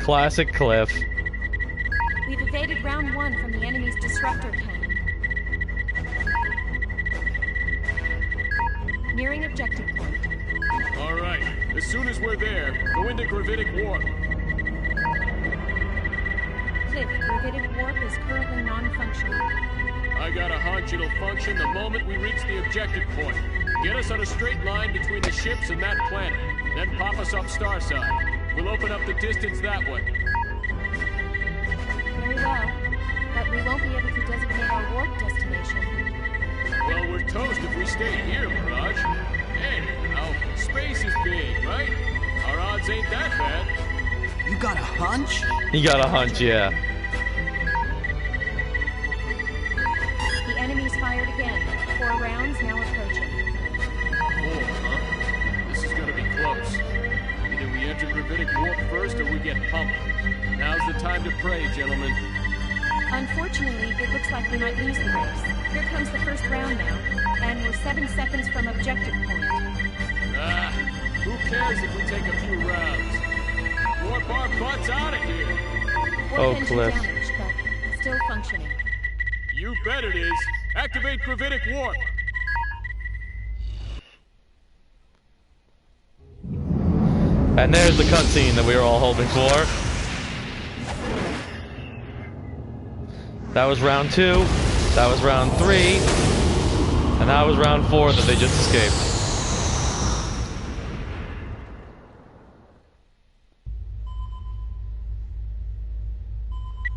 Classic Cliff. We've evaded round 1 from the enemy's disruptor cannon. Nearing objective point. All right. As soon as we're there, go into gravitic warp. Cliff, gravitic warp is currently non-functional. I got a hunch it'll function the moment we reach the objective point. Get us on a straight line between the ships and that planet. Then pop us up Starside. We'll open up the distance that way. Very well. But we won't be able to designate our warp destination. Well, we're toast if we stay here, Mirage. Anyhow, space is big, right? Our odds ain't that bad. You got a hunch? You got a hunch, yeah. The enemy's fired again. 4 rounds now approaching. 4, huh? This is gonna be close. Either we enter Gravitic Warp first or we get pummeled. Now's the time to pray, gentlemen. Unfortunately, it looks like we might lose the race. Here comes the first round now, and we're 7 seconds from objective point. Ah, who cares if we take a few rounds? Warp our butts out of here! Warp engine Cliff. damaged, but still functioning. You bet it is. Activate Gravitic Warp! And there's the cutscene that we were all hoping for. That was round 2. That was round 3. And that was round 4 that they just escaped.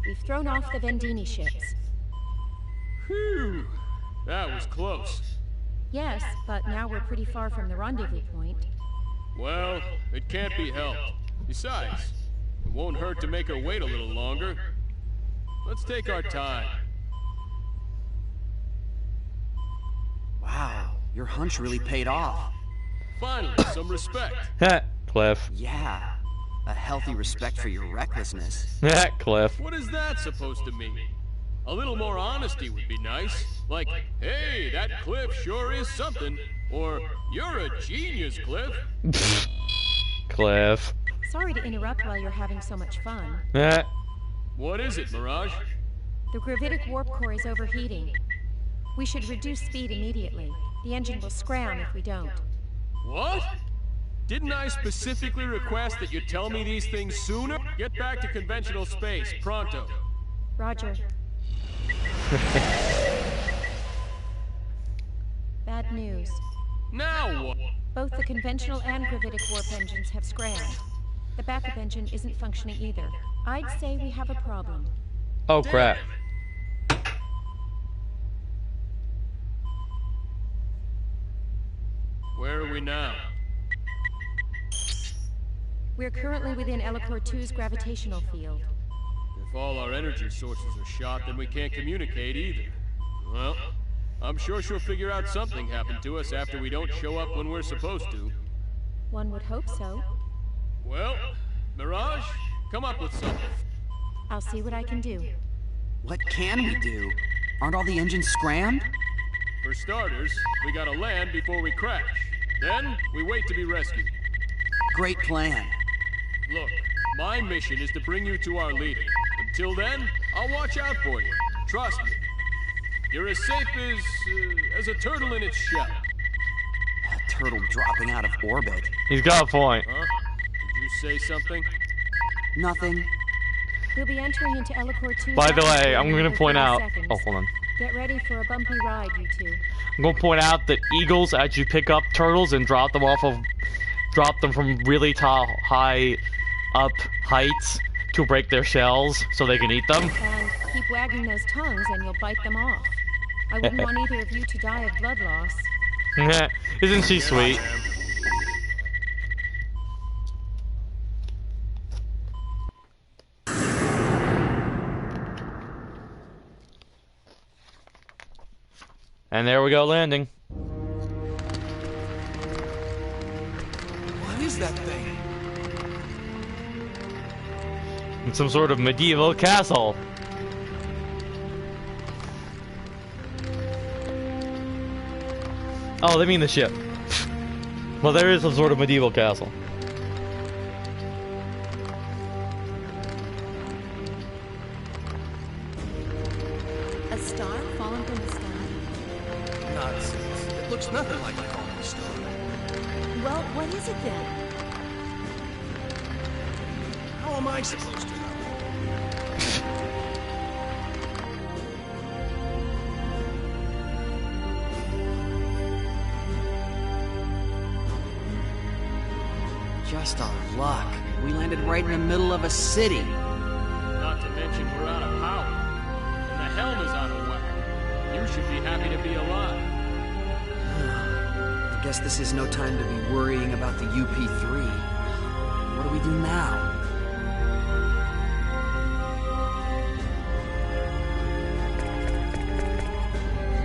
We've thrown off the Vendini ships. Phew! That was close. Yes, but now we're pretty far from the rendezvous point. Well, it can't be helped. Besides, it won't hurt to make her wait a little longer. Let's take our time. Wow, your hunch really paid off. Finally, some respect. Heh, Cliff. Yeah, a healthy respect for your recklessness. Heh, Cliff. What is that supposed to mean? A little more honesty would be nice. Like, hey, that Cliff sure is something. Or, you're a genius, Cliff. Cliff. Sorry to interrupt while you're having so much fun. Heh. What is it, Mirage? The gravitic warp core is overheating. We should reduce speed immediately. The engine will scram if we don't. What? Didn't I specifically request that you tell me these things sooner? Get back to conventional space, pronto. Roger. Bad news. Now what? Both the conventional and gravitic warp engines have scrammed. The backup engine isn't functioning either. I'd say we have a problem. Oh, crap. Where are we now? We're currently within Ellicor 2's gravitational field. If all our energy sources are shot, then we can't communicate either. Well, I'm sure she'll figure out something happened to us after we don't show up when we're supposed to. One would hope so. Well, Mirage, come up with something. I'll see what I can do. What can we do? Aren't all the engines scrammed? For starters, we gotta land before we crash. Then, we wait to be rescued. Great plan. Look, my mission is to bring you to our leader. Until then, I'll watch out for you. Trust me. You're as safe as a turtle in its shell. A turtle dropping out of orbit. He's got a point. Huh? Did you say something? Nothing. We'll be entering into Ellicor 2. By the way, I'm going to point out... Seconds. Oh, hold on. Get ready for a bumpy ride, you two. I'm going to point out that eagles actually pick up turtles and drop them from really high up heights to break their shells so they can eat them. And keep wagging those tongues and you'll bite them off. I wouldn't want either of you to die of blood loss. Isn't she sweet? And there we go, landing. What is that thing? It's some sort of medieval castle. Oh, they mean the ship. Well, there is some sort of medieval castle. A star fallen from the sky? Nonsense. It looks nothing like a falling star. Well, what is it then? How am I supposed to know? Just our luck. We landed right in the middle of a city. Not to mention we're out of power. And the helm is out of whack. You should be happy to be alive. I guess this is no time to be worrying about the UP3. What do we do now?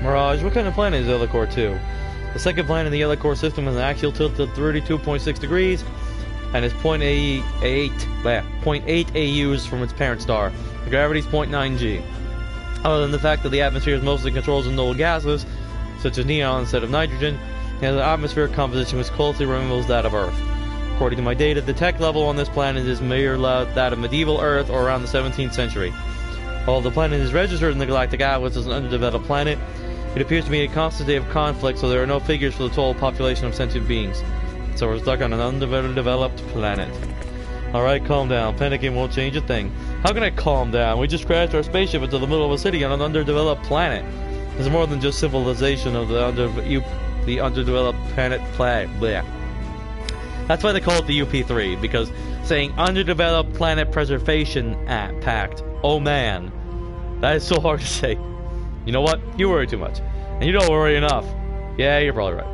Mirage, what kind of planet is Ellicor 2? The second planet in the Ellicor system has an axial tilt of 32.6 degrees and is 0.8 AUs from its parent star. The gravity is 0.9 G. Other than the fact that the atmosphere is mostly controlled with noble gases, such as neon instead of nitrogen, it has an atmospheric composition which closely resembles that of Earth. According to my data, the tech level on this planet is mere that of medieval Earth or around the 17th century. While the planet is registered in the Galactic Atlas as an underdeveloped planet, it appears to be a constant state of conflict, so there are no figures for the total population of sentient beings. So we're stuck on an undeveloped planet. Alright, calm down. Panicking won't change a thing. How can I calm down? We just crashed our spaceship into the middle of a city on an underdeveloped planet. There's more than just civilization of the underdeveloped planet bleh. That's why they call it the UP3, because saying underdeveloped planet preservation pact. Oh man. That is so hard to say. You know what? You worry too much. And you don't worry enough. Yeah, you're probably right.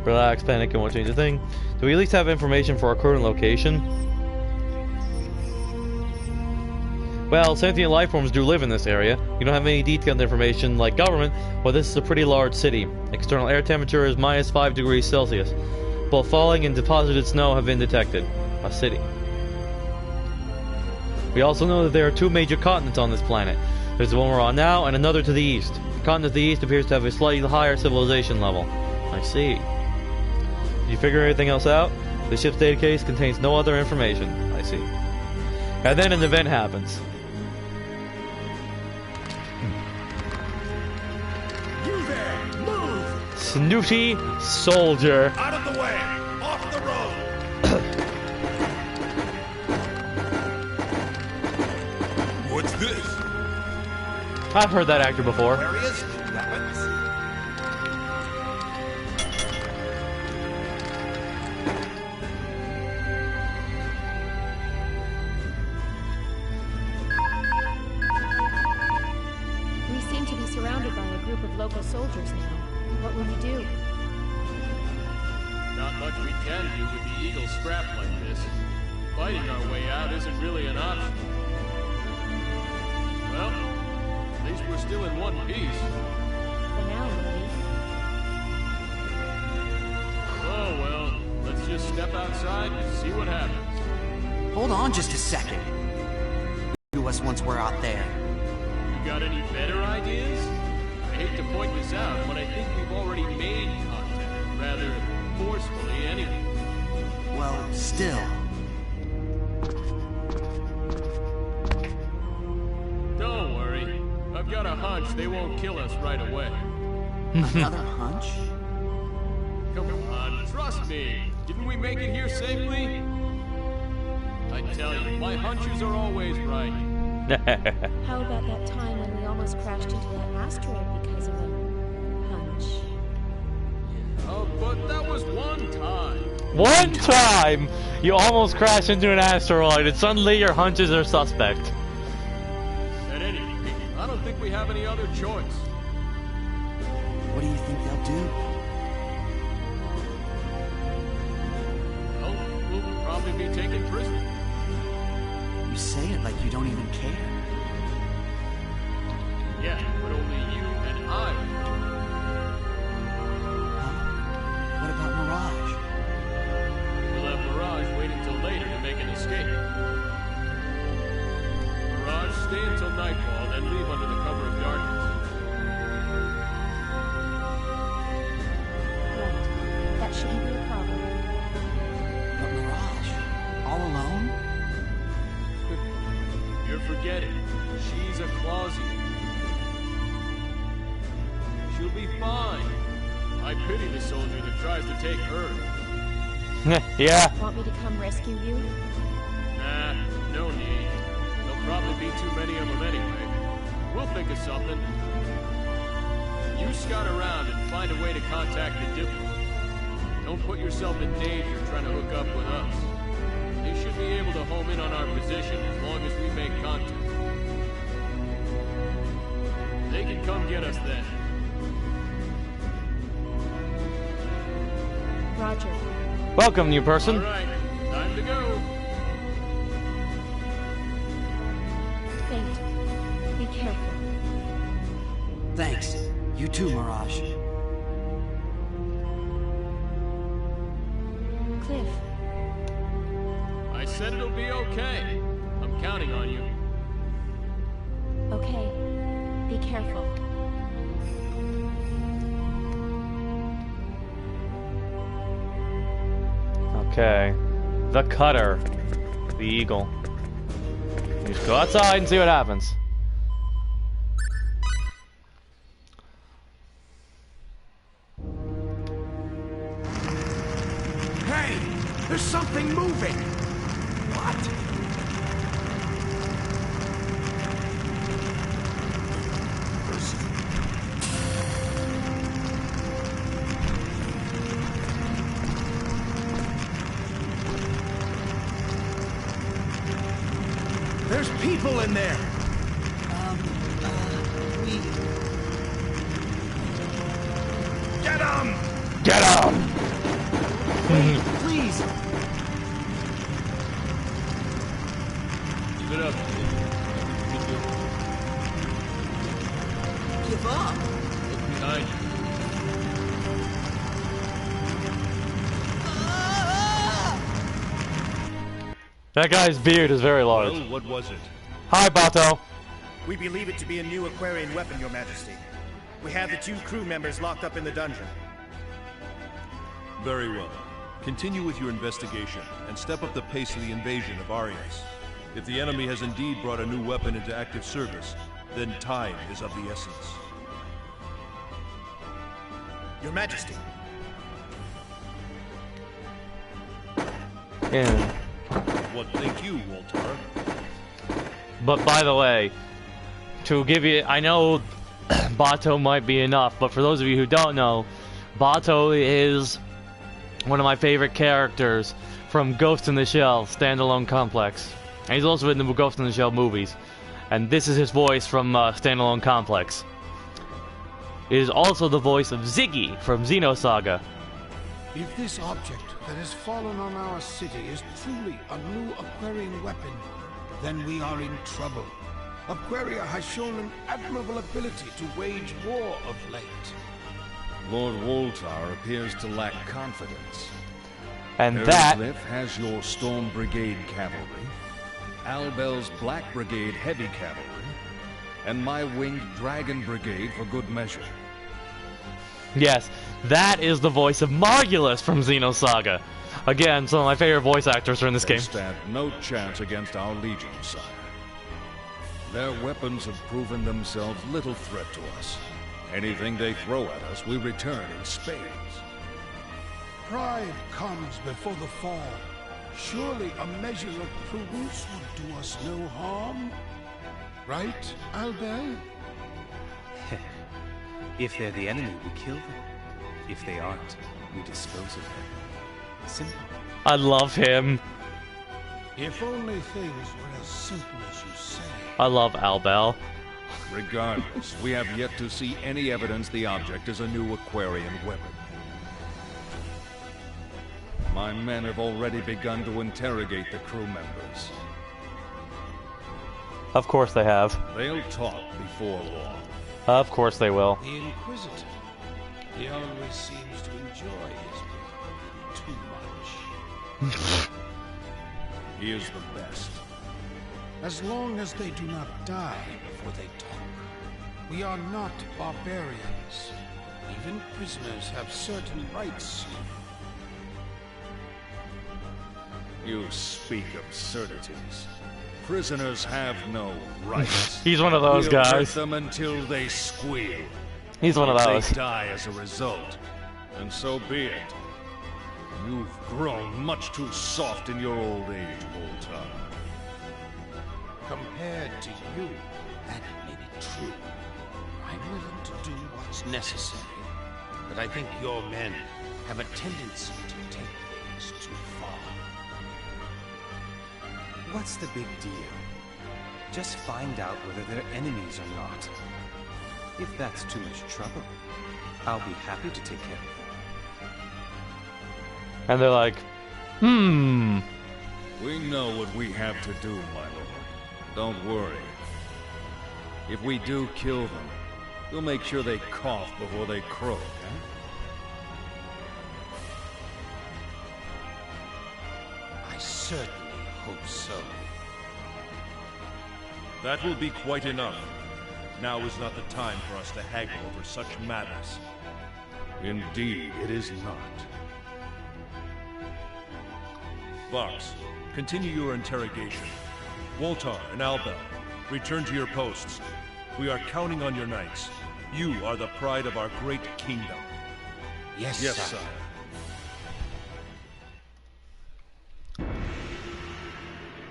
Relax, panic, and won't change a thing. Do we at least have information for our current location? Well, sentient life forms do live in this area. You don't have any detailed information like government, but this is a pretty large city. External air temperature is minus 5 degrees Celsius. Both falling and deposited snow have been detected. A city. We also know that there are two major continents on this planet. There's the one we're on now, and another to the east. The continent to the east appears to have a slightly higher civilization level. I see. Did you figure anything else out? The ship's data case contains no other information. I see. And then an event happens. You there! Move! Snooty soldier. Out of the way! Off the road! What's this? I've heard that actor before. Areas? Weapons? We seem to be surrounded by a group of local soldiers now. What will you do? Not much we can do with the Eagle strapped like this. Fighting our way out isn't really an option. Well, at least we're still in one piece. For now, maybe. Oh well, let's just step outside and see what happens. Hold on just a second. Do us once we're out there. You got any better ideas? I hate to point this out, but I think we've already made contact, rather forcefully anyway. Well, still. Don't worry. I've got a hunch they won't kill us right away. Another hunch? Come on, trust me. Didn't we make it here safely? I tell you, my hunches are always right. How about that time when we almost crashed into that asteroid because of a hunch? Oh, but that was one time. One time! You almost crashed into an asteroid and suddenly your hunches are suspect. At any rate, I don't think we have any other choice. What do you think they'll do? Well, we'll probably be taken prisoner. You say it like you don't even care. Yeah, but only you and I. Huh? What about Mirage? We'll have Mirage wait until later to make an escape. Mirage, stay until nightfall, then leave under the cover of darkness. Right. That shouldn't be a problem. But Mirage? All alone? You're forgetting. She's a Clausian. She'll be fine. I pity the soldier that tries to take Earth. Yeah. Want me to come rescue you? Nah, no need. There'll probably be too many of them anyway. We'll think of something. You scout around and find a way to contact the diplomat. Don't put yourself in danger trying to hook up with us. They should be able to home in on our position as long as we make contact. They can come get us then. Roger. Welcome, new person. All right, time to go. Fate, be careful. Thanks. You too, Mirage. Cliff, I said it'll be okay. I'm counting on you. okay. Be careful. Okay. The Cutter. The Eagle. You just go outside and see what happens. Hey! There's something moving! What? There's people in there! We... Get 'em! Get him! Please! Give it up. Give up? Look behind you. That guy's beard is very large. Well, what was it? Hi, Bato. We believe it to be a new Aquarian weapon, Your Majesty. We have the 2 crew members locked up in the dungeon. Very well. Continue with your investigation and step up the pace of the invasion of Arius. If the enemy has indeed brought a new weapon into active service, then time is of the essence. Your Majesty. Yeah. What think you, Walter? But by the way, to give you, I know Bato might be enough, but for those of you who don't know, Bato is one of my favorite characters from Ghost in the Shell standalone complex. And he's also in the Ghost in the Shell movies. And this is his voice from Standalone Complex. It is also the voice of Ziggy from Xenosaga. If this object that has fallen on our city is truly a new Aquarian weapon, then we are in trouble. Aquaria has shown an admirable ability to wage war of late. Lord Woltar appears to lack confidence. And that... Cliff has your Storm Brigade cavalry, Albel's Black Brigade heavy cavalry, and my winged Dragon Brigade for good measure. Yes, that is the voice of Margulis from Xenosaga. Again, some of my favorite voice actors are in this They game. stand no chance against our legion, sire. Their weapons have proven themselves little threat to us. Anything they throw at us, we return in spades. Pride comes before the fall. Surely a measure of prudence would do us no harm. Right, Albel? If they're the enemy, we kill them. If they aren't, we dispose of them. Simple. I love him. If only things were as simple as you say. I love Albel. Regardless, we have yet to see any evidence the object is a new Aquarian weapon. My men have already begun to interrogate the crew members. Of course they have. They'll talk before long. Of course they will. The Inquisitor. He always seems to enjoy his work too much. He is the best. As long as they do not die before they talk. We are not barbarians. Even prisoners have certain rights. You speak absurdities. Prisoners have no rights. He's one of those We'll guys. hurt them until they squeal. He's one of If those. They die as a result, and so be it. You've grown much too soft in your old age, Voltar. Compared to you, that may be true. I'm willing to do what's necessary, but I think your men have a tendency to take things too far. What's the big deal? Just find out whether they're enemies or not. If that's too much trouble, I'll be happy to take care of you. And they're like, We know what we have to do, my lord. Don't worry. If we do kill them, we'll make sure they cough before they croak, huh? I certainly hope so. That will be quite enough. Now is not the time for us to haggle over such matters. Indeed, it is not. Vox, continue your interrogation. Woltar and Albel, return to your posts. We are counting on your knights. You are the pride of our great kingdom. Yes, yes, sire.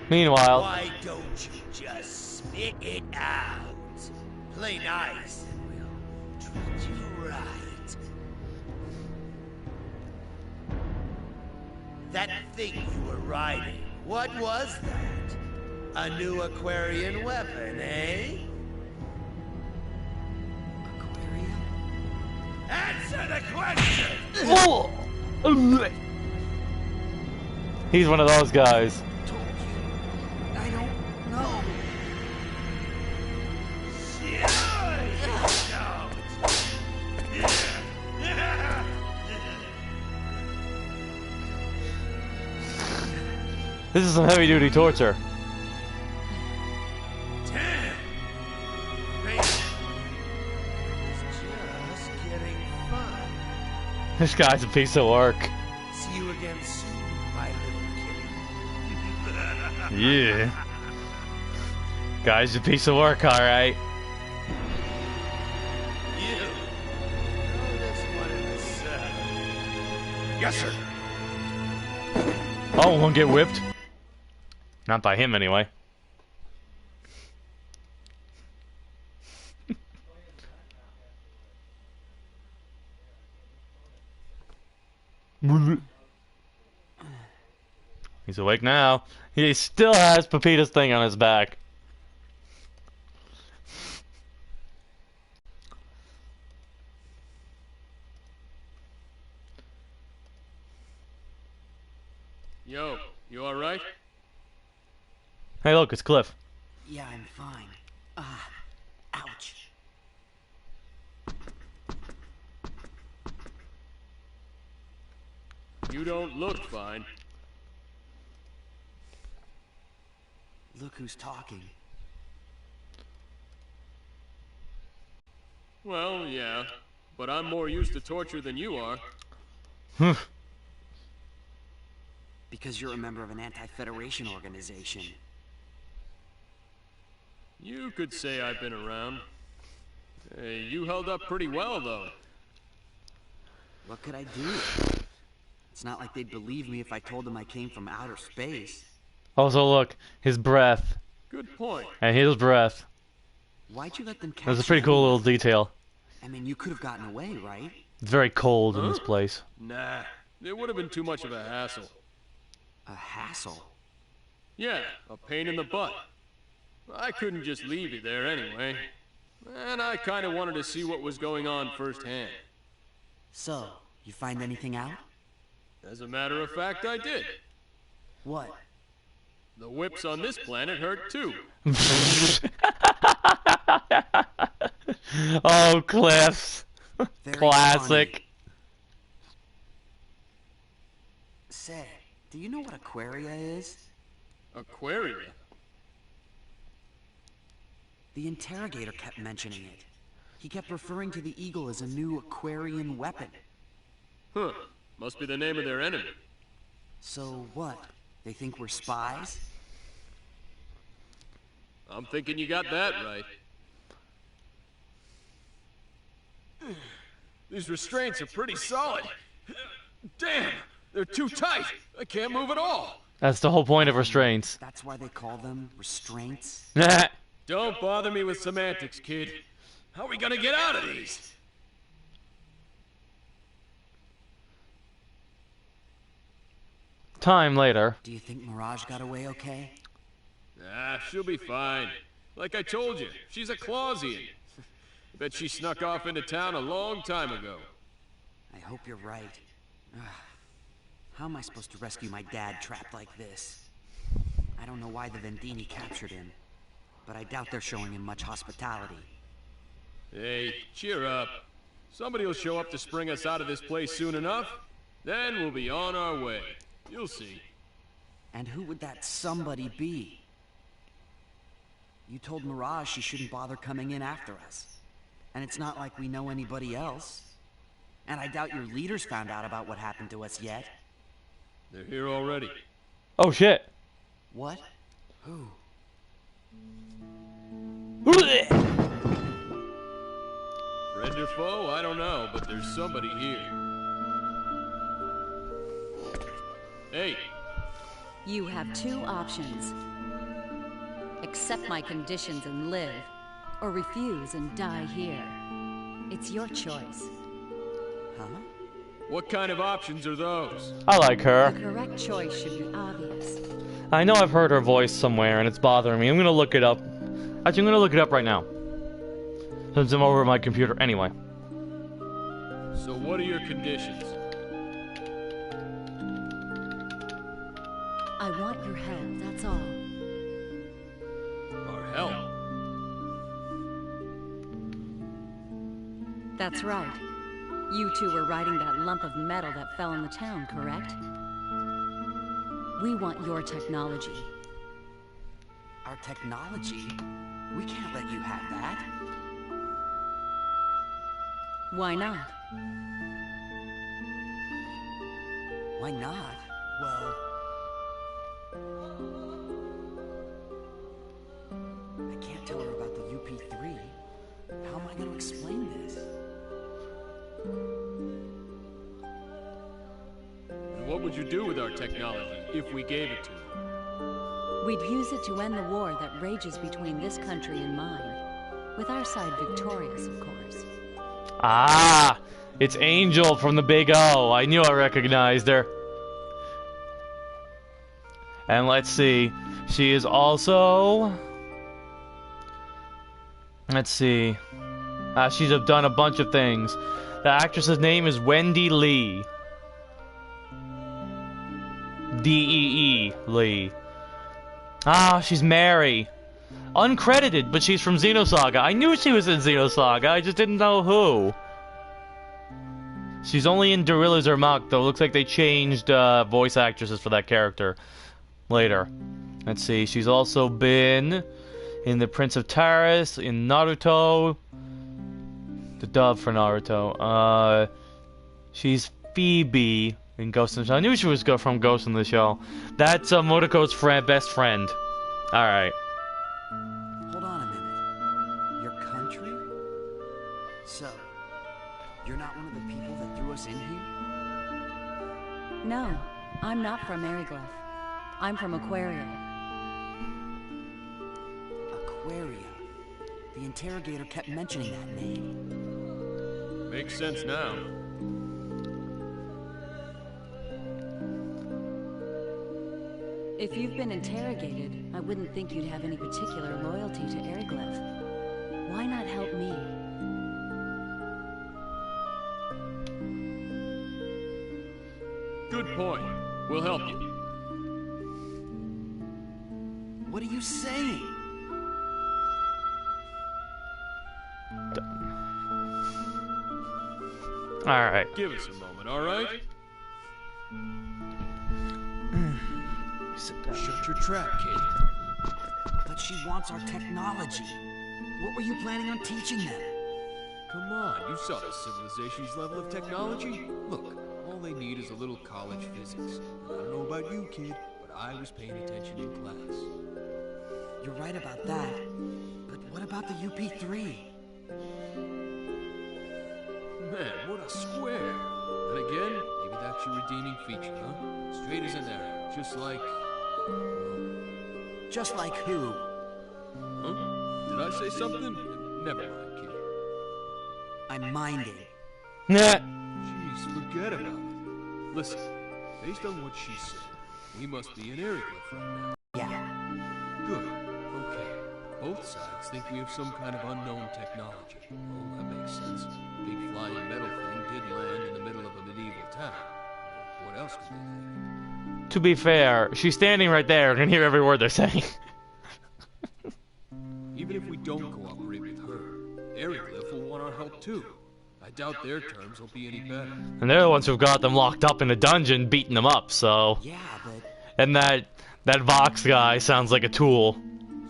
Meanwhile, Why don't you just spit it out? Play nice and we'll treat you right. That thing you were riding, what was that? A new Aquarian weapon, eh? Aquarian? Answer the question! he's one of those guys. I don't know. This is some heavy-duty torture. Damn! It's just getting fun. This guy's a piece of work. See you again soon, my little kitty. Yeah. Guy's a piece of work, alright. You. Throw this one in the saddle. Yes, sir. Oh, won't get whipped. Not by him, anyway. He's awake now. He still has Pepita's thing on his back. Yo, you alright? Hey, look, it's Cliff. Yeah, I'm fine. Ouch. You don't look fine. Look who's talking. Well, yeah, but I'm more used to torture than you are. Because you're a member of an anti-Federation organization. You could say I've been around. Hey, you held up pretty well, though. What could I do? It's not like they'd believe me if I told them I came from outer space. Also, look, his breath. Good point. And his breath. Why'd you let them catch That's a pretty cool little detail. I mean, you could have gotten away, right? It's very cold in this place. Nah, it would have been too much of a hassle. A hassle? Yeah, a pain in the butt. I couldn't just leave you there anyway. And I kind of wanted to see what was going on firsthand. So, you find anything out? As a matter of fact, I did. What? The whips on this planet hurt too. Oh, Cliff. Classic. Funny. Say, do you know what Aquaria is? Aquaria? The interrogator kept mentioning it. He kept referring to the Eagle as a new Aquarian weapon. Huh. Must be the name of their enemy. So what? They think we're spies? I'm thinking you got that right. These restraints are pretty solid. Damn, they're too tight. I can't move at all. That's the whole point of restraints. That's why they call them restraints? Don't bother me with semantics, kid. How are we gonna get out of these? time later. Do you think Mirage got away okay? Ah, she'll be fine. Like I told you, she's a Clausian. Bet she snuck off into town a long time ago. I hope you're right. How am I supposed to rescue my dad trapped like this? I don't know why the Vendini captured him, but I doubt they're showing him much hospitality. Hey, cheer up. Somebody will show up to spring us out of this place soon enough. Then we'll be on our way. You'll see. And who would that somebody be? You told Mirage she shouldn't bother coming in after us. And it's not like we know anybody else. And I doubt your leaders found out about what happened to us yet. They're here already. Oh shit. What? Who? Friend or foe, I don't know, but there's somebody here. Hey. You have two options. Accept my conditions and live, or refuse and die here. It's your choice. Huh? What kind of options are those? I like her. The correct choice should be obvious. I know I've heard her voice somewhere and it's bothering me. I'm gonna look it up. Actually, I'm gonna look it up right now. Since I'm over at my computer anyway. So what are your conditions? I want your help, that's all. Our help? That's right. You two were riding that lump of metal that fell in the town, correct? We want your technology. Our technology? We can't let you have that. Why not? Why not? Well... I can't tell her about the UP3. How am I going to explain this? And what would you do with our technology if we gave it to you? We'd use it to end the war that rages between this country and mine. With our side victorious, of course. Ah! It's Angel from the Big O. I knew I recognized her. And let's see. She is also... Let's see. She's done a bunch of things. The actress's name is Wendy Lee. D-E-E Lee. Ah, she's Mary. Uncredited, but she's from Xenosaga. I knew she was in Xenosaga, I just didn't know who. She's only in Darilla Zermak, though. Looks like they changed voice actresses for that character later. Let's see, she's also been in The Prince of Taris, in Naruto. The dub for Naruto. She's Phoebe in Ghost in the Shell. I knew she was from Ghost in the Shell. That's Motoko's best friend. Alright. Hold on a minute. Your country? So, you're not one of the people that threw us in here? No, I'm not from Ariglyph. I'm from Aquaria. Aquaria. The interrogator kept mentioning that name. Makes sense now. If you've been interrogated, I wouldn't think you'd have any particular loyalty to Ariglyph. Why not help me? Good point. We'll help you. What are you saying? Alright. Give us a moment, alright? Shut your trap, kid. But she wants our technology. What were you planning on teaching them? Come on, you saw the civilization's level of technology. Look, all they need is a little college physics. I don't know about you, kid, but I was paying attention in class. You're right about that. But what about the UP3? Man, what a square. And again, maybe that's your redeeming feature, huh? Straight as an arrow, just like... Just like who? Huh? Did I say something? Never mind, kid. I'm minding. Nah. Jeez, forget about it. Listen, based on what she said, He must be an Eriglyph right now. Yeah. Good. Okay. Both sides think we have some kind of unknown technology. Well, that makes sense. Big flying metal thing did land in the middle of a medieval town. What else could they think? To be fair, she's standing right there and can hear every word they're saying. Even if we don't cooperate with her, Eriglyph will want our help too. I doubt their terms will be any better. And they're the ones who've got them locked up in a dungeon, beating them up, so... Yeah, but... And that Vox guy sounds like a tool.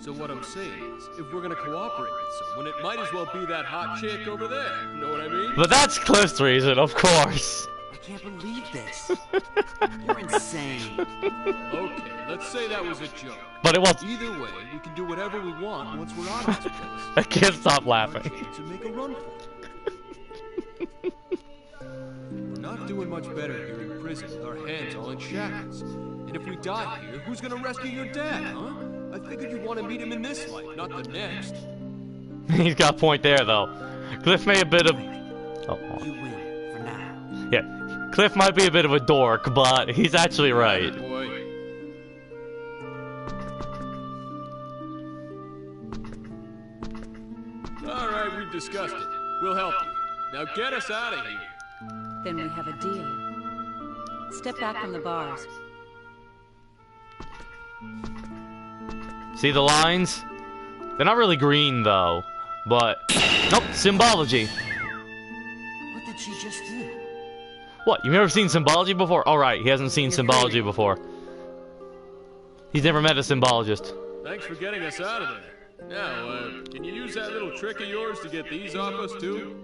So what I'm saying is, if we're gonna cooperate with someone, it might as well be that hot chick over there. Know what I mean? But that's Cliff's reason, of course. I can't believe this. You're insane. Okay, let's say that was a joke. But it was. Either way, we can do whatever we want once we're out of this place. I can't stop laughing. To make a run for it. We're not doing much better here in prison with our hands all in shackles. And if we die here, who's gonna rescue your dad, huh? I figured you'd want to meet him in this life, not the next. He's got a point there, though. Cliff may a bit of... Oh. You win, for now. Yeah, Cliff might be a bit of a dork, but he's actually right. Boy. All right, we've discussed it. We'll help you. Now get us out of here. Then we have a deal. Step back from the bars. See the lines? They're not really green, though. But... Nope, symbology. What did she just do? What, you've never seen symbology before? Alright, he hasn't seen symbology before. He's never met a symbologist. Thanks for getting us out of there. Now, can you use that little trick of yours to get these off us, too?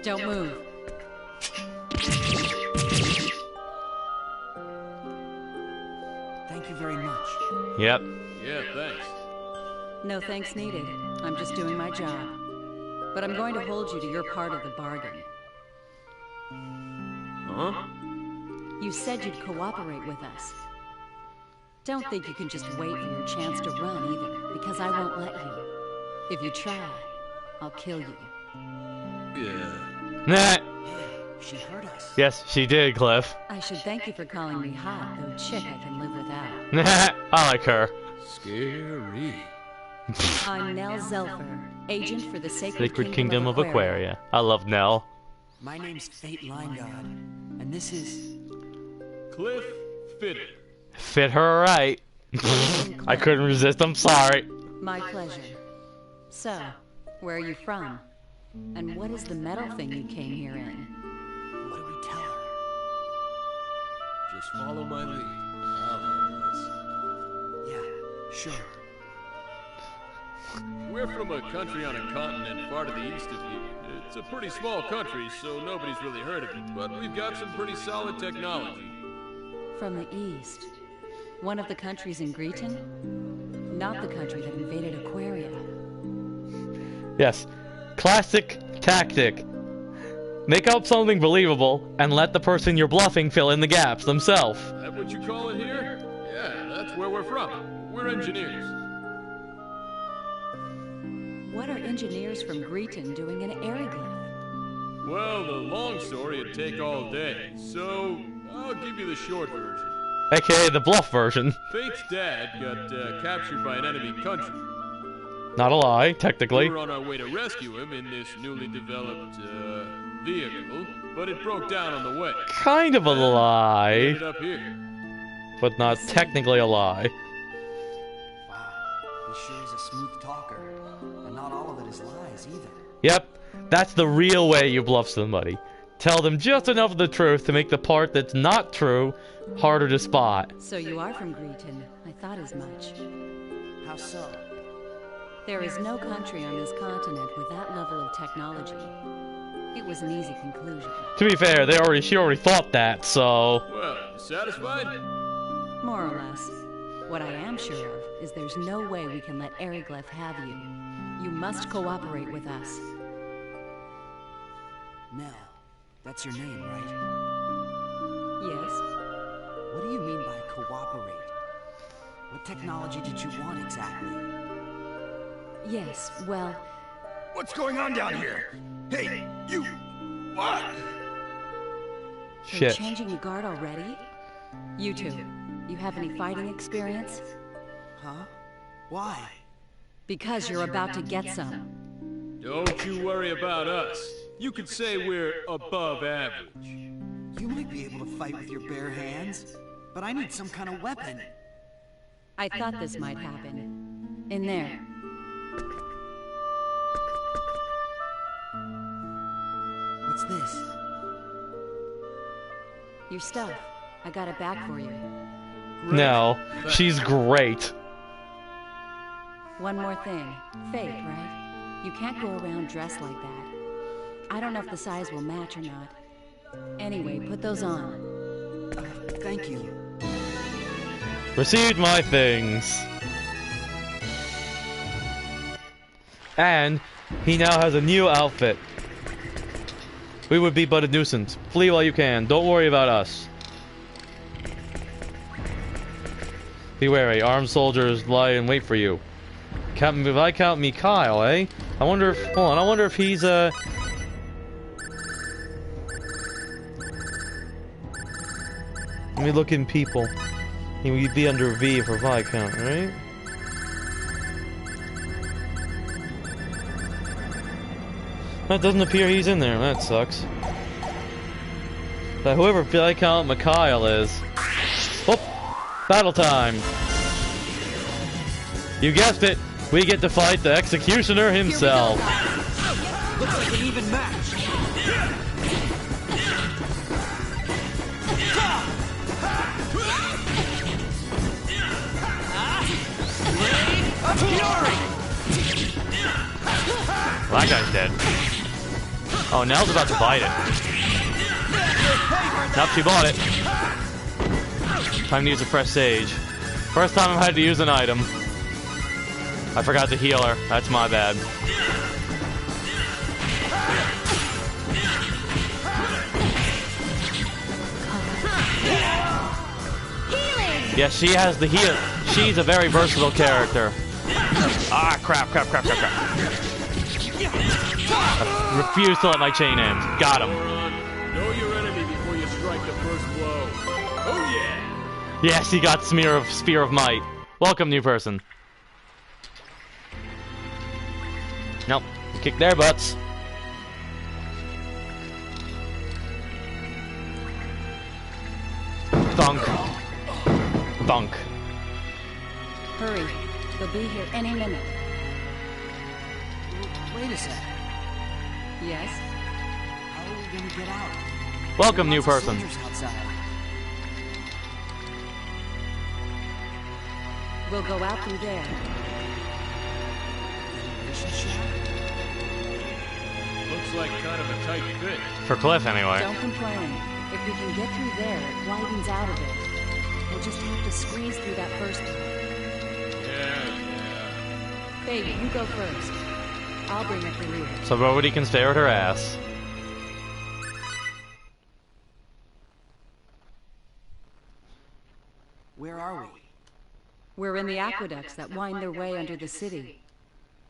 Don't move. Thank you very much. Yep. Yeah, thanks. No thanks needed. I'm just doing my job. But I'm going to hold you to your part of the bargain. Huh? You said you'd cooperate with us. Don't think you can just wait for your chance to run either, because I won't let you. If you try, I'll kill you. Yeah. Nah. Hey, she hurt us. Yes, she did, Cliff. I should thank you for calling me hot, though chick I can live without. I like her. Scary. I'm Nell Zelfer, agent for the Sacred Kingdom of Aquaria. I love Nell. My name's Fate Lineguard, and this is... Cliff Fitter. Fit her right. I couldn't resist, I'm sorry. My pleasure. So, where are you from? And what is the metal thing you came here in? What do we tell her? Just follow my lead. I'll handle this. Yeah, sure. We're from a country on a continent far to the east of here. It's a pretty small country, so nobody's really heard of it, but we've got some pretty solid technology. From the east. One of the countries in Greeton? Not the country that invaded Aquaria. Yes. Classic tactic. Make up something believable, and let the person you're bluffing fill in the gaps themselves. That what you call it here? Yeah, that's where we're from. We're engineers. What are engineers from Greeton doing in Eriglyph? Well, the long story'd take all day, so I'll give you the short version. AKA the bluff version. Fate's dad got captured by an enemy country. Not a lie, technically. We were on our way to rescue him in this newly developed, vehicle, but it broke down on the way. Kind of a lie. Ended up here. But not technically a lie. Wow, he sure is a smooth talker. And not all of it is lies, either. Yep, that's the real way you bluff somebody. Tell them just enough of the truth to make the part that's not true harder to spot. So you are from Greeton. I thought as much. How so? There is no country on this continent with that level of technology. It was an easy conclusion. To be fair, she already thought that, so... Well, you satisfied? More or less. What I am sure of is there's no way we can let Eriglyph have you. You must cooperate with us. Nell, that's your name, right? Yes. What do you mean by cooperate? What technology did you want exactly? Yes, well... What's going on down here? Hey, you! What? You're Shit. changing the guard already? You two, you have any fighting experience? Huh? Why? Because you're about to get some. Don't you worry about us. You could say we're above average. You might be able to fight with your bare hands, but I need some kind of weapon. I thought this might happen. In there. What's this? Your stuff. I got it back for you. No, she's great. One more thing. Fate, right? You can't go around dressed like that. I don't know if the size will match or not. Anyway, put those on. Thank you. Received my things. And he now has a new outfit. We would be but a nuisance. Flee while you can. Don't worry about us. Be wary. Armed soldiers lie in wait for you. Viscount Mikhail, eh? I wonder if... Hold on. I wonder if he's, Let me look in people. He would be under V for Viscount, right? That doesn't appear he's in there. That sucks. But whoever Viscount Mikhail is... Oh! Battle time! You guessed it! We get to fight the Executioner himself! Looks like an even match! Well, that guy's dead. Oh, Nell's about to bite it. Nope, she bought it. Time to use a fresh sage. First time I've had to use an item. I forgot to heal her. That's my bad. Yeah, she has the heal. She's a very versatile character. Ah, crap. I refuse to let my chain end. Got him. Know your enemy before you strike the first blow. Oh yeah! Yes, he got Spear of Might. Welcome, new person. Nope. Kick their butts. Thunk. Thunk. Hurry. They'll be here any minute. Wait a sec. Yes? How are we gonna get out? Welcome, new Lots of person. soldiers outside. We'll go out through there. Looks like kind of a tight fit. For Cliff, anyway. Don't complain. If we can get through there, it widens out a bit. We'll just have to squeeze through that first one. Yeah. Baby, you go first. I'll bring up the rear. So Rhodey can stare at her ass. Where are we? We're in the aqueducts that wind their way under the city.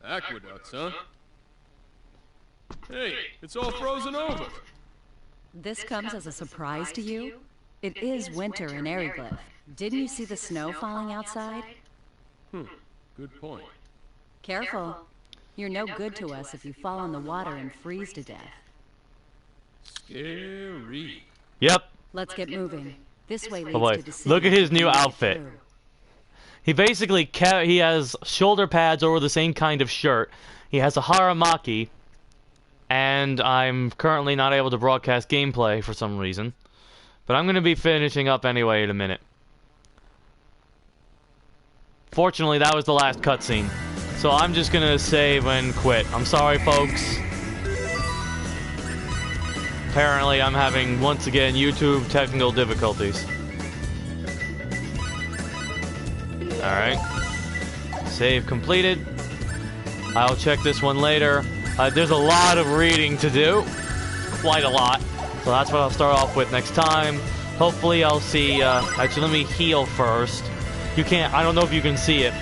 Aqueducts, huh? Hey, it's all frozen over. This comes as a surprise to you? It is winter in Eriglyph. Didn't you see the snow falling outside? Good point. Careful. You're no good to us if you fall in the water and freeze to death. Scary. Yep. Let's get moving. This way leads Oh boy, to the city. look at his new We'll get outfit. through. He basically he has shoulder pads over the same kind of shirt. He has a haramaki, and I'm currently not able to broadcast gameplay for some reason. But I'm going to be finishing up anyway in a minute. Fortunately, that was the last cutscene. So I'm just going to save and quit. I'm sorry, folks. Apparently, I'm having, once again, YouTube technical difficulties. Alright. Save completed. I'll check this one later. There's a lot of reading to do. Quite a lot. So that's what I'll start off with next time. Hopefully I'll see... actually, let me heal first. You can't... I don't know if you can see it.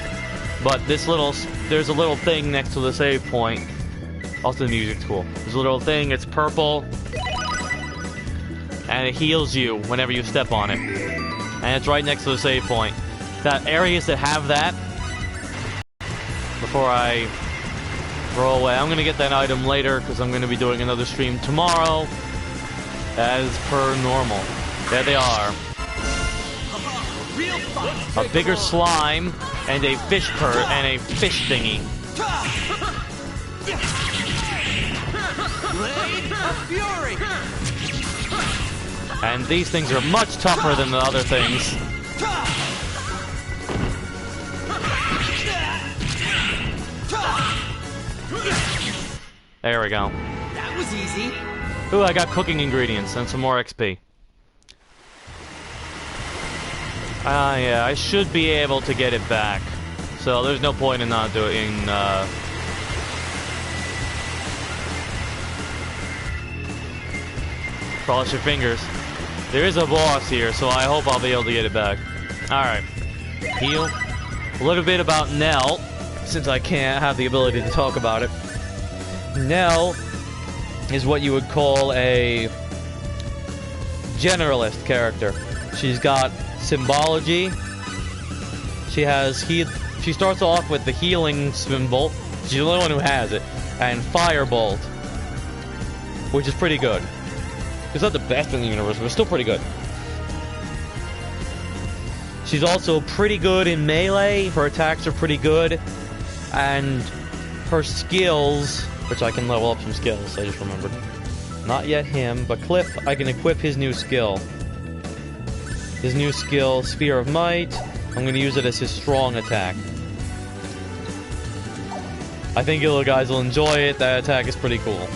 But this little... There's a little thing next to the save point. Also, the music's cool. There's a little thing. It's purple. and it heals you whenever you step on it. And it's right next to the save point. That areas that have that, before I throw away, I'm gonna get that item later because I'm gonna be doing another stream tomorrow, as per normal. There they are. A bigger slime and a fish thingy. Blade of Fury! And these things are much tougher than the other things. There we go. That was easy. Ooh, I got cooking ingredients and some more XP. Yeah, I should be able to get it back. So there's no point in not doing, cross your fingers. There is a boss here, so I hope I'll be able to get it back. Alright. Heal. A little bit about Nell, since I can't have the ability to talk about it. Nell is what you would call a generalist character. She's got symbology. She starts off with the healing symbol. She's the only one who has it. And Firebolt, which is pretty good. It's not the best in the universe, but it's still pretty good. She's also pretty good in melee. Her attacks are pretty good. And her skills, which I can level up some skills, I just remembered. Not yet him, but Cliff, I can equip his new skill. His new skill, Sphere of Might. I'm going to use it as his strong attack. I think you guys will enjoy it. That attack is pretty cool.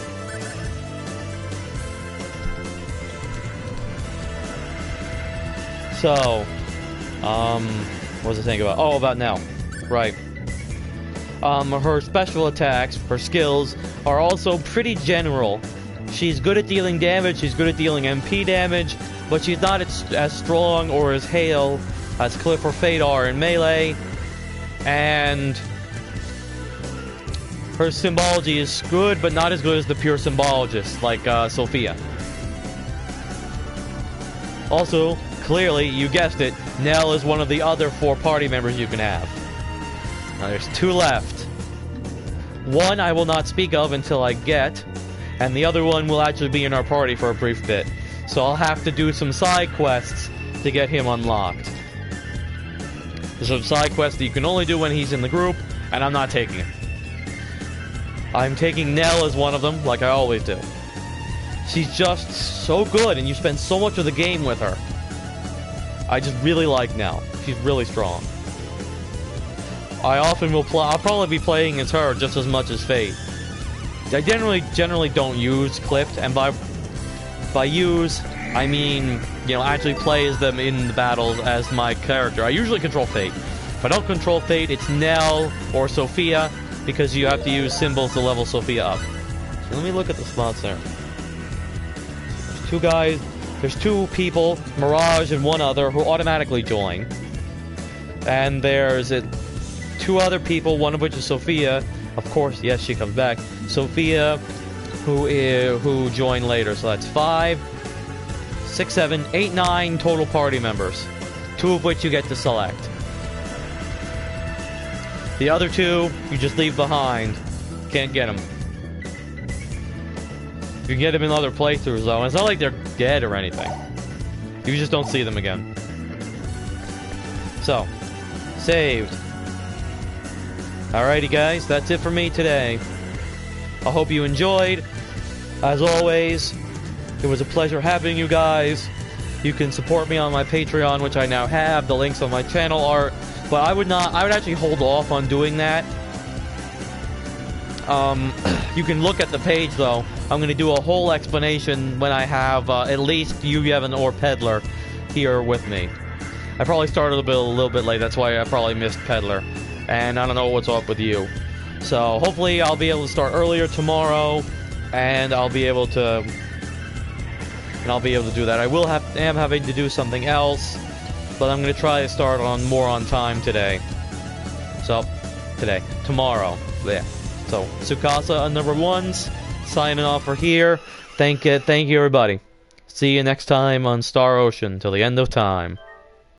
So, what was I saying about? Oh, about Nell. Right. Her special attacks, her skills, are also pretty general. She's good at dealing damage, she's good at dealing MP damage, but she's not as strong or as hale as Cliff or Fate are in melee. And her symbology is good, but not as good as the pure symbologist, like Sophia. Also, clearly, you guessed it, Nell is one of the other 4 party members you can have. Now there's 2 left. One I will not speak of until I get, and the other one will actually be in our party for a brief bit. So I'll have to do some side quests to get him unlocked. There's some side quests that you can only do when he's in the group, and I'm not taking it. I'm taking Nell as one of them, like I always do. She's just so good, and you spend so much of the game with her. I just really like Nell. She's really strong. I often will I'll probably be playing as her just as much as Fate. I generally don't use Cliff, and by use, I mean, you know, actually play as them in the battles as my character. I usually control Fate. If I don't control Fate, it's Nell or Sophia, because you have to use symbols to level Sophia up. So let me look at the spots there. There's 2 guys. There's 2 people, Mirage and one other, who automatically join. And there's 2 other people, one of which is Sophia. Of course, yes, she comes back. Sophia, who join later. So that's 5, 6, 7, 8, 9 total party members. 2 of which you get to select. The other 2, you just leave behind. Can't get them. You can get them in other playthroughs, though. And it's not like they're dead or anything. You just don't see them again. So, saved. Alrighty, guys. That's it for me today. I hope you enjoyed. As always, it was a pleasure having you guys. You can support me on my Patreon, which I now have. The links on my channel are... But I would actually hold off on doing that. You can look at the page, though. I'm going to do a whole explanation when I have at least you, Yevon, or Peddler here with me. I probably started a little bit late. That's why I probably missed Peddler. And I don't know what's up with you. So hopefully I'll be able to start earlier tomorrow, and I'll be able to do that. I am having to do something else, but I'm going to try to start more on time today. So, tomorrow. Yeah. So, Tsukasa on number 1s, signing off for here. Thank you, everybody. See you next time on Star Ocean till the end of time.